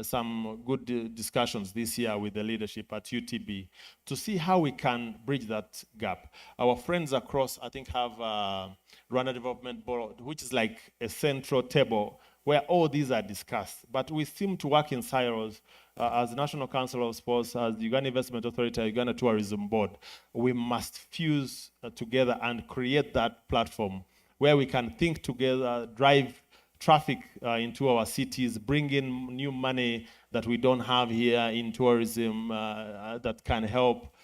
some good discussions this year with the leadership at UTB to see how we can bridge that gap. Our friends across, I think, have Rwanda Development Board, which is like a central table where all these are discussed. But we seem to work in silos. As the National Council of Sports, as the Uganda Investment Authority, Uganda Tourism Board, we must fuse together and create that platform where we can think together, drive traffic into our cities, bring in new money that we don't have here in tourism that can help,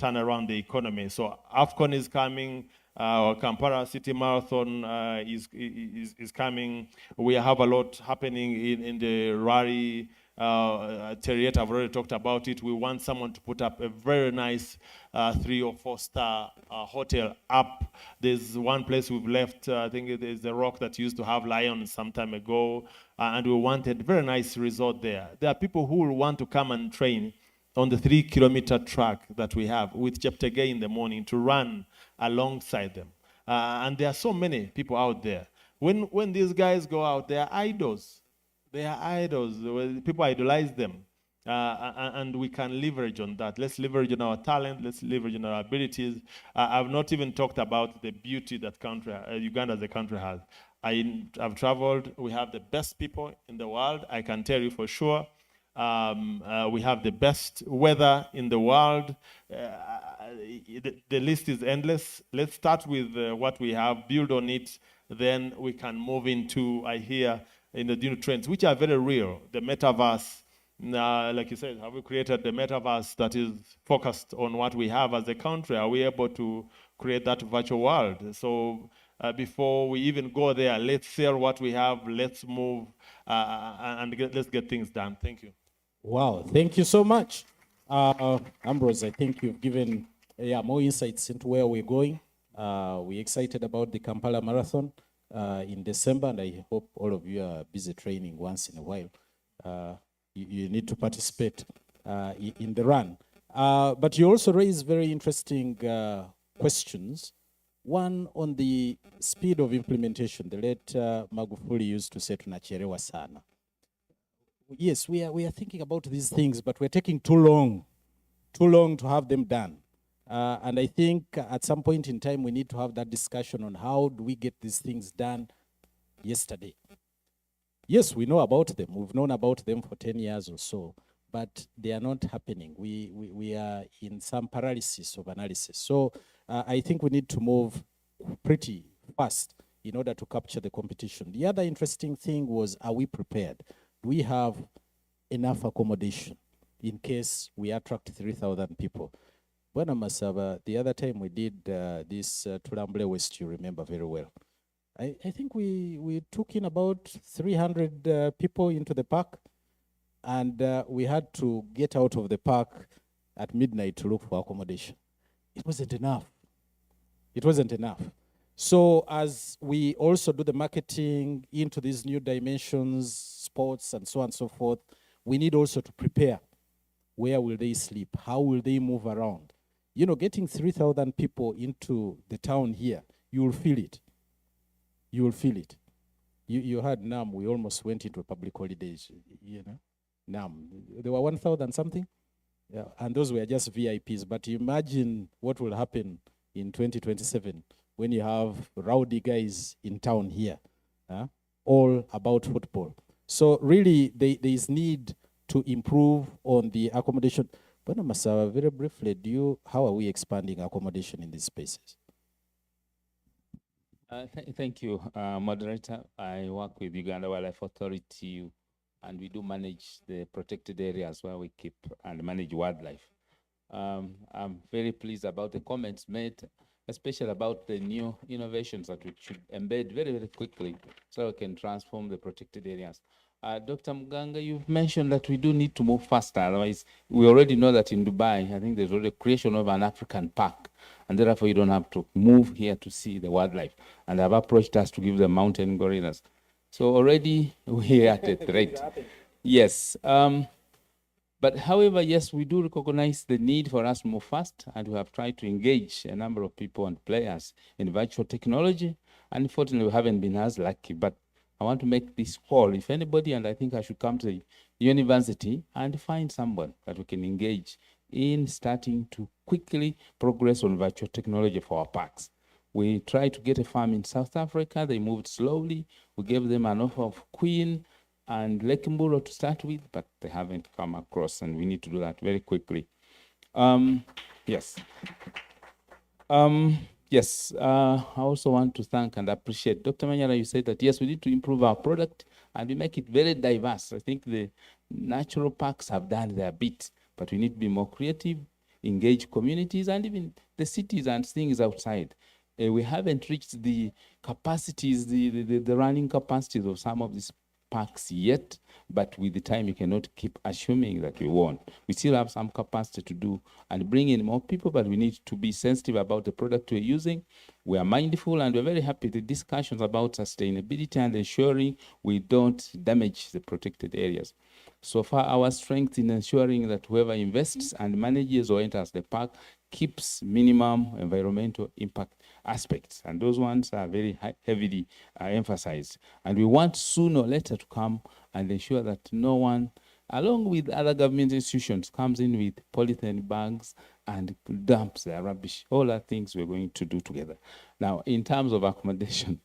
turn around the economy. So AFCON is coming. Kampala City Marathon is coming. We have a lot happening in the Rari Terriet. I've already talked about it. We want someone to put up a very nice 3 or 4 star hotel up. There's one place we've left, I think it is the Rock that used to have lions some time ago, and we wanted a very nice resort there. There are people who will want to come and train on the 3-kilometer track that we have with Cheptegei in the morning to run alongside them. And there are so many people out there. When these guys go out, they are idols. They are idols. People idolize them. And we can leverage on that. Let's leverage on our talent. Let's leverage on our abilities. I've not even talked about the beauty that Uganda as a country has. I've traveled. We have the best people in the world. I can tell you for sure. We have the best weather in the world. The list is endless. Let's start with what we have, build on it, then we can move into, I hear, the new trends, which are very real. The metaverse, like you said, have we created the metaverse that is focused on what we have as a country? Are we able to create that virtual world? So before we even go there, let's sell what we have, let's move, and let's get things done. Thank you. Wow, thank you so much. Ambrose, I think you've given more insights into where we're going. We're excited about the Kampala Marathon in December, and I hope all of you are busy training once in a while. You need to participate in the run. But you also raised very interesting questions. One on the speed of implementation. The late Magufuli used to say, "Tunacherewa sana." Yes, we are thinking about these things, but we're taking too long to have them done. And I think at some point in time, we need to have that discussion on how do we get these things done yesterday. Yes, we know about them. We've known about them for 10 years or so, but they are not happening. We are in some paralysis of analysis. So I think we need to move pretty fast in order to capture the competition. The other interesting thing was, are we prepared? Do we have enough accommodation in case we attract 3,000 people? Bwana Masaba, the other time we did this Tulamble West, you remember very well. I think we took in about 300 people into the park, and we had to get out of the park at midnight to look for accommodation. It wasn't enough. It wasn't enough. So as we also do the marketing into these new dimensions, sports and so on and so forth, we need also to prepare. Where will they sleep? How will they move around? You know, getting 3,000 people into the town here, you will feel it. You will feel it. You heard NAM, we almost went into public holidays, NAM. There were 1,000 something, yeah, and those were just VIPs. But imagine what will happen in 2027 when you have rowdy guys in town here, all about football. So really, there is need to improve on the accommodation. But Masawa, very briefly, how are we expanding accommodation in these spaces? Thank you, moderator. I work with Uganda Wildlife Authority, and we do manage the protected areas where we keep and manage wildlife. I'm very pleased about the comments made, especially about the new innovations that we should embed very, very quickly so we can transform the protected areas. Dr. Muganga, you've mentioned that we do need to move faster. Otherwise, we already know that in Dubai, I think there's already creation of an African park, and therefore you don't have to move here to see the wildlife. And they've approached us to give them mountain gorillas. So already we're at a threat. Yes. But however, yes, we do recognize the need for us to move fast, and we have tried to engage a number of people and players in virtual technology. Unfortunately, we haven't been as lucky, but I want to make this call. If anybody, and I think I should come to the university and find someone that we can engage in starting to quickly progress on virtual technology for our parks. We tried to get a farm in South Africa. They moved slowly. We gave them an offer of Queen and Lekemburo to start with, but they haven't come across, and we need to do that very quickly. Yes. Yes, I also want to thank and appreciate Dr. Manyara. You said that yes, we need to improve our product and we make it very diverse. I think the natural parks have done their bit, but we need to be more creative, engage communities and even the cities and things outside. We haven't reached the capacities, the running capacities of some of these parks yet, but with the time you cannot keep assuming that we won't. We still have some capacity to do and bring in more people, but we need to be sensitive about the product we're using. We are mindful and we're very happy the discussions about sustainability and ensuring we don't damage the protected areas. So far, our strength in ensuring that whoever invests and manages or enters the park keeps minimum environmental impact aspects, and those ones are very heavily emphasized. And we want sooner or later to come and ensure that no one, along with other government institutions, comes in with polythene bags and dumps their rubbish. All are things we're going to do together. Now, in terms of accommodation,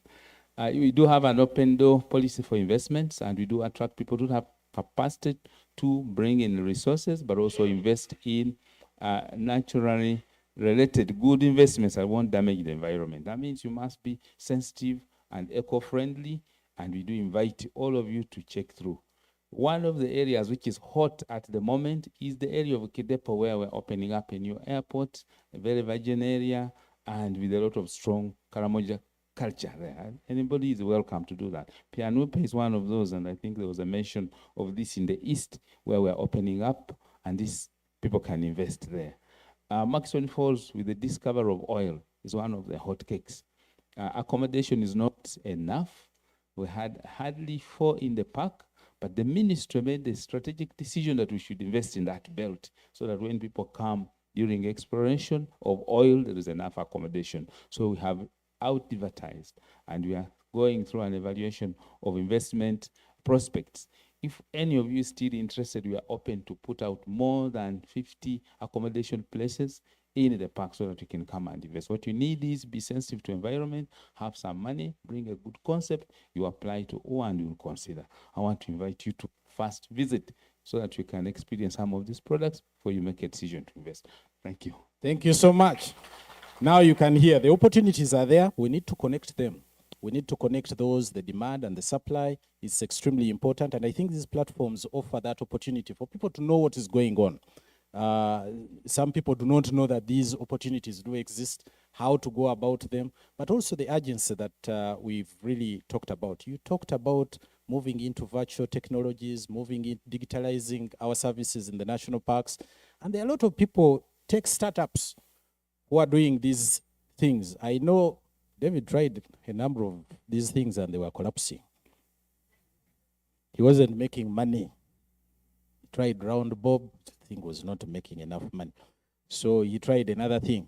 we do have an open door policy for investments, and we do attract people who have capacity to bring in resources, but also invest in naturally related good investments that won't damage the environment. That means you must be sensitive and eco-friendly, and we do invite all of you to check through. One of the areas which is hot at the moment is the area of Kidepo, where we're opening up a new airport, a very virgin area, and with a lot of strong Karamoja culture there. Anybody is welcome to do that. Pianupe is one of those, and I think there was a mention of this in the east, where we're opening up, and these people can invest there. Maxwell Falls, with the discovery of oil, is one of the hot cakes. Accommodation is not enough. We had hardly 4 in the park, but the ministry made the strategic decision that we should invest in that belt so that when people come during exploration of oil, there is enough accommodation. So we have out-advertised, and we are going through an evaluation of investment prospects. If any of you is still interested, we are open to put out more than 50 accommodation places in the park so that you can come and invest. What you need is be sensitive to environment, have some money, bring a good concept, you apply to O and you will consider. I want to invite you to first visit so that you can experience some of these products before you make a decision to invest. Thank you. Thank you so much. Now you can hear the opportunities are there. We need to connect them. We need to connect those, the demand and the supply is extremely important. And I think these platforms offer that opportunity for people to know what is going on. Some people do not know that these opportunities do exist, how to go about them, but also the urgency that we've really talked about. You talked about moving into virtual technologies, moving in, digitalizing our services in the national parks. And there are a lot of people, tech startups, who are doing these things. I know David tried a number of these things and they were collapsing. He wasn't making money. He tried Round Bob, the thing was not making enough money. So he tried another thing.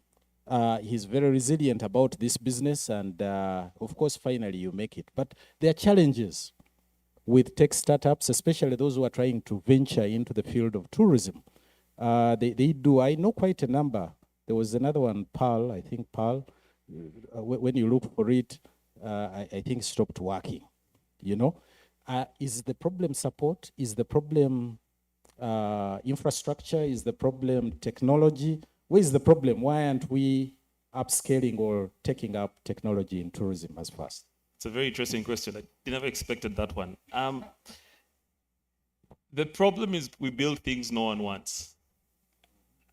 He's very resilient about this business, and of course, finally you make it. But there are challenges with tech startups, especially those who are trying to venture into the field of tourism. They do, I know quite a number. There was another one, Pearl, I think Pearl. When you look for it, I think stopped working, you know. Is the problem support? Is the problem infrastructure? Is the problem technology? Where is the problem? Why aren't we upscaling or taking up technology in tourism as fast? It's a very interesting question. I never expected that one. The problem is we build things no one wants.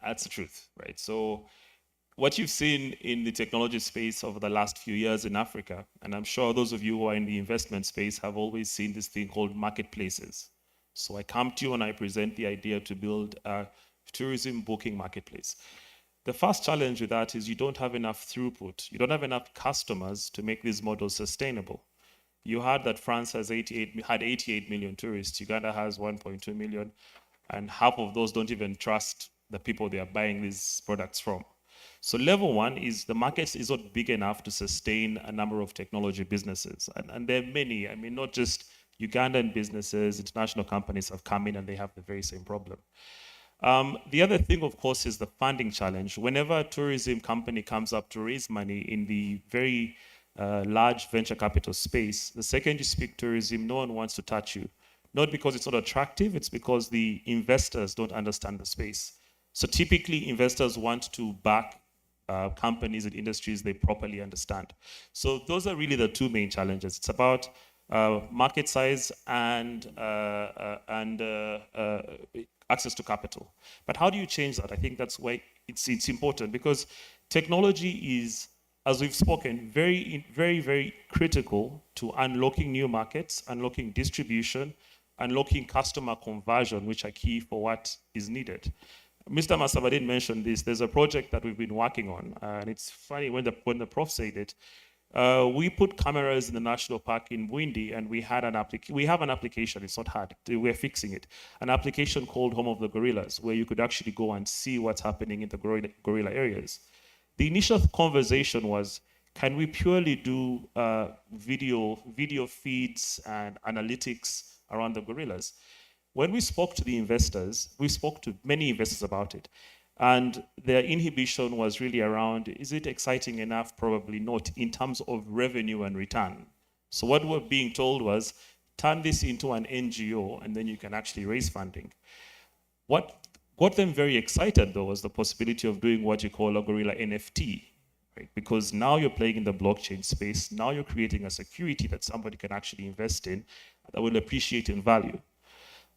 That's the truth, right? So what you've seen in the technology space over the last few years in Africa, and I'm sure those of you who are in the investment space have always seen this thing called marketplaces. So I come to you and I present the idea to build a tourism booking marketplace. The first challenge with that is you don't have enough throughput. You don't have enough customers to make these models sustainable. You heard that France had 88 million tourists. Uganda has 1.2 million, and half of those don't even trust the people they are buying these products from. So level one is the market is not big enough to sustain a number of technology businesses. And there are many, I mean, not just Ugandan businesses, international companies have come in and they have the very same problem. The other thing, of course, is the funding challenge. Whenever a tourism company comes up to raise money in the very large venture capital space, the second you speak tourism, no one wants to touch you. Not because it's not attractive, it's because the investors don't understand the space. So typically, investors want to back companies and industries they properly understand. So those are really the two main challenges. It's about market size and access to capital. But how do you change that? I think that's why it's important, because technology is, as we've spoken, very critical to unlocking new markets, unlocking distribution, unlocking customer conversion, which are key for what is needed. Mr. Masabadin mentioned this. There's a project that we've been working on, and it's funny when the prof said it. We put cameras in the national park in Bwindi, and we have an application. It's not hard. We're fixing it. An application called Home of the Gorillas, where you could actually go and see what's happening in the gorilla areas. The initial conversation was, can we purely do video feeds and analytics around the gorillas? When we spoke to the investors, we spoke to many investors about it. And their inhibition was really around, is it exciting enough? Probably not, in terms of revenue and return. So what we're being told was, turn this into an NGO and then you can actually raise funding. What got them very excited, though, was the possibility of doing what you call a gorilla NFT, right? Because now you're playing in the blockchain space. Now you're creating a security that somebody can actually invest in that will appreciate in value.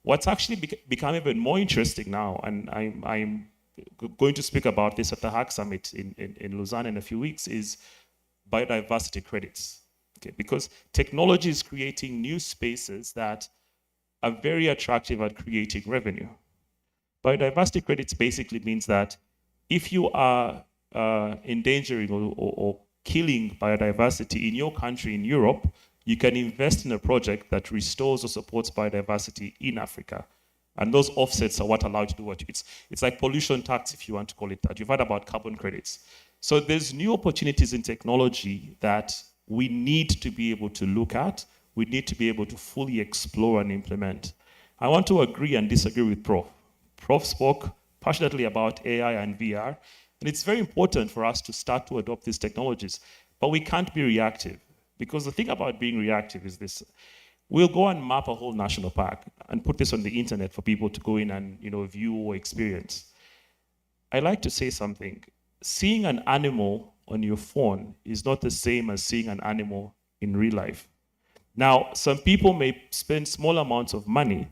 What's actually become even more interesting now, and I'm going to speak about this at the Hack Summit in Lausanne in a few weeks, is biodiversity credits. Okay, because technology is creating new spaces that are very attractive at creating revenue. Biodiversity credits basically means that if you are endangering or killing biodiversity in your country, in Europe, you can invest in a project that restores or supports biodiversity in Africa. And those offsets are what allow you to do what it's like pollution tax, if you want to call it that. You've heard about carbon credits. So there's new opportunities in technology that we need to be able to look at. We need to be able to fully explore and implement. I want to agree and disagree with Prof. Prof spoke passionately about AI and VR, and it's very important for us to start to adopt these technologies, but we can't be reactive. Because the thing about being reactive is this: we'll go and map a whole national park and put this on the internet for people to go in and view or experience. I like to say something. Seeing an animal on your phone is not the same as seeing an animal in real life. Now, some people may spend small amounts of money,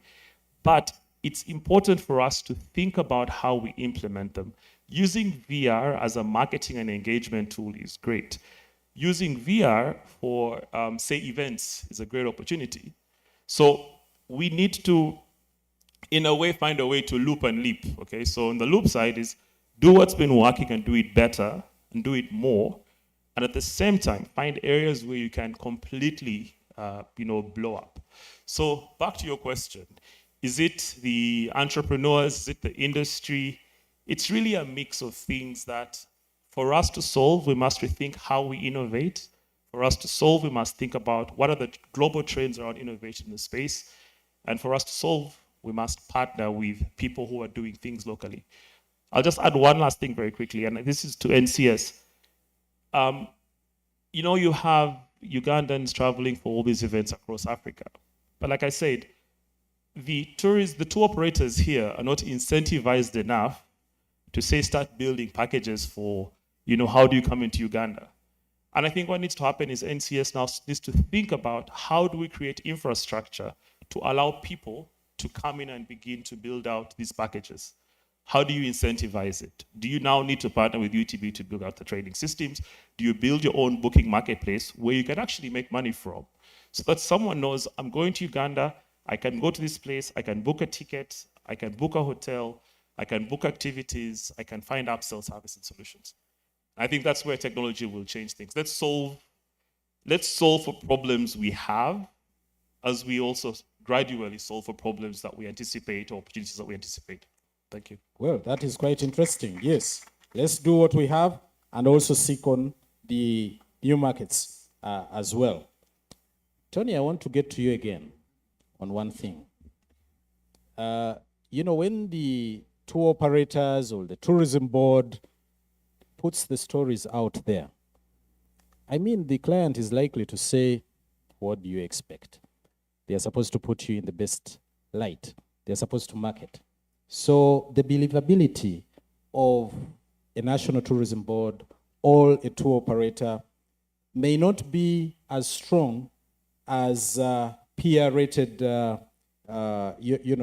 but it's important for us to think about how we implement them. Using VR as a marketing and engagement tool is great. Using VR for, say, events is a great opportunity. So we need to, in a way, find a way to loop and leap, okay? So on the loop side is do what's been working and do it better and do it more. And at the same time, find areas where you can completely, blow up. So back to your question, is it the entrepreneurs, is it the industry? It's really a mix of things that for us to solve, we must rethink how we innovate. For us to solve, we must think about what are the global trends around innovation in the space. And for us to solve, we must partner with people who are doing things locally. I'll just add one last thing very quickly, and this is to NCS. You have Ugandans traveling for all these events across Africa. But like I said, the tour operators here are not incentivized enough to say start building packages for how do you come into Uganda? And I think what needs to happen is NCS now needs to think about how do we create infrastructure to allow people to come in and begin to build out these packages. How do you incentivize it? Do you now need to partner with UTB to build out the trading systems? Do you build your own booking marketplace where you can actually make money from? So that someone knows, I'm going to Uganda, I can go to this place, I can book a ticket, I can book a hotel, I can book activities, I can find upsell service and solutions. I think that's where technology will change things. Let's solve for problems we have as we also gradually solve for problems that we anticipate or opportunities that we anticipate. Thank you. Well, that is quite interesting. Yes, let's do what we have and also seek on the new markets as well. Tony, I want to get to you again on one thing. When the tour operators or the tourism board puts the stories out there, I mean, the client is likely to say, what do you expect? They are supposed to put you in the best light. They're supposed to market. So the believability of a national tourism board or a tour operator may not be as strong as peer-rated,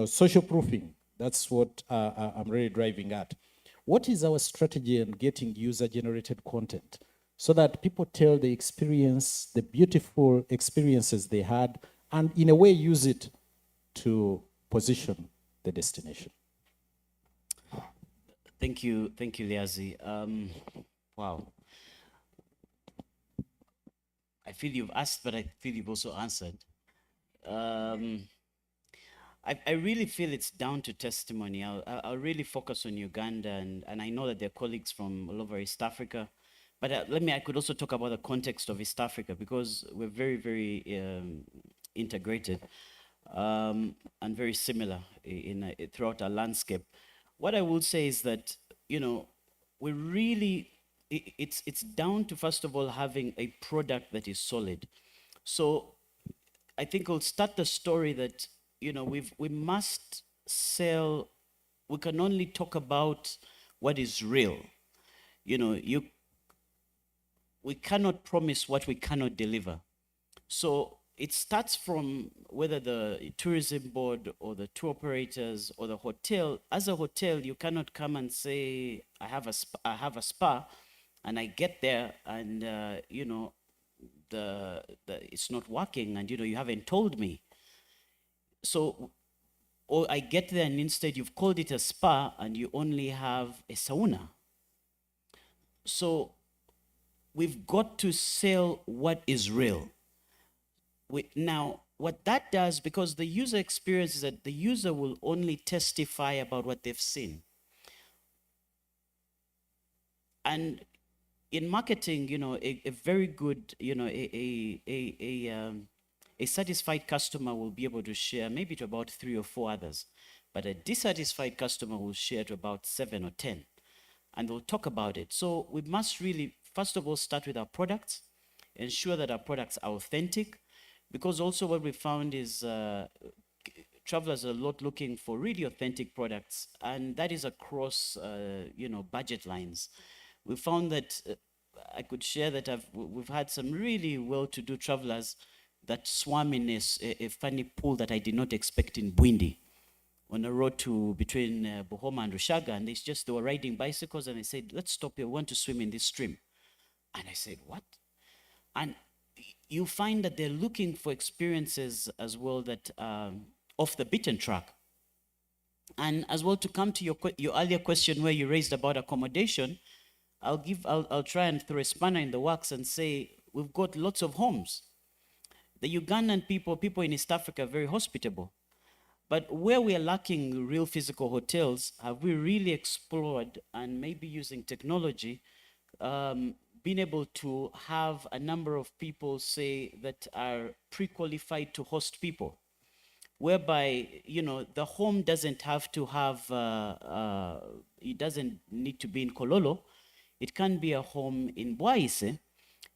social proofing. That's what I'm really driving at. What is our strategy in getting user-generated content so that people tell the experience, the beautiful experiences they had, and in a way use it to position the destination? Thank you, Liazi. Wow. I feel you've asked, but I feel you've also answered. I really feel it's down to testimony. I'll really focus on Uganda, and I know that there are colleagues from all over East Africa. But I could also talk about the context of East Africa, because we're very, very integrated and very similar throughout our landscape. What I will say is that, we really, it's down to, first of all, having a product that is solid. So I think we'll start the story that, we must sell, we can only talk about what is real. We cannot promise what we cannot deliver. So it starts from whether the tourism board or the tour operators or the hotel. As a hotel, you cannot come and say, I have a spa, and I get there and, it's not working, and, you haven't told me. So, or I get there and instead you've called it a spa and you only have a sauna. So we've got to sell what is real. Now, what that does, because the user experience is that the user will only testify about what they've seen. And in marketing, a very good, a satisfied customer will be able to share maybe to about 3 or 4 others, but a dissatisfied customer will share to about 7 or 10, and they'll talk about it. So we must really, first of all, start with our products, ensure that our products are authentic, because also what we found is travelers are a lot looking for really authentic products, and that is across, budget lines. We found that I could share that we've had some really well-to-do travelers that swam in a funny pool that I did not expect in Bwindi, on a road between Buhoma and Rushaga, and they were riding bicycles, and they said, let's stop here, we want to swim in this stream. And I said, what? And you find that they're looking for experiences as well that off the beaten track. And as well, to come to your earlier question where you raised about accommodation, I'll try and throw a spanner in the works and say, we've got lots of homes. The Ugandan people in East Africa are very hospitable. But where we are lacking real physical hotels, have we really explored, and maybe using technology, being able to have a number of people, say, that are pre-qualified to host people, whereby, the home doesn't have to have, it doesn't need to be in Kololo. It can be a home in Bwaise,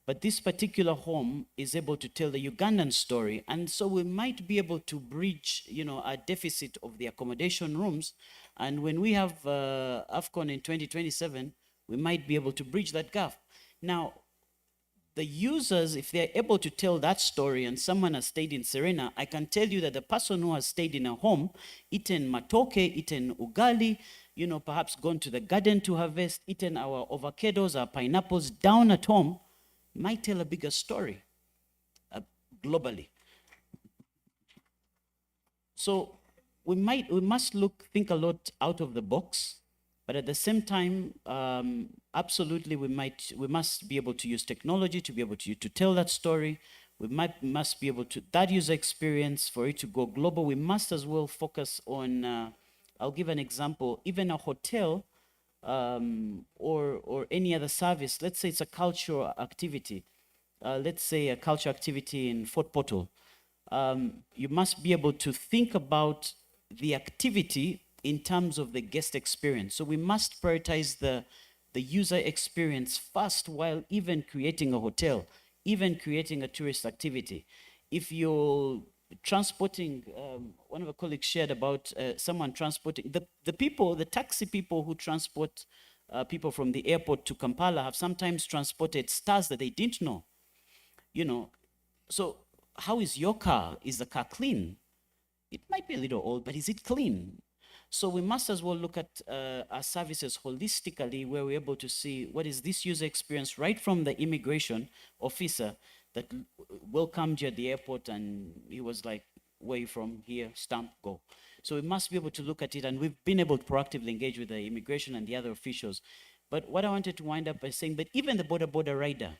but this particular home is able to tell the Ugandan story. And so we might be able to bridge, a deficit of the accommodation rooms. And when we have AFCON in 2027, we might be able to bridge that gap. Now, the users, if they're able to tell that story and someone has stayed in Serena, I can tell you that the person who has stayed in a home, eaten matoke, eaten ugali, perhaps gone to the garden to harvest, eaten our avocados, our pineapples down at home, might tell a bigger story globally. So we must think a lot out of the box, but at the same time, absolutely, we must be able to use technology to be able to tell that story. We must be able to, that user experience, for it to go global. We must as well focus on, I'll give an example, even a hotel or any other service. Let's say it's a cultural activity. Let's say a cultural activity in Fort Portal. You must be able to think about the activity in terms of the guest experience. So we must prioritize the user experience first while even creating a hotel, even creating a tourist activity. If you're transporting, one of our colleagues shared about someone transporting, the taxi people who transport people from the airport to Kampala have sometimes transported stars that they didn't know. You know, so how is your car? Is the car clean? It might be a little old, but is it clean? So we must as well look at our services holistically, where we're able to see what is this user experience right from the immigration officer that welcomed you at the airport and he was like, where you from? Here, stamp, go. So we must be able to look at it, and we've been able to proactively engage with the immigration and the other officials. But what I wanted to wind up by saying, but even the border rider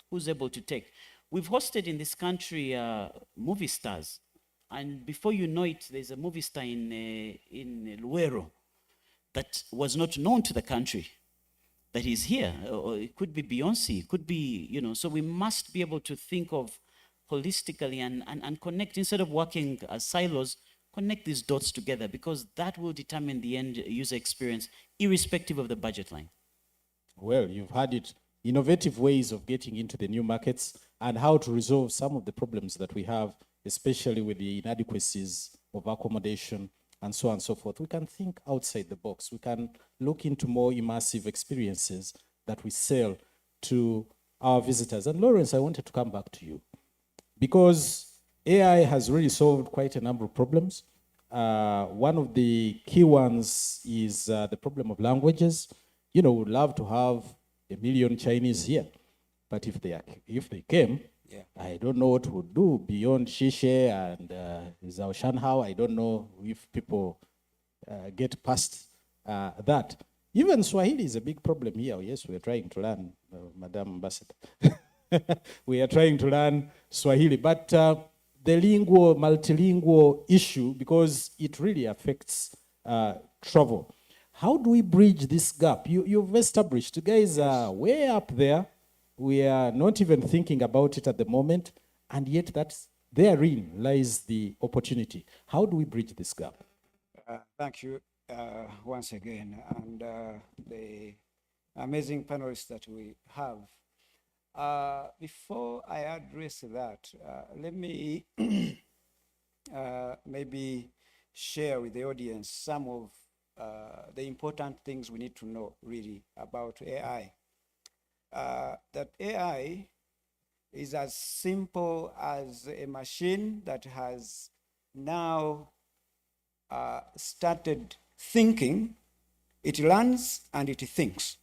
who's able to take, we've hosted in this country movie stars. And before you know it, there's a movie star in Luero that was not known to the country that is here. Or it could be Beyonce, it could be, you know, so we must be able to think of holistically and connect, instead of working as silos, connect these dots together, because that will determine the end user experience, irrespective of the budget line. Well, you've had it, innovative ways of getting into the new markets and how to resolve some of the problems that we have, especially with the inadequacies of accommodation and so on and so forth. We can think outside the box. We can look into more immersive experiences that we sell to our visitors. And Lawrence, I wanted to come back to you because AI has really solved quite a number of problems. One of the key ones is the problem of languages. You know, we'd love to have 1 million Chinese here, but if they came, yeah, I don't know what we'll do beyond Shishe and Zhao Shanhao. I don't know if people get past that. Even Swahili is a big problem here. Yes, we are trying to learn, Madam Ambassador. We are trying to learn Swahili, but the multilingual issue, because it really affects travel. How do we bridge this gap? You've established, you guys are way up there. We are not even thinking about it at the moment, and yet therein lies the opportunity. How do we bridge this gap? Thank you once again, and the amazing panelists that we have. Before I address that, let me maybe share with the audience some of the important things we need to know really about AI. That AI is as simple as a machine that has now started thinking. It learns and it thinks.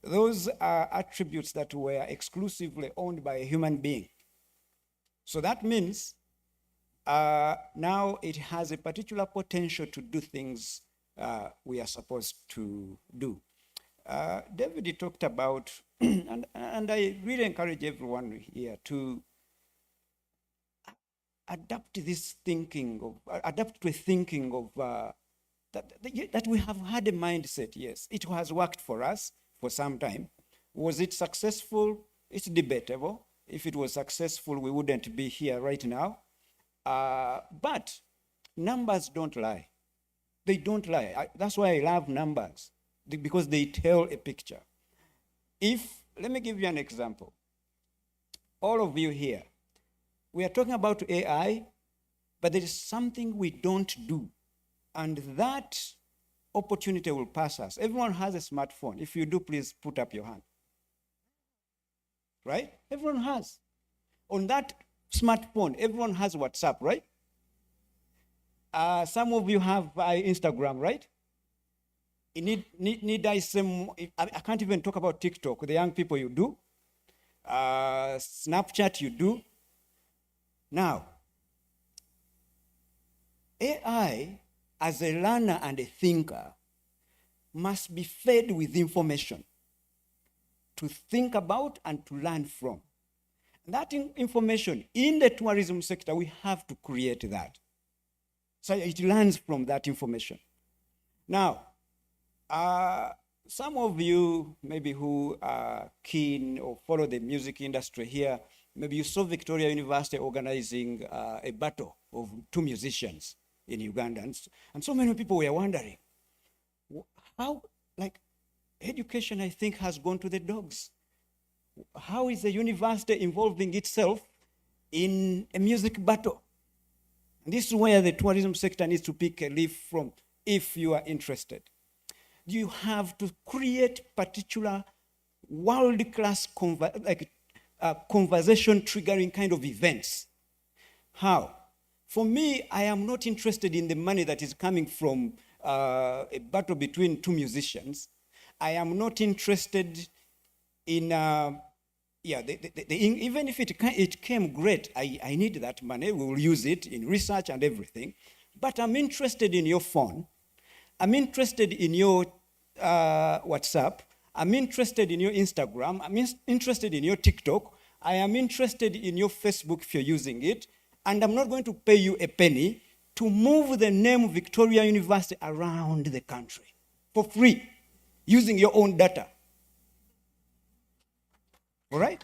Those are attributes that were exclusively owned by a human being. So that means now it has a particular potential to do things we are supposed to do. David talked about, and I really encourage everyone here to adapt to a thinking of that we have had a mindset. Yes, it has worked for us for some time. Was it successful? It's debatable. If it was successful, we wouldn't be here right now. But numbers don't lie. They don't lie. That's why I love numbers, because they tell a picture. Let me give you an example. All of you here, we are talking about AI, but there is something we don't do, and that opportunity will pass us. Everyone has a smartphone. If you do, please put up your hand. Right? Everyone has. On that smartphone, everyone has WhatsApp, right? Some of you have Instagram, right? I can't even talk about TikTok. The young people, you do. Snapchat, you do. Now, AI, as a learner and a thinker, must be fed with information to think about and to learn from. That information in the tourism sector, we have to create that. So it learns from that information. Now, some of you maybe who are keen or follow the music industry here, maybe you saw Victoria University organizing a battle of two musicians in Uganda. And so many people were wondering, how, like, education, I think, has gone to the dogs. How is the university involving itself in a music battle? And this is where the tourism sector needs to pick a leaf from, if you are interested. You have to create particular world-class conversation triggering kind of events. How? For me, I am not interested in the money that is coming from a battle between two musicians. I am not interested in, even if it came great, I need that money. We will use it in research and everything. But I'm interested in your phone. I'm interested in your WhatsApp. I'm interested in your Instagram. I'm interested in your TikTok. I am interested in your Facebook if you're using it. And I'm not going to pay you a penny to move the name Victoria University around the country for free, using your own data. All right?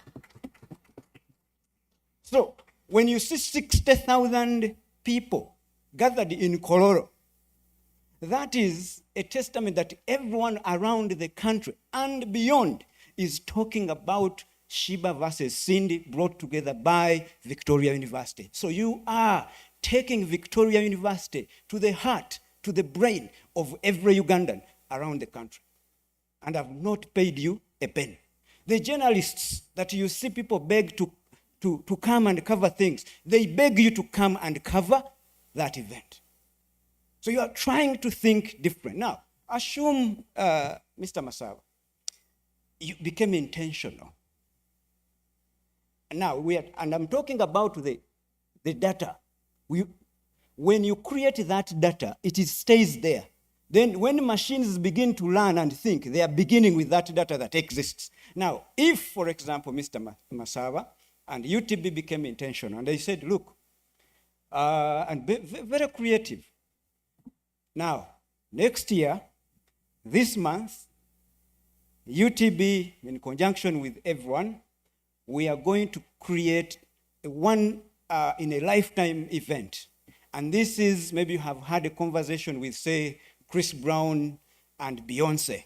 So when you see 60,000 people gathered in Kololo, that is a testament that everyone around the country and beyond is talking about Sheba versus Cindy brought together by Victoria University. So you are taking Victoria University to the heart, to the brain of every Ugandan around the country. And I've not paid you a penny. The journalists that you see people beg to come and cover things, they beg you to come and cover that event. So you are trying to think different. Now, assume, Mr. Masawa, you became intentional. Now, and I'm talking about the data. When you create that data, it stays there. Then when machines begin to learn and think, they are beginning with that data that exists. Now, if, for example, Mr. Masawa and UTB became intentional, and they said, look, and very creative. Now, next year, this month, UTB, in conjunction with everyone, we are going to create one in a lifetime event. And this is, maybe you have had a conversation with, say, Chris Brown and Beyonce.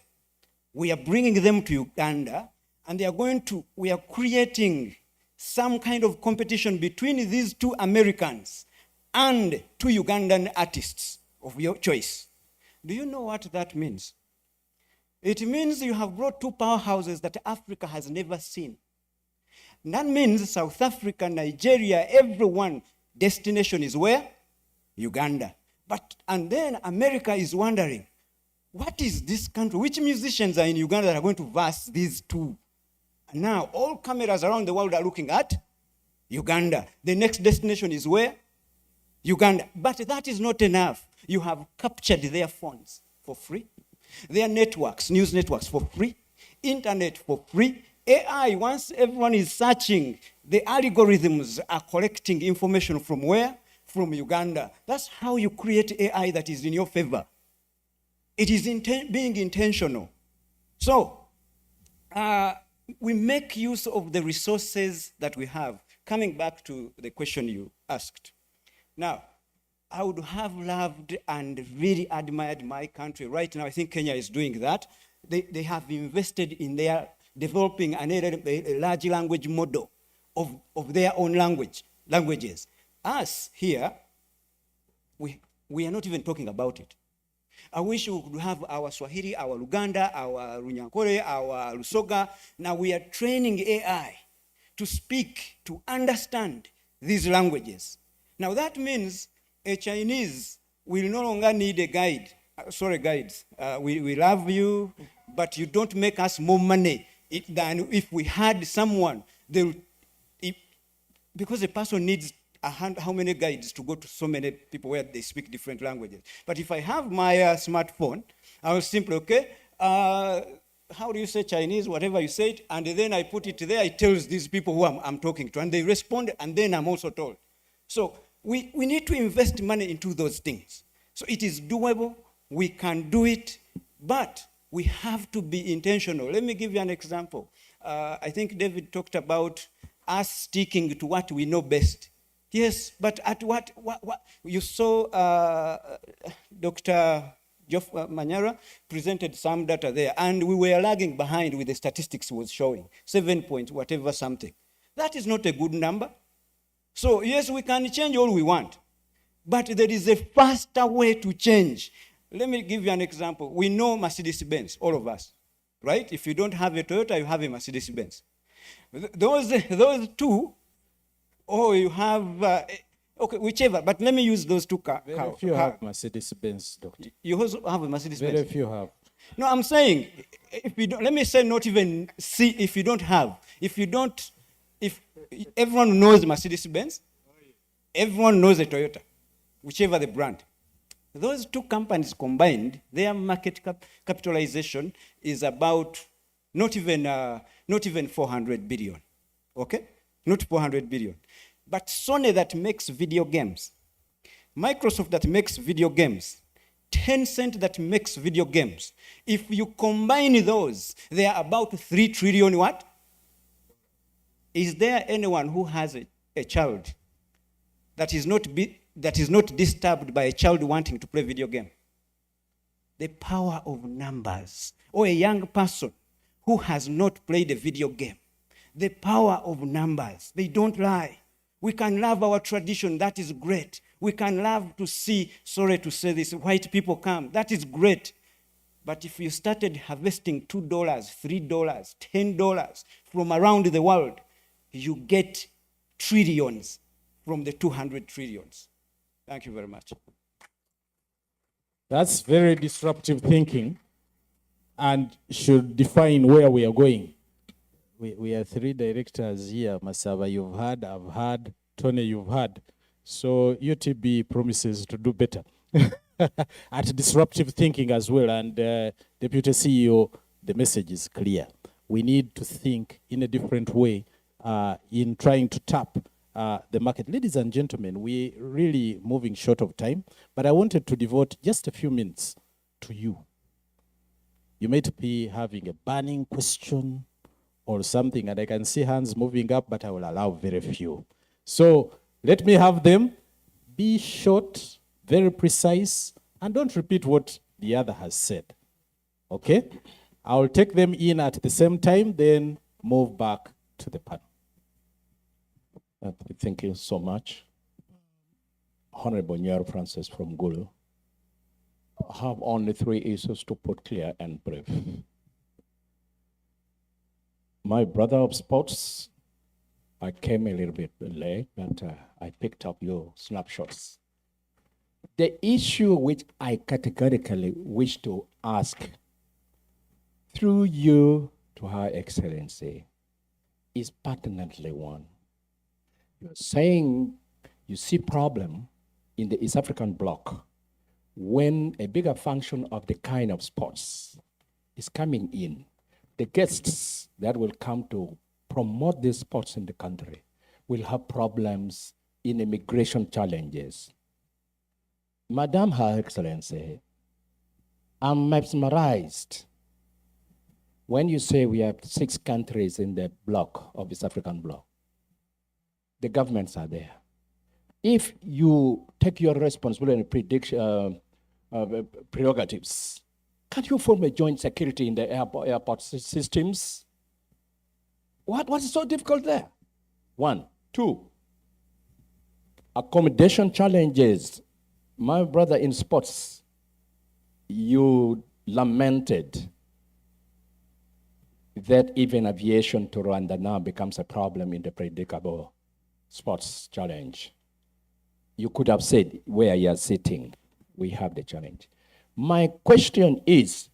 We are bringing them to Uganda, and we are creating some kind of competition between these two Americans and two Ugandan artists of your choice. Do you know what that means? It means you have brought two powerhouses that Africa has never seen. And that means South Africa, Nigeria, everyone, destination is where? Uganda. And then America is wondering, what is this country? Which musicians are in Uganda that are going to verse these two? And now all cameras around the world are looking at Uganda. The next destination is where? Uganda. But that is not enough. You have captured their phones for free, their networks, news networks for free, internet for free. AI, once everyone is searching, the algorithms are collecting information from where? From Uganda. That's how you create AI that is in your favor. It is being intentional. So, we make use of the resources that we have. Coming back to the question you asked. Now, I would have loved and really admired my country. Right now, I think Kenya is doing that. They have invested in their developing a large language model of their own languages. Us here, we are not even talking about it. I wish we could have our Swahili, our Luganda, our Runyankore, our Lusoga. Now we are training AI to speak, to understand these languages. Now that means a Chinese will no longer need a guide. Sorry, guides. We love you, but you don't make us more money than if we had someone. Because a person needs how many guides to go to so many people where they speak different languages. But if I have my smartphone, I will simply, how do you say Chinese, whatever you say it, and then I put it there, it tells these people who I'm talking to, and they respond, and then I'm also told. So we need to invest money into those things. So it is doable, we can do it, but we have to be intentional. Let me give you an example. I think David talked about us sticking to what we know best. Yes, but at what you saw Dr. Geoff Manyara presented some data there, and we were lagging behind with the statistics he was showing, 7 point whatever something. That is not a good number. So yes, we can change all we want, but there is a faster way to change. Let me give you an example. We know Mercedes-Benz, all of us, right? If you don't have a Toyota, you have a Mercedes-Benz. Those two, or you have, okay, whichever, but let me use those two cars. Very few have Mercedes-Benz, Doctor. You also have a Mercedes-Benz? Very few have. No, I'm saying, if you don't, let me say not even see, if you don't have, if everyone knows Mercedes-Benz, everyone knows a Toyota, whichever the brand. Those two companies combined, their market capitalization is about not even 400 billion, okay? Not 400 billion. But Sony that makes video games, Microsoft that makes video games, Tencent that makes video games, if you combine those, they are about 3 trillion what? Is there anyone who has a child that is not disturbed by a child wanting to play video game? The power of numbers. Or a young person who has not played a video game. The power of numbers. They don't lie. We can love our tradition. That is great. We can love to see, sorry to say this, white people come. That is great. But if you started harvesting $2, $3, $10 from around the world, you get trillions from the 200 trillions. Thank you very much. That's very disruptive thinking and should define where we are going. We are 3 directors here. Masaba, you've heard, I've heard, Tony, you've heard. So UTB promises to do better at disruptive thinking as well. And Deputy CEO, the message is clear. We need to think in a different way in trying to tap the market. Ladies and gentlemen, we're really moving short of time, but I wanted to devote just a few minutes to you. You might be having a burning question or something, and I can see hands moving up, but I will allow very few. So let me have them. Be short, very precise, and don't repeat what the other has said. Okay? I'll take them in at the same time, then move back to the panel. Thank you so much. Honorable Nyar Francis from Gulu. I have only 3 issues to put clear and brief. My brother of sports, I came a little bit late, but I picked up your snapshots. The issue which I categorically wish to ask through you to Her Excellency is pertinently one. You're saying you see problem in the East African bloc when a bigger function of the kind of sports is coming in. The guests that will come to promote these sports in the country will have problems in immigration challenges. Madam Her Excellency, I'm mesmerized when you say we have 6 countries in the bloc of East African bloc. The governments are there. If you take your responsibility and prerogatives, can't you form a joint security in the airport systems? What is so difficult there? 1. 2, accommodation challenges. My brother in sports, you lamented that even aviation to Rwanda now becomes a problem in the predicable sports challenge. You could have said where you are sitting, we have the challenge. My question is,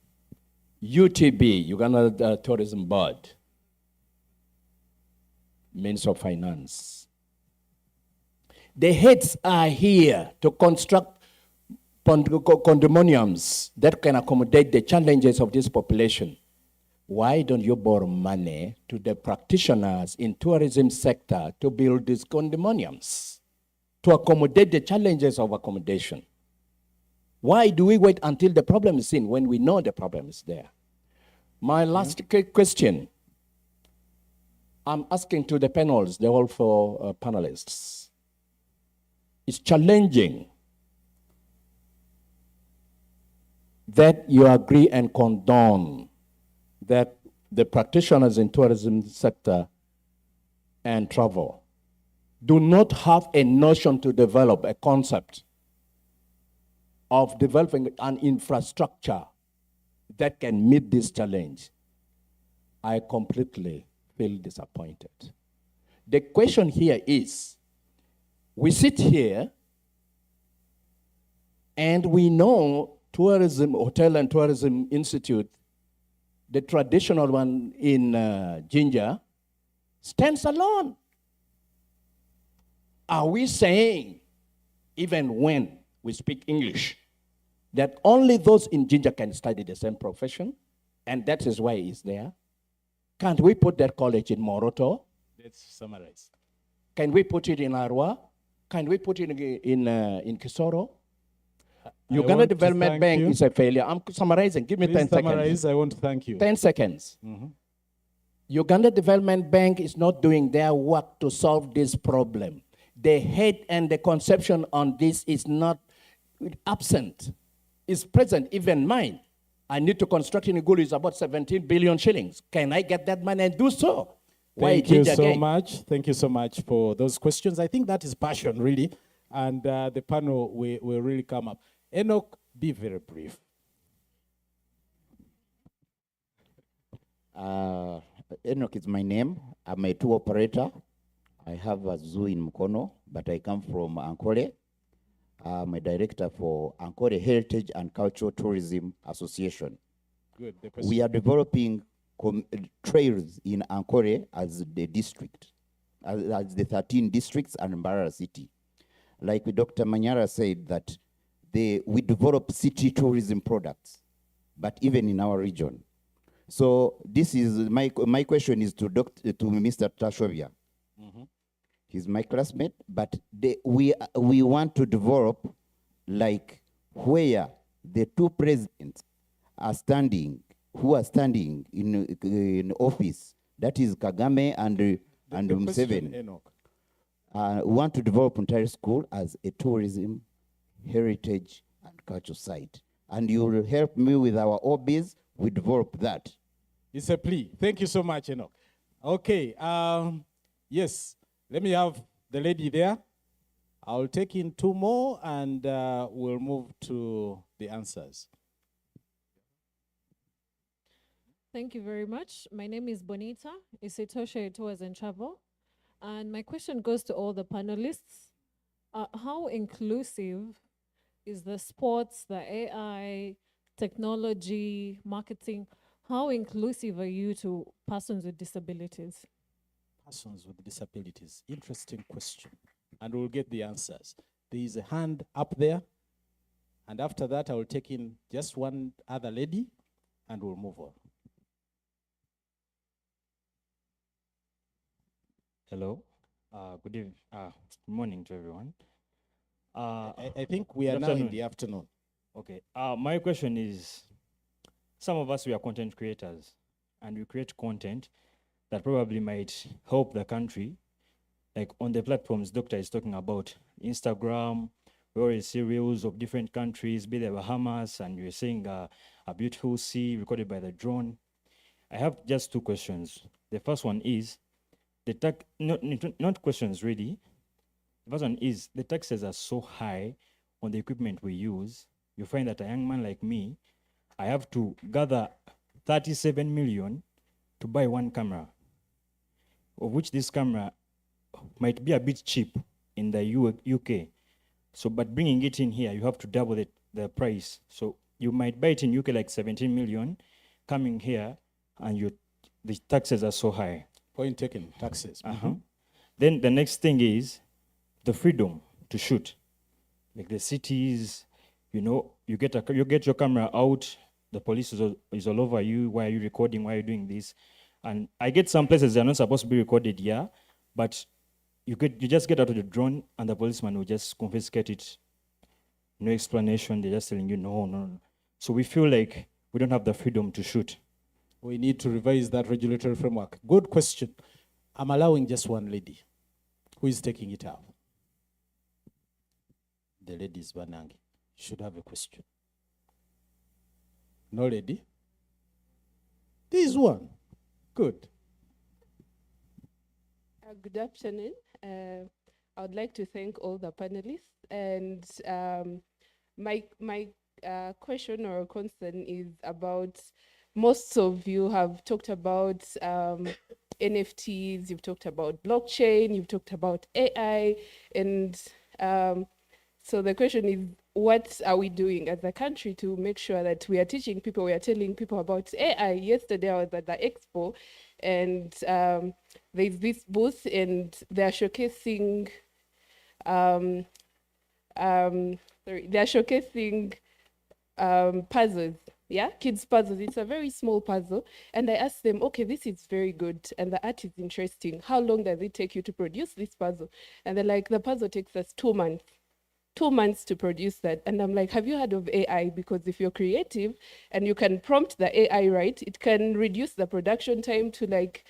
UTB, Uganda Tourism Board, Minister of Finance. The heads are here to construct condominiums that can accommodate the challenges of this population. Why don't you borrow money to the practitioners in tourism sector to build these condominiums to accommodate the challenges of accommodation? Why do we wait until the problem is in when we know the problem is there? My last question, I'm asking to the panels, the whole 4 panelists. It's challenging that you agree and condone that the practitioners in tourism sector and travel do not have a notion to develop a concept of developing an infrastructure that can meet this challenge. I completely feel disappointed. The question here is, we sit here and we know tourism, Hotel and Tourism Institute, the traditional one in Jinja, stands alone. Are we saying, even when we speak English, that only those in Jinja can study the same profession, and that is why it's there? Can't we put that college in Moroto? Let's summarize. Can we put it in Arua? Can we put it in Kisoro? Uganda want to Development thank Bank you. is a failure. I'm summarizing. Give me Please 10 summarize. seconds. I want to thank you. 10 seconds. Uganda Development Bank is not doing their work to solve this problem. The hate and the conception on this is not absent. It's present, even mine. I need to construct in Igulu is about 17 billion shillings. Can I get that money and do so? Thank you so much. Thank you so much for those questions. I think that is passion, really. And the panel will really come up. Enoch, be very brief. Enoch is my name. I'm a tour operator. I have a zoo in Mukono, but I come from Ankole. I'm a director for Ankole Heritage and Cultural Tourism Association. Good. We are developing trails in Ankole as the district, as the 13 districts and Mbarara City. Like Dr. Manyara said that we develop city tourism products, but even in our region. So this is my question is to Mr. Tashovia. He's my classmate, but we want to develop like where the two presidents are standing, who are standing in office. That is Kagame and Museveni. We want to develop Ontario School as a tourism, heritage, and culture site. And you will help me with our hobbies. We develop that. It's a plea. Thank you so much, Enoch. Okay. Yes. Let me have the lady there. I'll take in two more and we'll move to the answers. Thank you very much. My name is Bonita Isitoshe Tours and Travel. And my question goes to all the panelists. How inclusive is the sports, the AI, technology, marketing? How inclusive are you to persons with disabilities? Persons with disabilities. Interesting question. And we'll get the answers. There is a hand up there. And after that, I will take in just one other lady and we'll move on. Hello. Good evening. Good morning to everyone. I think we are now in the afternoon. Okay. My question is, some of us, we are content creators, and we create content that probably might help the country. Like on the platforms Doctor is talking about, Instagram, we already see reels of different countries, be the Bahamas, and you're seeing a beautiful sea recorded by the drone. I have just two questions. The first one is, not questions really. The first one is, the taxes are so high on the equipment we use. You find that a young man like me, I have to gather 37 million to buy one camera, of which this camera might be a bit cheap in the UK. So, but bringing it in here, you have to double the price. So you might buy it in UK like 17 million, coming here, and the taxes are so high. Point taken, taxes. Then the next thing is the freedom to shoot. Like the cities, you get your camera out, the police is all over you. Why are you recording? Why are you doing this? And I get some places they're not supposed to be recorded, yeah, but you just get out of the drone and the policeman will just confiscate it. No explanation. They're just telling you no. So we feel like we don't have the freedom to shoot. We need to revise that regulatory framework. Good question. I'm allowing just one lady. Who is taking it up? the ladies Banangi should have a question. No lady? This one. Good. Good afternoon. I would like to thank all the panelists, and my question or concern is about, most of you have talked about NFTs, you've talked about blockchain, you've talked about AI, and so the question is, what are we doing as a country to make sure that we are teaching people, we are telling people about AI? Yesterday I was at the expo, and there's this booth, and they're showcasing puzzles. Yeah, kids puzzles. It's a very small puzzle. And I asked them, okay, this is very good and the art is interesting. How long does it take you to produce this puzzle? And they're like, the puzzle takes us 2 months. 2 months to produce that. And I'm like, have you heard of AI? Because if you're creative and you can prompt the AI right, it can reduce the production time to like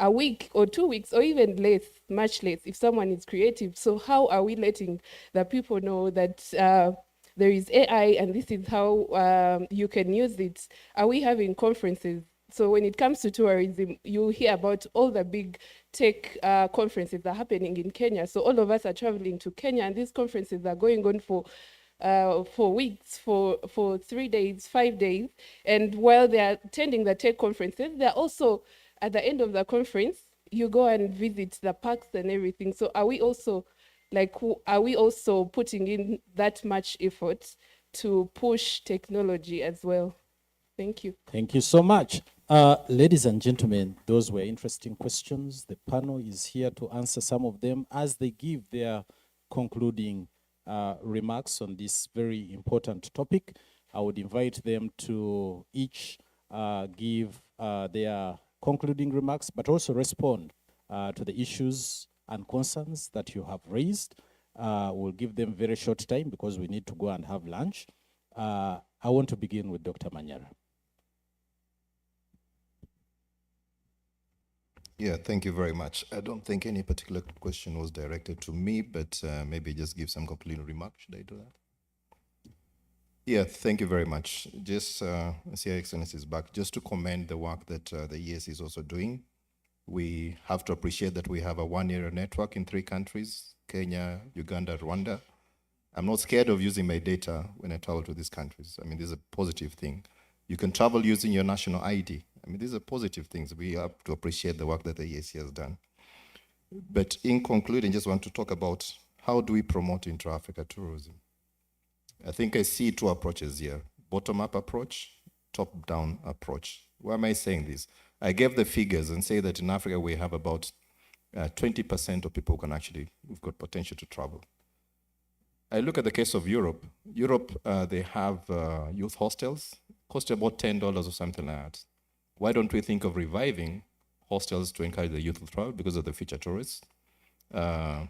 a week or 2 weeks or even less, much less, if someone is creative. So how are we letting the people know that there is AI and this is how you can use it? Are we having conferences? So when it comes to tourism, you hear about all the big tech conferences that are happening in Kenya. So all of us are traveling to Kenya, and these conferences are going on for weeks, for 3 days, 5 days. And while they are attending the tech conferences, they're also, at the end of the conference, you go and visit the parks and everything. So are we also putting in that much effort to push technology as well? Thank you. Thank you so much. Ladies and gentlemen, those were interesting questions. The panel is here to answer some of them as they give their concluding remarks on this very important topic. I would invite them to each give their concluding remarks, but also respond to the issues and concerns that you have raised. We'll give them very short time because we need to go and have lunch. I want to begin with Dr. Manyara. Yeah, thank you very much. I don't think any particular question was directed to me, but maybe just give some concluding remarks. Should I do that? Yeah, thank you very much. Just, I see Your Excellency is back. Just to commend the work that the ES is also doing. We have to appreciate that we have a one-area network in 3 countries, Kenya, Uganda, Rwanda. I'm not scared of using my data when I travel to these countries. I mean, this is a positive thing. You can travel using your national ID. I mean, these are positive things. We have to appreciate the work that the EAC has done. But in concluding, just want to talk about how do we promote intra-Africa tourism. I think I see 2 approaches here, bottom-up approach, top-down approach. Why am I saying this? I gave the figures and say that in Africa we have about 20% of people who can actually, who've got potential to travel. I look at the case of Europe. Europe, they have youth hostels, cost about $10 or something like that. Why don't we think of reviving hostels to encourage the youth to travel because of the future tourists? Yes,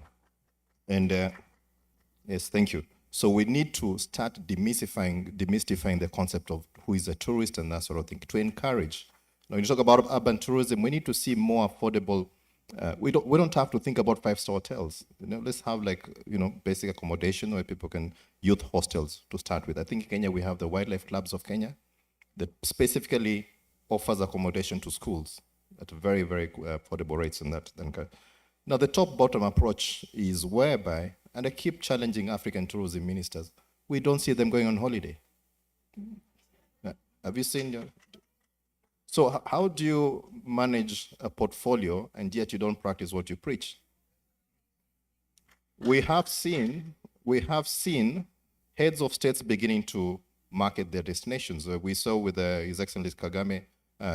thank you. So we need to start demystifying the concept of who is a tourist and that sort of thing to encourage. Now, when you talk about urban tourism, we need to see more affordable. We don't have to think about 5-star hotels. You know, let's have basic accommodation where people can youth hostels to start with. I think in Kenya we have the Wildlife Clubs of Kenya that specifically offers accommodation to schools at very, very affordable rates in that. Now, the top-bottom approach is whereby, and I keep challenging African tourism ministers, we don't see them going on holiday. Have you seen? So how do you manage a portfolio and yet you don't practice what you preach? We have seen heads of states beginning to market their destinations. We saw with His Excellency Kagame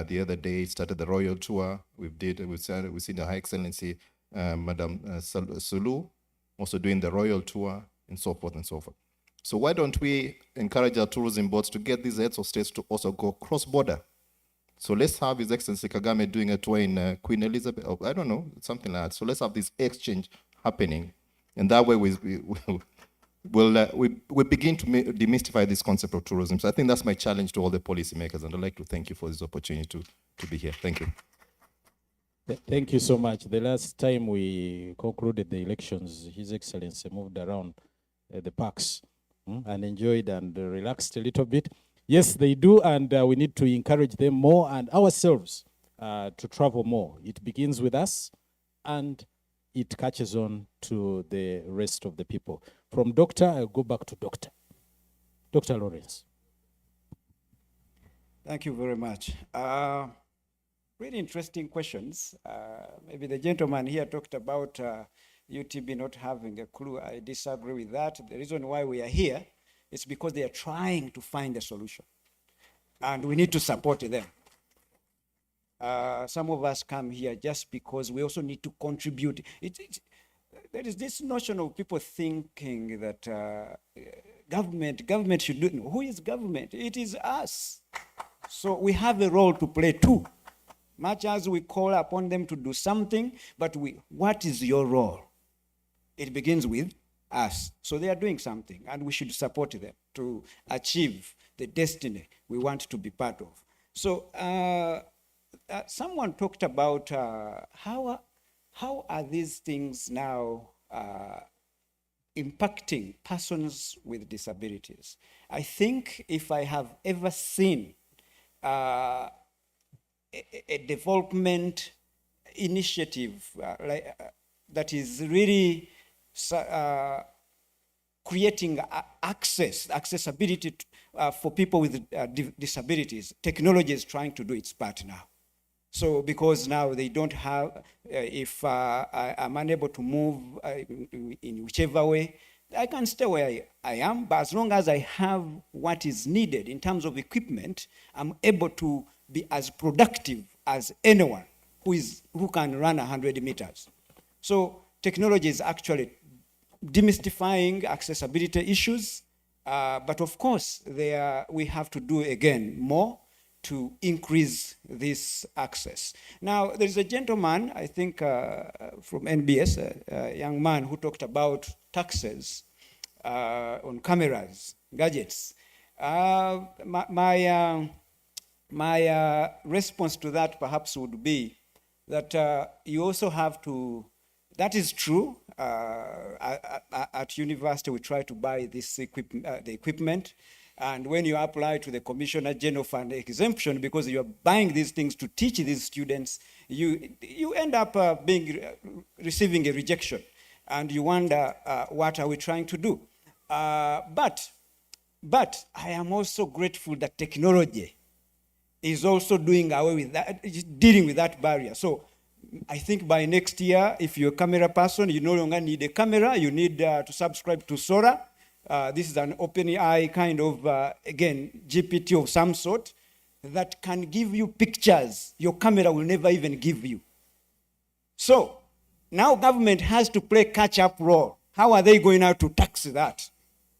the other day, started the royal tour. We've seen the High Excellency Madam Sulu also doing the royal tour and so forth and so forth. So why don't we encourage our tourism boards to get these heads of states to also go cross-border? So let's have His Excellency Kagame doing a tour in Queen Elizabeth, or I don't know, something like that. So let's have this exchange happening. And that way we begin to demystify this concept of tourism. So I think that's my challenge to all the policymakers, and I'd like to thank you for this opportunity to be here. Thank you. Thank you so much. The last time we concluded the elections, His Excellency moved around the parks and enjoyed and relaxed a little bit. Yes, they do, and we need to encourage them more and ourselves to travel more. It begins with us, and it catches on to the rest of the people. From doctor, I'll go back to doctor. Dr. Lawrence. Thank you very much. Really interesting questions. Maybe the gentleman here talked about UTB not having a clue. I disagree with that. The reason why we are here is because they are trying to find a solution, and we need to support them. Some of us come here just because we also need to contribute. There is this notion of people thinking that government should do. Who is government? It is us. So we have a role to play too. Much as we call upon them to do something, but what is your role? It begins with us. So they are doing something, and we should support them to achieve the destiny we want to be part of. So someone talked about how are these things now impacting persons with disabilities. I think if I have ever seen a development initiative that is really creating accessibility for people with disabilities, technology is trying to do its part now. So because now they don't have, if I'm unable to move in whichever way, I can stay where I am, but as long as I have what is needed in terms of equipment, I'm able to be as productive as anyone who can run 100 meters. So technology is actually demystifying accessibility issues, but of course we have to do again more to increase this access. Now, there's a gentleman, I think from NBS, a young man who talked about taxes on cameras, gadgets. My response to that perhaps would be that you also have to, that is true. At university, we try to buy this the equipment. And when you apply to the Commissioner General for an exemption, because you're buying these things to teach these students, you end up receiving a rejection. And you wonder, what are we trying to do? But I am also grateful that technology is also doing away with that, dealing with that barrier. So I think by next year, if you're a camera person, you no longer need a camera, you need to subscribe to Sora. This is an OpenAI kind of, again, GPT of some sort that can give you pictures your camera will never even give you. So now government has to play catch-up role. How are they going out to tax that?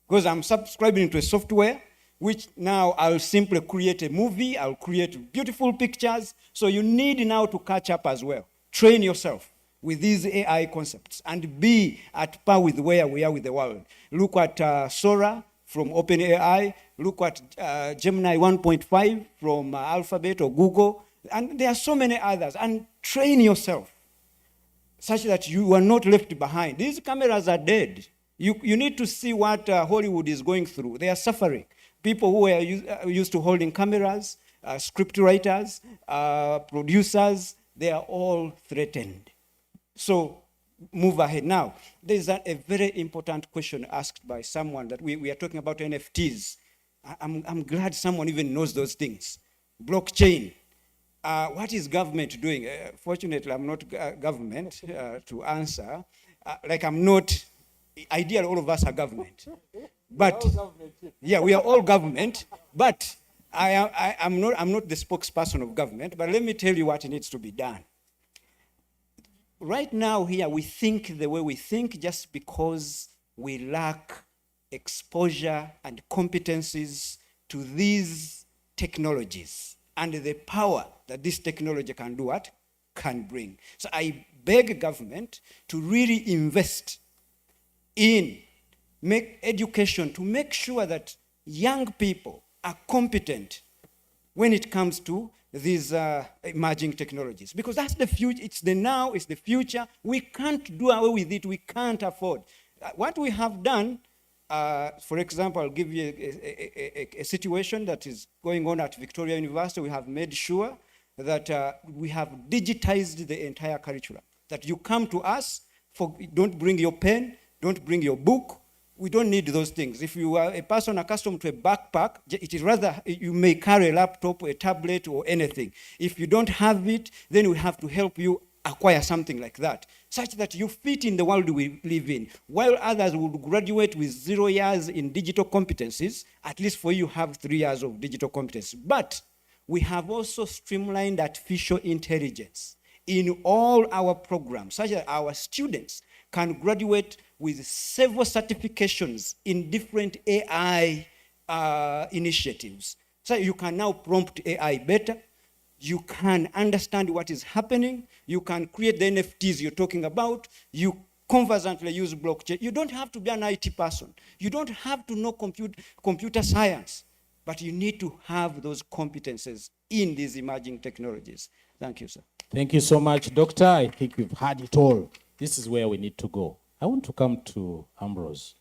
Because I'm subscribing to a software, which now I'll simply create a movie, I'll create beautiful pictures. So you need now to catch up as well. Train yourself with these AI concepts and be at par with where we are with the world. Look at Sora from OpenAI, look at Gemini 1.5 from Alphabet or Google, and there are so many others, and train yourself such that you are not left behind. These cameras are dead. You need to see what Hollywood is going through. They are suffering. People who are used to holding cameras, script writers, producers, they are all threatened. So move ahead. Now, there's a very important question asked by someone that we are talking about NFTs. I'm glad someone even knows those things. Blockchain. What is government doing? Fortunately, I'm not government to answer. Like I'm not, ideally all of us are government. But yeah, we are all government, but I'm not the spokesperson of government, but let me tell you what needs to be done. Right now here, we think the way we think just because we lack exposure and competencies to these technologies and the power that this technology can do what? Can bring. So I beg government to really invest in education to make sure that young people are competent when it comes to these emerging technologies. Because that's the future, it's the now, it's the future. We can't do away with it, we can't afford. What we have done For example, I'll give you a situation that is going on at Victoria University. We have made sure that we have digitized the entire curriculum. That you come to us, don't bring your pen, don't bring your book. We don't need those things. If you are a person accustomed to a backpack, it is rather, you may carry a laptop, a tablet, or anything. If you don't have it, then we have to help you acquire something like that, such that you fit in the world we live in. While others would graduate with 0 years in digital competencies, at least for you have 3 years of digital competence. But we have also streamlined artificial intelligence in all our programs, such that our students can graduate with several certifications in different AI initiatives. So you can now prompt AI better. You can understand what is happening. You can create the NFTs you're talking about. You conversantly use blockchain. You don't have to be an IT person. You don't have to know computer science, but you need to have those competences in these emerging technologies. Thank you, sir. Thank you so much, Doctor. I think we've had it all. This is where we need to go. I want to come to Ambrose.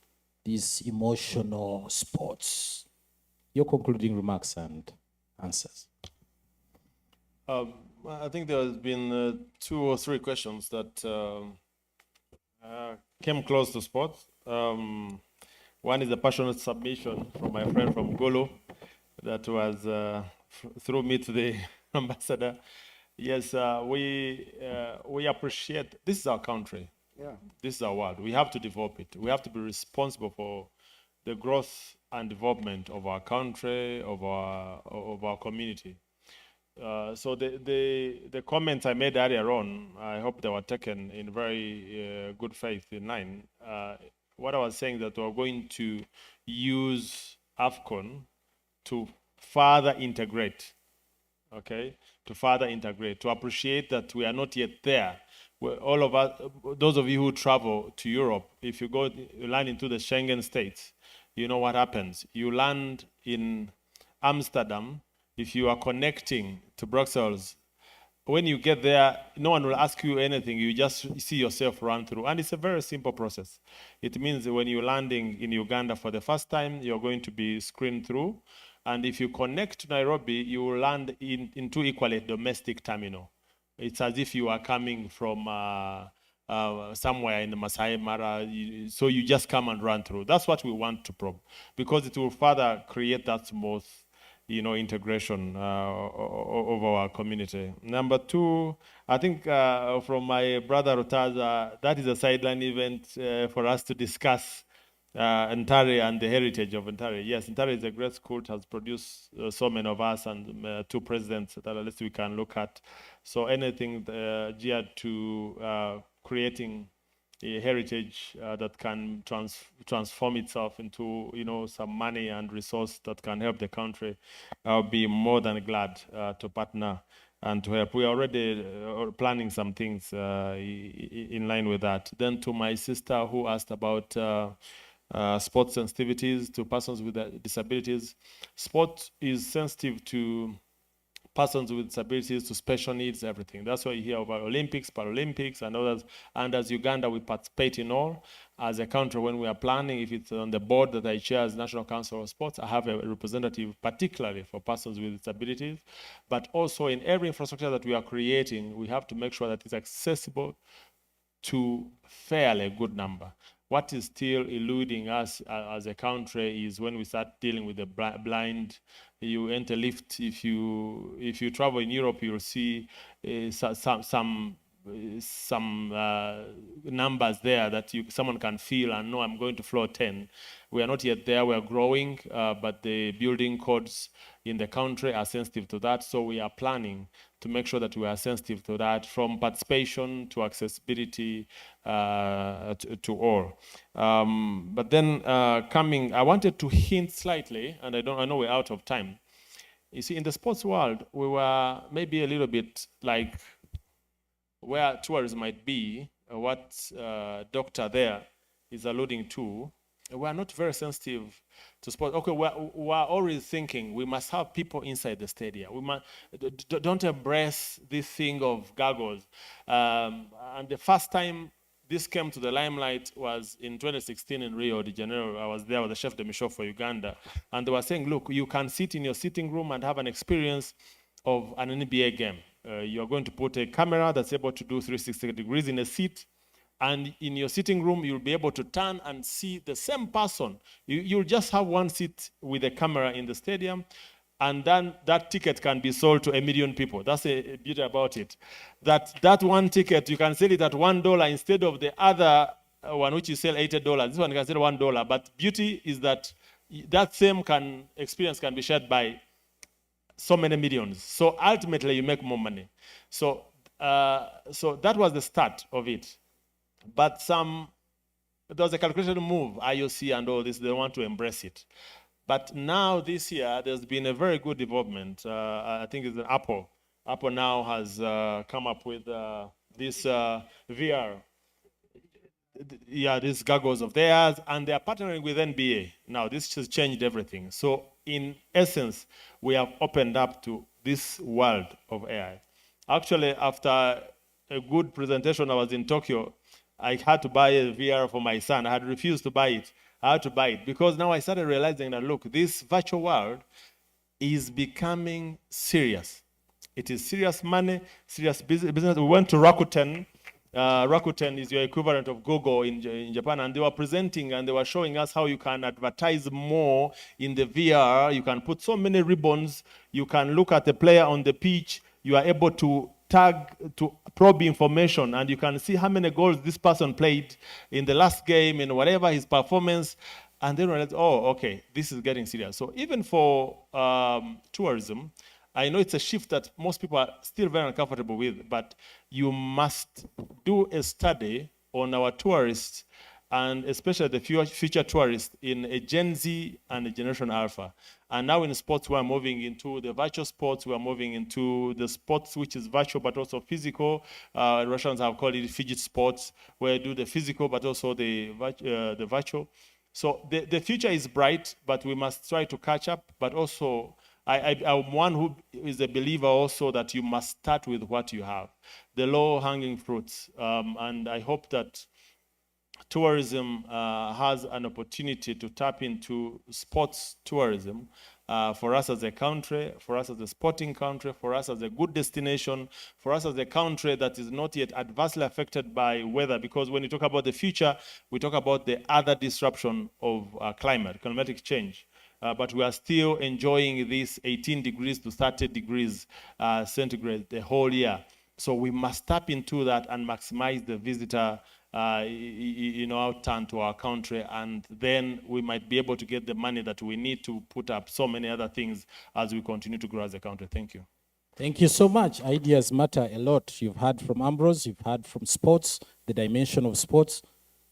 These emotional sports. Your concluding remarks and answers. I think there has been 2 or 3 questions that came close to sports. One is a passionate submission from my friend from Golo that was through me to the ambassador. Yes, we appreciate, this is our country. Yeah. This is our world. We have to develop it. We have to be responsible for the growth and development of our country, of our community. So the comments I made earlier on, I hope they were taken in very good faith in line. What I was saying that we're going to use AFCON to further integrate, okay? To further integrate, to appreciate that we are not yet there. All of us, those of you who travel to Europe, if you land into the Schengen states, you know what happens. You land in Amsterdam. If you are connecting to Brussels, when you get there, no one will ask you anything. You just see yourself run through. And it's a very simple process. It means that when you're landing in Uganda for the first time, you're going to be screened through. And if you connect to Nairobi, you will land into equally domestic terminal. It's as if you are coming from somewhere in the Masai Mara, so you just come and run through. That's what we want to probe, because it will further create that smooth, integration of our community. Number 2, I think from my brother Rotaza, that is a sideline event for us to discuss Ntare and the heritage of Ntare. Yes, Ntare is a great school. It has produced so many of us and 2 presidents that at least we can look at. So anything geared to creating a heritage that can transform itself into, some money and resource that can help the country, I'll be more than glad to partner and to help. We are already planning some things in line with that. Then to my sister who asked about sport sensitivities to persons with disabilities. Sport is sensitive to persons with disabilities, to special needs, everything. That's why you hear about Olympics, Paralympics, and others. And as Uganda, we participate in all. As a country, when we are planning, if it's on the board that I chair as National Council of Sports, I have a representative particularly for persons with disabilities. But also in every infrastructure that we are creating, we have to make sure that it's accessible to fairly good number. What is still eluding us as a country is when we start dealing with the blind. You enter lift. If you travel in Europe, you'll see some numbers there that someone can feel and know I'm going to floor 10. We are not yet there. We are growing, but the building codes in the country are sensitive to that. So we are planning to make sure that we are sensitive to that, from participation to accessibility to all. But then I wanted to hint slightly, and I know we're out of time. You see, in the sports world, we were maybe a little bit like where tourism might be, what Doctor there is alluding to. We're not very sensitive to sport. Okay, we're always thinking we must have people inside the stadium. Don't embrace this thing of goggles. And the first time this came to the limelight was in 2016 in Rio de Janeiro. I was there with the chef de mission for Uganda. And they were saying, look, you can sit in your sitting room and have an experience of an NBA game. You're going to put a camera that's able to do 360 degrees in a seat. And in your sitting room, you'll be able to turn and see the same person. You'll just have one seat with a camera in the stadium, and then that ticket can be sold to 1 million people. That's a beauty about it. That one ticket, you can sell it at $1 instead of the other one, which you sell $80. This one you can sell $1. But beauty is that that same experience can be shared by so many millions. So ultimately, you make more money. So that was the start of it. But there was a calculated move, IOC and all this, they want to embrace it. But now this year, there's been a very good development. I think it's Apple. Apple now has come up with this VR. Yeah, these goggles of theirs, and they are partnering with NBA. Now, this has changed everything. So, in essence, we have opened up to this world of AI. Actually, after a good presentation, I was in Tokyo. I had to buy a VR for my son. I had refused to buy it. I had to buy it because now I started realizing that, look, this virtual world is becoming serious. It is serious money, serious business. We went to Rakuten. Rakuten is your equivalent of Google in Japan, and they were presenting and they were showing us how you can advertise more in the VR. You can put so many ribbons. You can look at the player on the pitch. You are able to tag, to probe information, and you can see how many goals this person played in the last game and whatever his performance. And then realize, oh, okay, this is getting serious. So even for tourism, I know it's a shift that most people are still very uncomfortable with, but you must do a study on our tourists, and especially the future tourists in a Gen Z and a Generation Alpha. And now in sports, we're moving into the virtual sports. We're moving into the sports which is virtual but also physical. Russians have called it fidget sports, where you do the physical but also the virtual. So the future is bright, but we must try to catch up. But also, I'm one who is a believer also that you must start with what you have, the low-hanging fruits. And I hope that tourism has an opportunity to tap into sports tourism for us as a country, for us as a sporting country, for us as a good destination, for us as a country that is not yet adversely affected by weather. Because when you talk about the future, we talk about the other disruption of climatic change. But we are still enjoying this 18 degrees to 30 degrees centigrade the whole year. So we must tap into that and maximize the visitor outturn to our country, and then we might be able to get the money that we need to put up so many other things as we continue to grow as a country. Thank you. Thank you so much. Ideas matter a lot. You've heard from Ambrose, you've heard from sports, the dimension of sports.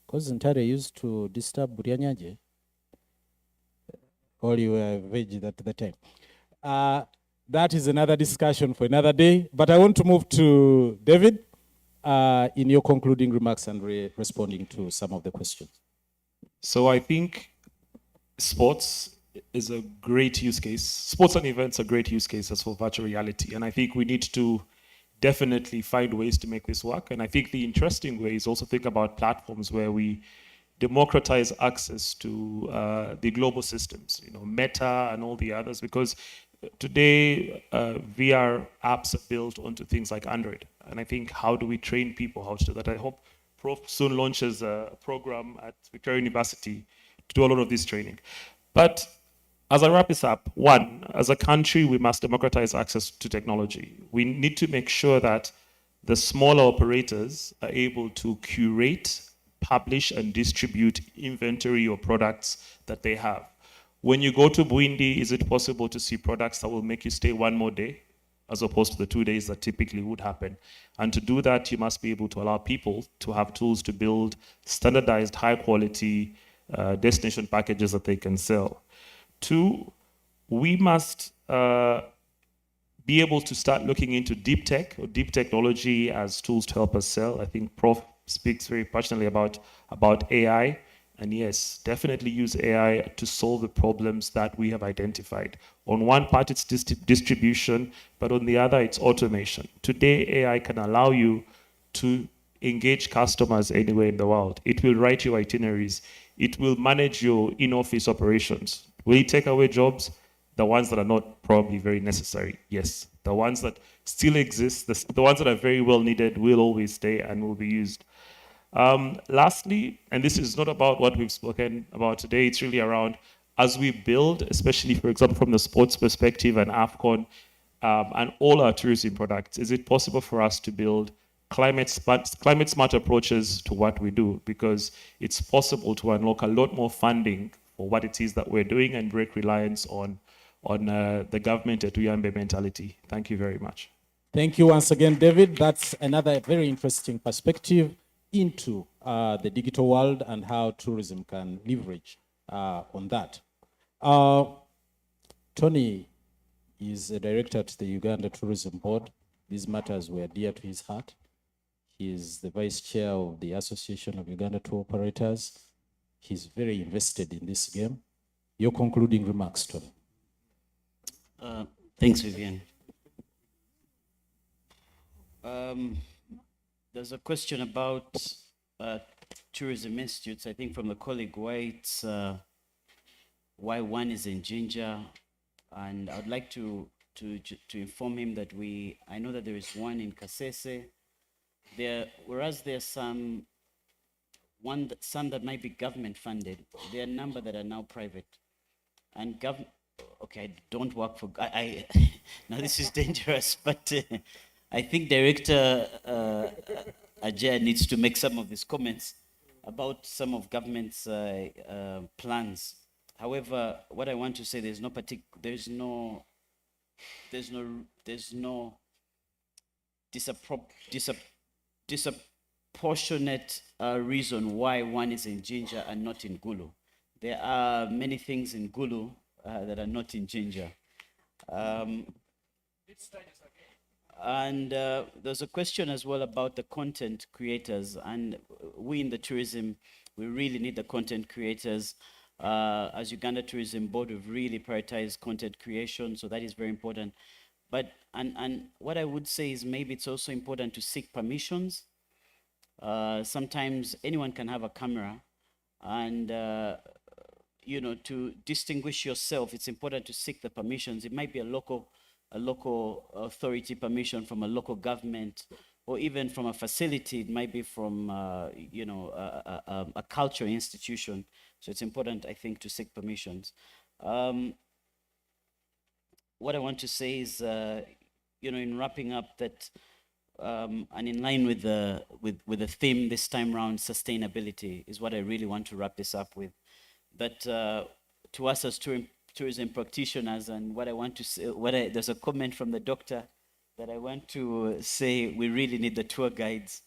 Because Ntare used to disturb Burianyaje. All you were veg at the time. That is another discussion for another day. But I want to move to David in your concluding remarks and responding to some of the questions. So I think sports is a great use case. Sports and events are great use cases for virtual reality. And I think we need to definitely find ways to make this work. And I think the interesting way is also think about platforms where we democratize access to the global systems, Meta and all the others, because today VR apps are built onto things like Android. And I think, how do we train people how to do that? I hope Prof soon launches a program at Victoria University to do a lot of this training. But as I wrap this up, one, as a country, we must democratize access to technology. We need to make sure that the smaller operators are able to curate, publish, and distribute inventory or products that they have. When you go to Buindi, is it possible to see products that will make you stay one more day, as opposed to the 2 days that typically would happen? And to do that, you must be able to allow people to have tools to build standardized, high-quality destination packages that they can sell. Two, we must be able to start looking into deep tech or deep technology as tools to help us sell. I think Prof speaks very passionately about AI. And yes, definitely use AI to solve the problems that we have identified. On one part, it's distribution, but on the other, it's automation. Today, AI can allow you to engage customers anywhere in the world. It will write your itineraries. It will manage your in-office operations. Will it take away jobs? The ones that are not probably very necessary, yes. The ones that still exist, the ones that are very well needed will always stay and will be used. Lastly, and this is not about what we've spoken about today, it's really around as we build, especially, for example, from the sports perspective and AFCON and all our tourism products, is it possible for us to build climate smart approaches to what we do? Because it's possible to unlock a lot more funding for what it is that we're doing and break reliance on the government at Uyambe mentality. Thank you very much. Thank you once again, David. That's another very interesting perspective into the digital world and how tourism can leverage on that. Tony is a director at the Uganda Tourism Board. These matters were dear to his heart. He is the vice chair of the Association of Uganda Tour Operators. He's very invested in this game. Your concluding remarks, Tony. Thanks, Vivian. There's a question about tourism institutes, I think from the colleague why one is in Jinja, and I'd like to inform him that I know that there is one in Kasese. Whereas there's some that might be government funded, there are a number that are now private. And okay, I don't work for, now this is dangerous, but I think Director Ajay needs to make some of these comments about some of government's plans. However, what I want to say, there's no disproportionate reason why one is in Jinja and not in Gulu. There are many things in Gulu that are not in Jinja. And there's a question as well about the content creators, and we in the tourism, we really need the content creators. As Uganda Tourism Board, we've really prioritized content creation, so that is very important. But and what I would say is maybe it's also important to seek permissions. Sometimes anyone can have a camera, and you know, to distinguish yourself, it's important to seek the permissions. It might be a local authority permission from a local government, or even from a facility. It might be from you know, a cultural institution. So it's important, I think, to seek permissions. What I want to say is, you know, in wrapping up that, and in line with the theme this time around, sustainability is what I really want to wrap this up with. That to us as tourism practitioners, and what I want to say, there's a comment from the doctor that I want to say, we really need the tour guides.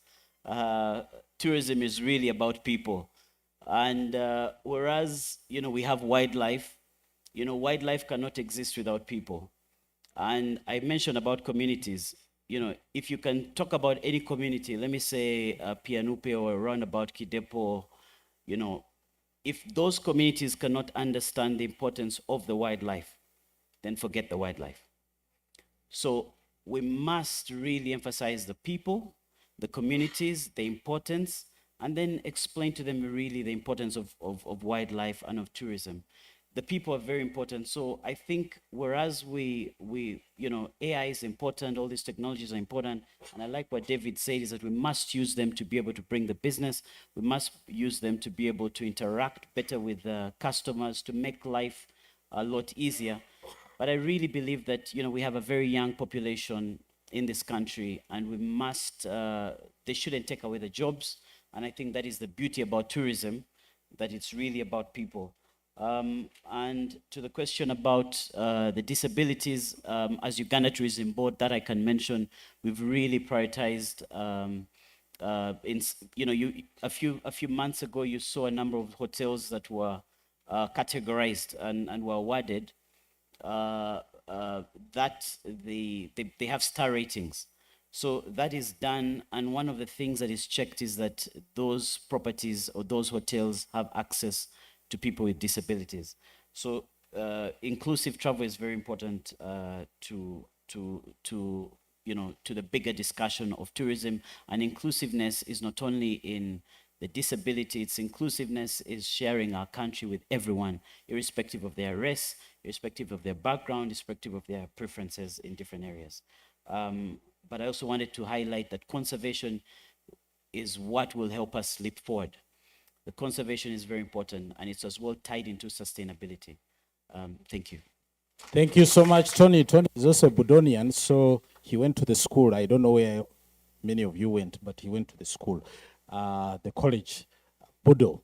Tourism is really about people. And whereas, you know, we have wildlife, you know, wildlife cannot exist without people. And I mentioned about communities. You know, if you can talk about any community, let me say Pianupe or around about Kidepo, you know, if those communities cannot understand the importance of the wildlife, then forget the wildlife. So we must really emphasize the people, the communities, the importance, and then explain to them really the importance of wildlife and of tourism. The people are very important. So I think whereas we you know, AI is important, all these technologies are important, and I like what David said is that we must use them to be able to bring the business. We must use them to be able to interact better with customers, to make life a lot easier. But I really believe that, you know, we have a very young population in this country, and we must, they shouldn't take away the jobs. And I think that is the beauty about tourism, that it's really about people. And to the question about the disabilities, as Uganda Tourism Board, that I can mention, we've really prioritized. You know, a few months ago, you saw a number of hotels that were categorized and were awarded. That they have star ratings. So that is done, and one of the things that is checked is that those properties or those hotels have access to people with disabilities. So inclusive travel is very important to to the bigger discussion of tourism. And inclusiveness is not only in the disability, its inclusiveness is sharing our country with everyone, irrespective of their race, irrespective of their background, irrespective of their preferences in different areas. But I also wanted to highlight that conservation is what will help us leap forward. The conservation is very important, and it's as well tied into sustainability. Thank you. Thank you so much, Tony. Tony is also a Budonian, so he went to the school. I don't know where many of you went, but he went to the school, the college, Budo.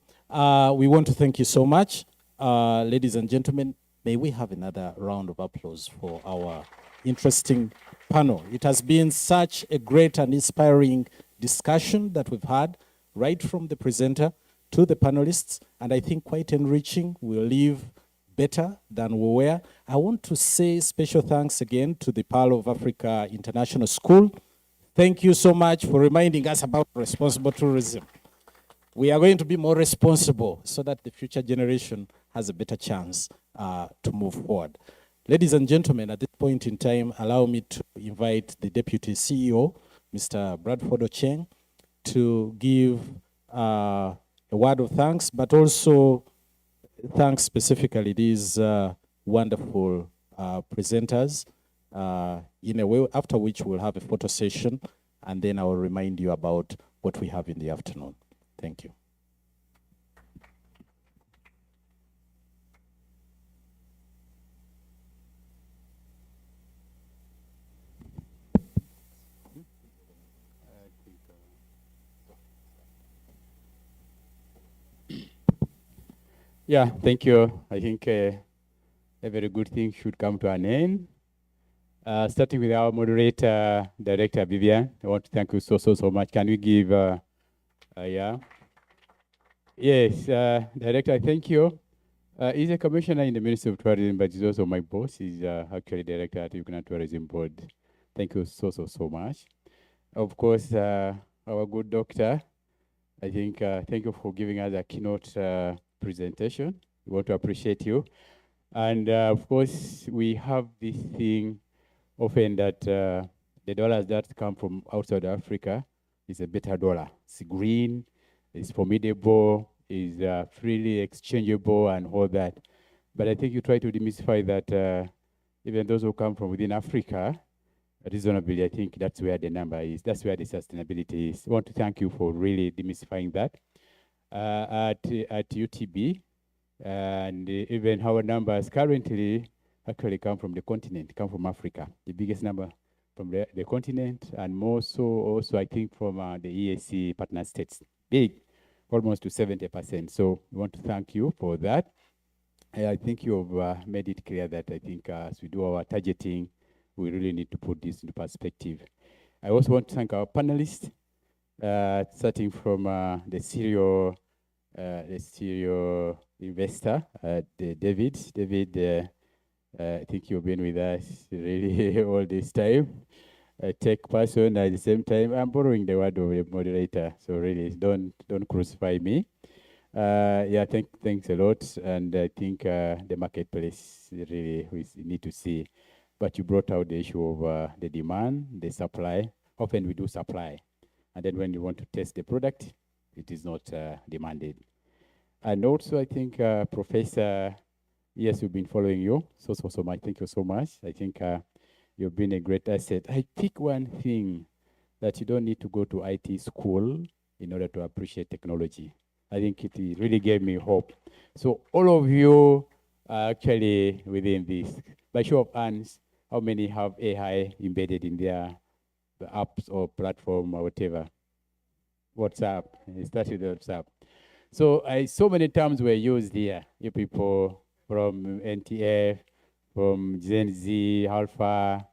We want to thank you so much. Ladies and gentlemen, may we have another round of applause for our interesting panel. It has been such a great and inspiring discussion that we've had, right from the presenter to the panelists, and I think quite enriching. We'll leave better than we were. I want to say special thanks again to the Pearl of Africa International School. Thank you so much for reminding us about responsible tourism. We are going to be more responsible so that the future generation has a better chance to move forward. Ladies and gentlemen, at this point in time, allow me to invite the Deputy CEO, Mr. Bradford Ocheng, to give a word of thanks, but also thanks specifically these wonderful presenters. In a way, after which we'll have a photo session, and then I will remind you about what we have in the afternoon. Thank you. Yeah, thank you. I think a very good thing should come to an end. Starting with our moderator, Director Vivian, I want to thank you so much. Can we give, yeah? Yes, Director, thank you. He's a commissioner in the Ministry of Tourism, but he's also my boss. He's actually Director at Uganda Tourism Board. Thank you so much. Of course, our good doctor, I think, thank you for giving us a keynote presentation. We want to appreciate you. And of course, we have this thing often that the dollars that come from outside Africa is a better dollar. It's green, it's formidable, is freely exchangeable and all that. But I think you try to demystify that even those who come from within Africa, reasonably, I think that's where the number is. That's where the sustainability is. I want to thank you for really demystifying that. At UTB, and even our numbers currently actually come from the continent, come from Africa. The biggest number from the continent, and more so also I think from the EAC partner states. Big, almost to 70%. So we want to thank you for that. I think you've made it clear that I think as we do our targeting, we really need to put this into perspective. I also want to thank our panelists, starting from the serial investor, David. David, I think you've been with us really all this time. A tech person at the same time. I'm borrowing the word of the moderator, so really don't crucify me. Yeah, thanks a lot, and I think the marketplace really we need to see. But you brought out the issue of the demand, the supply. Often we do supply, and then when you want to test the product, it is not demanded. And also, I think, Professor, yes, we've been following you so much. Thank you so much. I think you've been a great asset. I pick one thing that you don't need to go to IT school in order to appreciate technology. I think it really gave me hope. So all of you are actually within this. By show of hands, how many have AI embedded in their apps or platform or whatever? WhatsApp. It started with WhatsApp. So so many terms were used here. You people from NTF, from Gen Z, Alpha,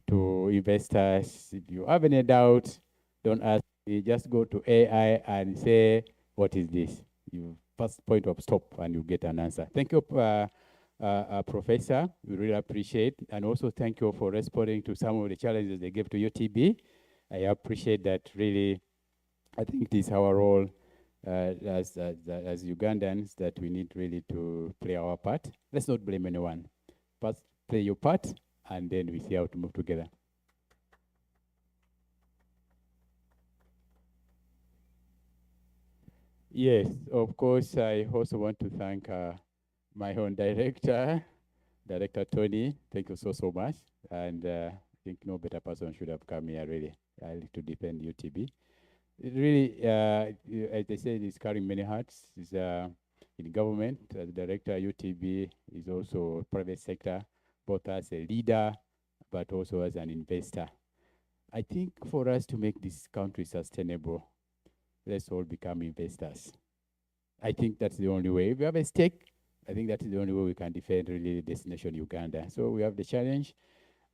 to investors. If you have any doubt, don't ask me. Just go to AI and say, what is this? You first point of stop and you get an answer. Thank you, Professor. We really appreciate. And also thank you for responding to some of the challenges they gave to UTB. I appreciate that really. I think it is our role as Ugandans that we need really to play our part. Let's not blame anyone. First, play your part, and then we see how to move together. Yes, of course, I also want to thank my own director, Director Tony. Thank you so much. And I think no better person should have come here, really, to defend UTB. It really, as they said, it's carrying many hats. It's in government, as director, UTB is also private sector, both as a leader, but also as an investor. I think for us to make this country sustainable, let's all become investors. I think that's the only way. If we have a stake, I think that's the only way we can defend really this nation, Uganda. So we have the challenge.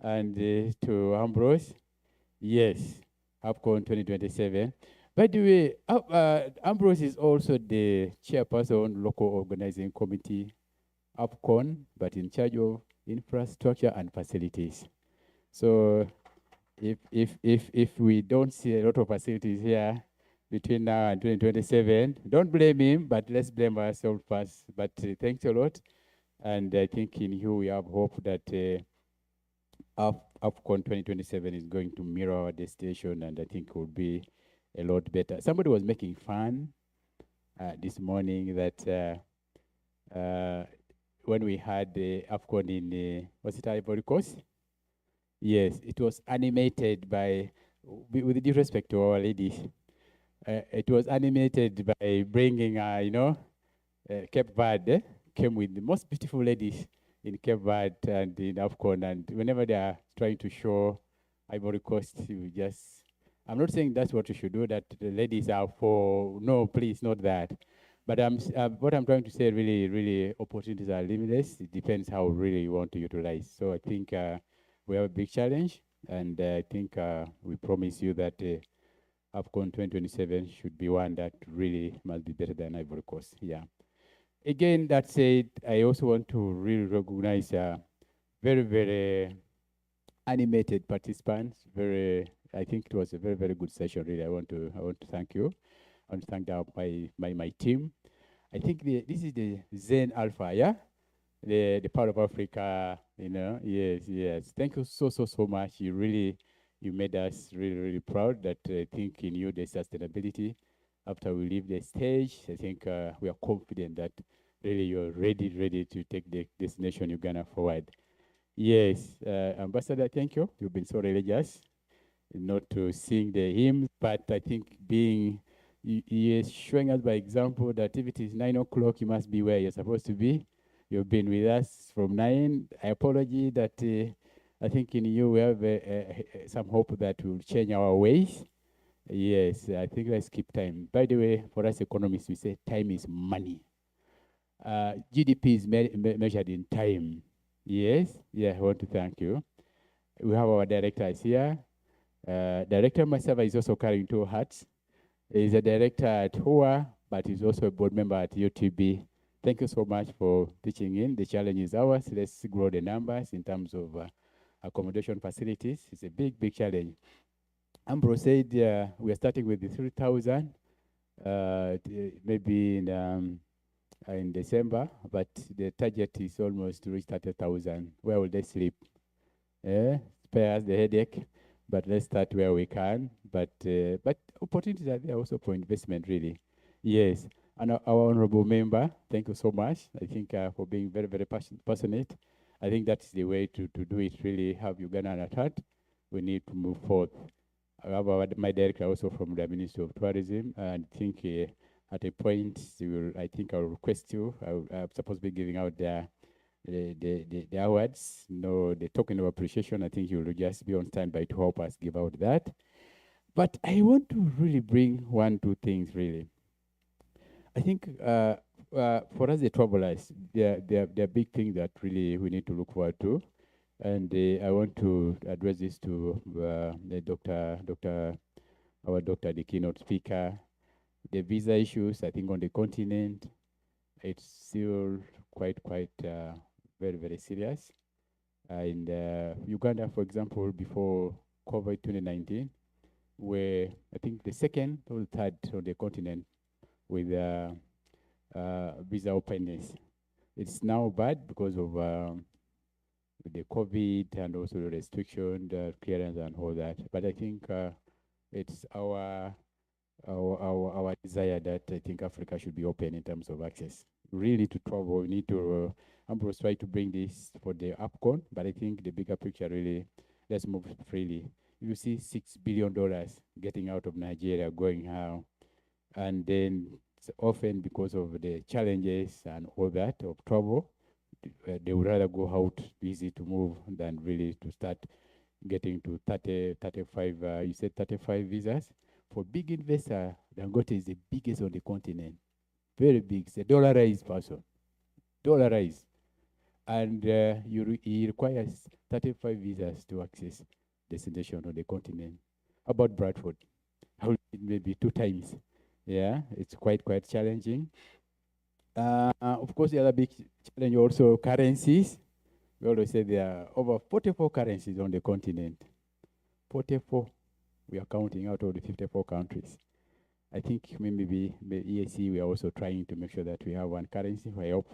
And to Ambrose, yes, AFCON 2027. By the way, Ambrose is also the chairperson, local organizing committee, AFCON, but in charge of infrastructure and facilities. So if we don't see a lot of facilities here between now and 2027, don't blame him, but let's blame ourselves first. But thanks a lot. And I think in you we have hope that AFCON 2027 is going to mirror our destination, and I think it will be a lot better. Somebody was making fun this morning that when we had the AFCON in, was it Ivory Coast? Yes, it was animated by, with due respect to our ladies, it was animated by bringing, Cape Verde came with the most beautiful ladies in Cape Verde and in AFCON, and whenever they are trying to show Ivory Coast, you just, I'm not saying that's what you should do, that the ladies are for, no, please, not that. But what I'm trying to say, really, opportunities are limitless. It depends how really you want to utilize. So I think we have a big challenge, and I think we promise you that AFCON 2027 should be one that really must be better than Ivory Coast. Yeah. Again, that said, I also want to really recognize very animated participants. I think it was a very good session. Really, I want to thank you. I want to thank my team. I think this is the Zen Alpha, yeah, the part of Africa. Yes. Thank you so much. You made us really proud. That I think in you there's sustainability. After we leave the stage, I think we are confident that really you're ready to take the destination Uganda forward. Yes, Ambassador, thank you. You've been so religious, not to sing the hymns, but I think he is showing us by example that if it is 9 o'clock, you must be where you're supposed to be. You've been with us from 9. I apologize that I think in you we have some hope that will change our ways. Yes, I think let's keep time. By the way, for us economists, we say time is money. GDP is measured in time. Yes, I want to thank you. We have our directors here. Director Masava is also carrying 2 hats. He's a director at HUA, but he's also a board member at UTB. Thank you so much for pitching in. The challenge is ours. Let's grow the numbers in terms of accommodation facilities. It's a big challenge. Ambrose said we are starting with the 3,000, maybe in December, but the target is almost to reach 30,000. Where will they sleep? Spare us the headache, but let's start where we can. But opportunities are there also for investment, really. Yes, and our honorable member, thank you so much. I think for being very passionate. I think that's the way to do it, really have Uganda at heart. We need to move forward. I have my director also from the Ministry of Tourism, and I think at a point, I think I'll request you. I'm supposed to be giving out the awards, the token of appreciation. I think you'll just be on standby to help us give out that. But I want to really bring 1-2 things, really. I think for us, the travelers, there are big things that really we need to look forward to. And I want to address this to our doctor, the keynote speaker. The visa issues, I think on the continent, it's still quite very serious. In Uganda, for example, before COVID 2019, were I think the second or third on the continent with visa openness. It's now bad because of the COVID and also the restriction, the clearance and all that. But I think it's our our desire that I think Africa should be open in terms of access. We really need to travel. We need to, Ambrose tried to bring this for the APCON, but I think the bigger picture really, let's move freely. You see $6 billion getting out of Nigeria, going how, and then often because of the challenges and all that of travel, they would rather go out easy to move than really to start getting to 30, 35, you said 35 visas. For big investor, Dangote is the biggest on the continent. Very big. It's a dollarized person. Dollarized. And he requires 35 visas to access destination on the continent. About Bradford, I will maybe 2 times. Yeah, it's quite challenging. Of course, the other big challenge also currencies. We always say there are over 44 currencies on the continent. 44. We are counting out of the 54 countries. I think maybe the EAC, we are also trying to make sure that we have one currency. I hope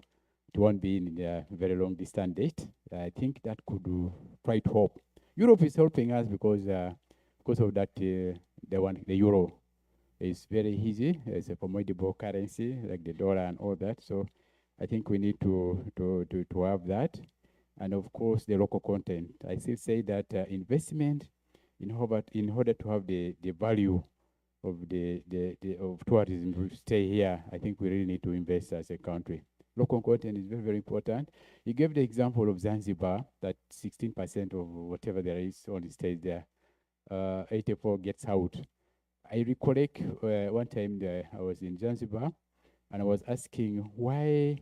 it won't be in a very long distant date. I think that could try to hope. Europe is helping us because of that, the euro is very easy. It's a formidable currency like the dollar and all that. So I think we need to have that. And of course, the local content. I still say that investment in order to have the value of of tourism stay here, I think we really need to invest as a country. Local content is very important. You gave the example of Zanzibar, that 16% of whatever there is only stays there. 84 gets out. I recollect one time I was in Zanzibar, and I was asking why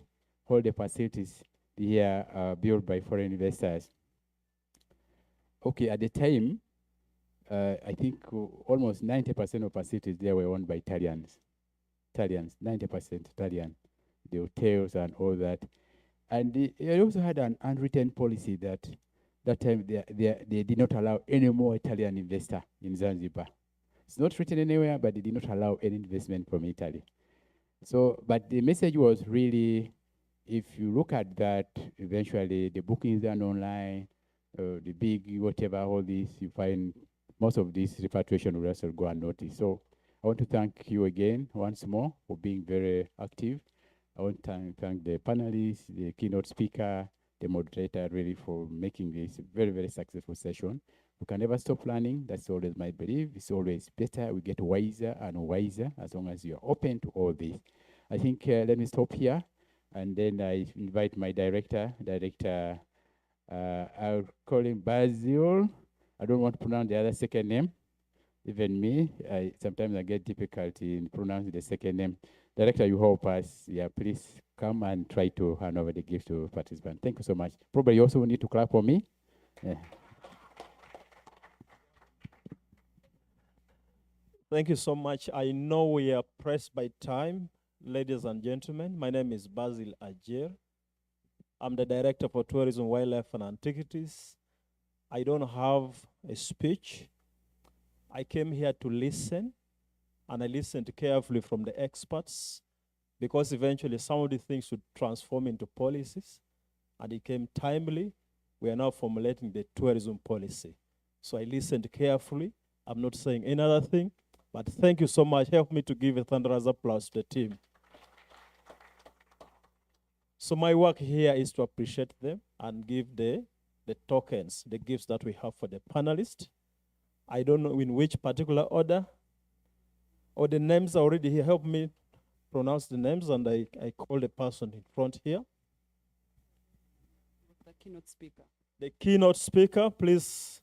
all the facilities here are built by foreign investors. Okay, at the time, I think almost 90% of facilities there were owned by Italians. 90% Italian. The hotels and all that. And they also had an unwritten policy that time they did not allow any more Italian investor in Zanzibar. It's not written anywhere, but they did not allow any investment from Italy. So, but the message was really, if you look at that, eventually the bookings done online, the big whatever, all this, you find most of this repatriation will also go unnoticed. So I want to thank you again once more for being very active. I want to thank the panelists, the keynote speaker, the moderator, really for making this a very, very successful session. We can never stop learning. That's always my belief. It's always better. We get wiser and wiser as long as you're open to all this. I think let me stop here, and then I invite my director. I'll call him Basil. I don't want to pronounce the other second name. Even me, sometimes I get difficulty in pronouncing the second name. Director, you help us. Yeah, please come and try to hand over the gift to participants. Thank you so much. Probably you also need to clap for me. Yeah. Thank you so much. I know we are pressed by time. Ladies and gentlemen, my name is Basil Ajer. I'm the Director for Tourism, Wildlife and Antiquities. I don't have a speech. I came here to listen, and I listened carefully from the experts, because eventually some of the things would transform into policies, and it came timely. We are now formulating the tourism policy. So I listened carefully. I'm not saying any other thing, but thank you so much. Help me to give a thunderous applause to the team. So my work here is to appreciate them and give the tokens, the gifts that we have for the panelists. I don't know in which particular order, or the names are already here. Help me pronounce the names, and I call the person in front here. The keynote speaker. The keynote speaker, please.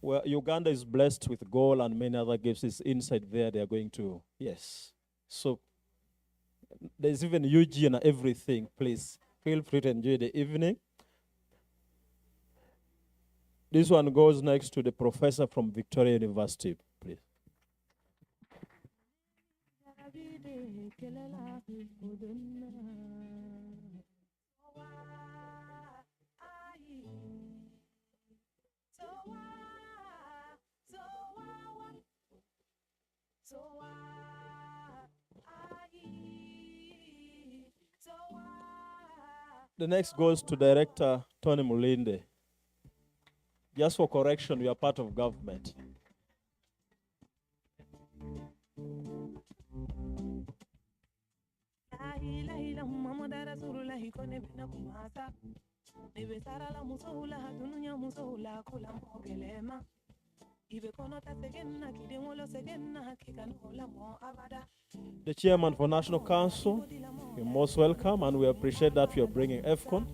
Well, Uganda is blessed with gold and many other gifts. It's inside there. They are going to, yes. So there's even UG and everything. Please feel free to enjoy the evening. This one goes next to the professor from Victoria University, please. The next goes to Director Tony Mulinde. Just for correction, we are part of government. The Chairman for National Council, you're most welcome, and we appreciate that you are bringing EFCON.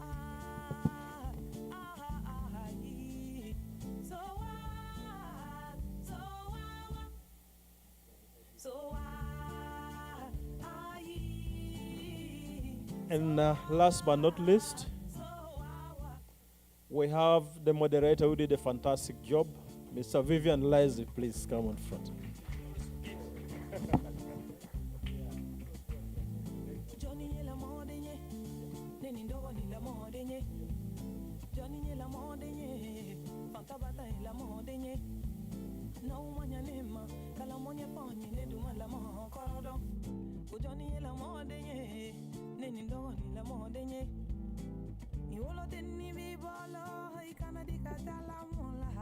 And last but not least, we have the moderator who did a fantastic job. Mr. Vivian Lizy, please come on front.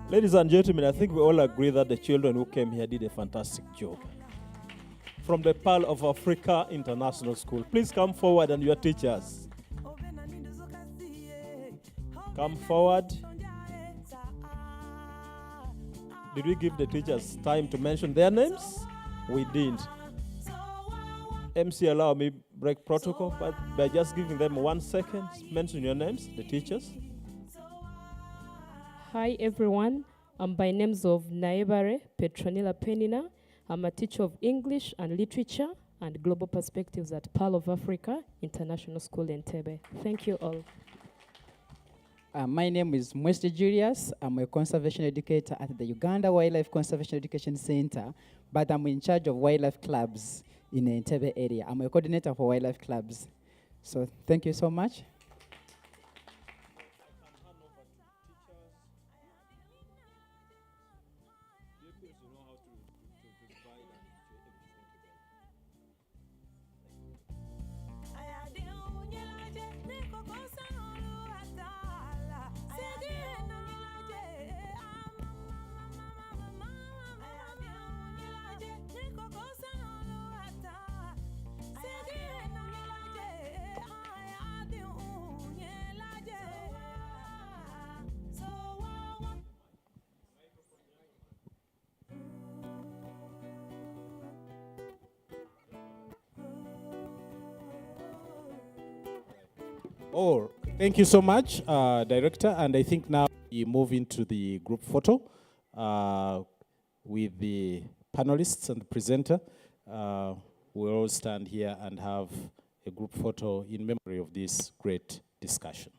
Ladies and gentlemen, I think we all agree that the children who came here did a fantastic job. From the Pearl of Africa International School, please come forward, and your teachers. Come forward. Did we give the teachers time to mention their names? We didn't. MC, allow me break protocol, but by just giving them 1 second, mention your names, the teachers. Hi everyone, I'm by names of Naebare Petronila Penina. I'm a teacher of English and Literature and Global Perspectives at Pearl of Africa International School in Tebe. Thank you all. My name is Mweste Julius. I'm a conservation educator at the Uganda Wildlife Conservation Education Center, but I'm in charge of wildlife clubs in the Entebbe area. I'm a coordinator for wildlife clubs. So thank you so much. Oh, thank you so much, Director. And I think now we move into the group photo with the panelists and the presenter. We'll all stand here and have a group photo in memory of this great discussion.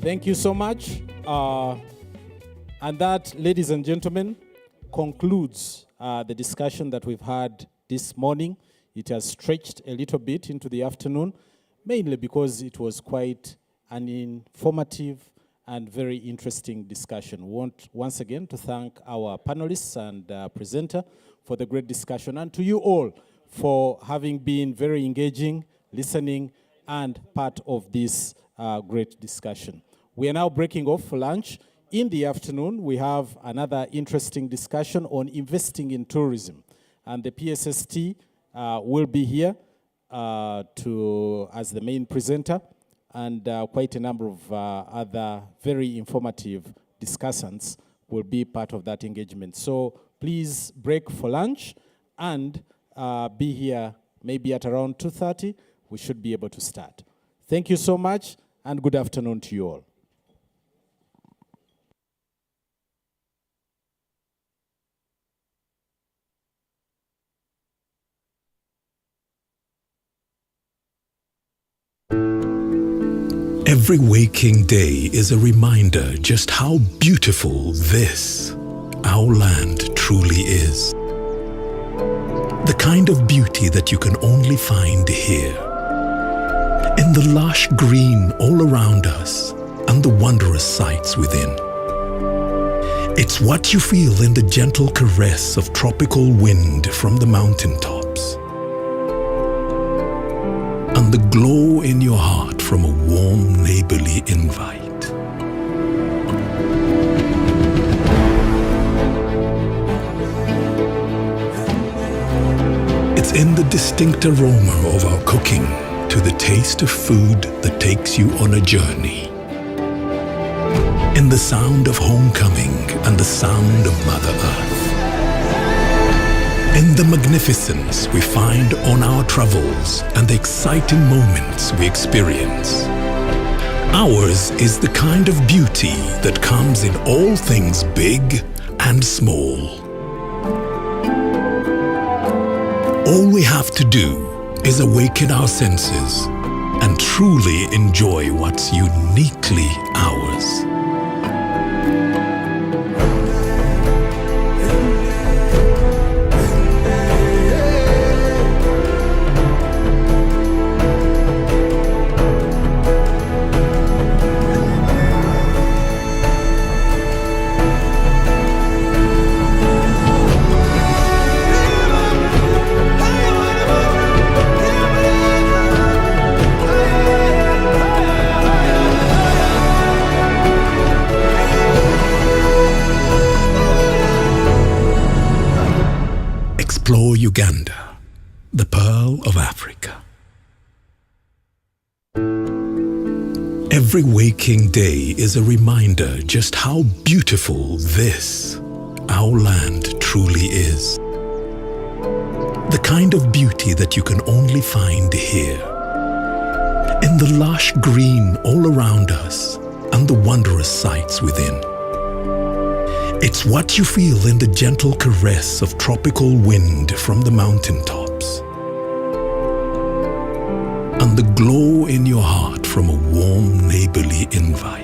Thank you so much. And that, ladies and gentlemen, concludes the discussion that we've had this morning. It has stretched a little bit into the afternoon, mainly because it was quite an informative and very interesting discussion. We want once again to thank our panelists and presenter for the great discussion, and to you all for having been very engaging, listening, and part of this great discussion. We are now breaking off for lunch. In the afternoon, we have another interesting discussion on investing in tourism. And the PSST will be here as the main presenter, and quite a number of other very informative discussants will be part of that engagement. So please break for lunch and be here maybe at around 2:30. We should be able to start. Thank you so much, and good afternoon to you all. Every waking day is a reminder just how beautiful this, our land, truly is. The kind of beauty that you can only find here. In the lush green all around us and the wondrous sights within. It's what you feel in the gentle caress of tropical wind from the mountaintops. And the glow in your heart from a warm neighborly invite. It's in the distinct aroma of our cooking to the taste of food that takes you on a journey. In the sound of homecoming and the sound of Mother Earth. In the magnificence we find on our travels and the exciting moments we experience. Ours is the kind of beauty that comes in all things big and small. All we have to do is awaken our senses and truly enjoy what's uniquely ours. Explore Uganda, the pearl of Africa. Every waking day is a reminder just how beautiful this, our land, truly is. The kind of beauty that you can only find here. In the lush green all around us and the wondrous sights within. It's what you feel in the gentle caress of tropical wind from the mountaintops. And the glow in your heart from a warm neighborly invite.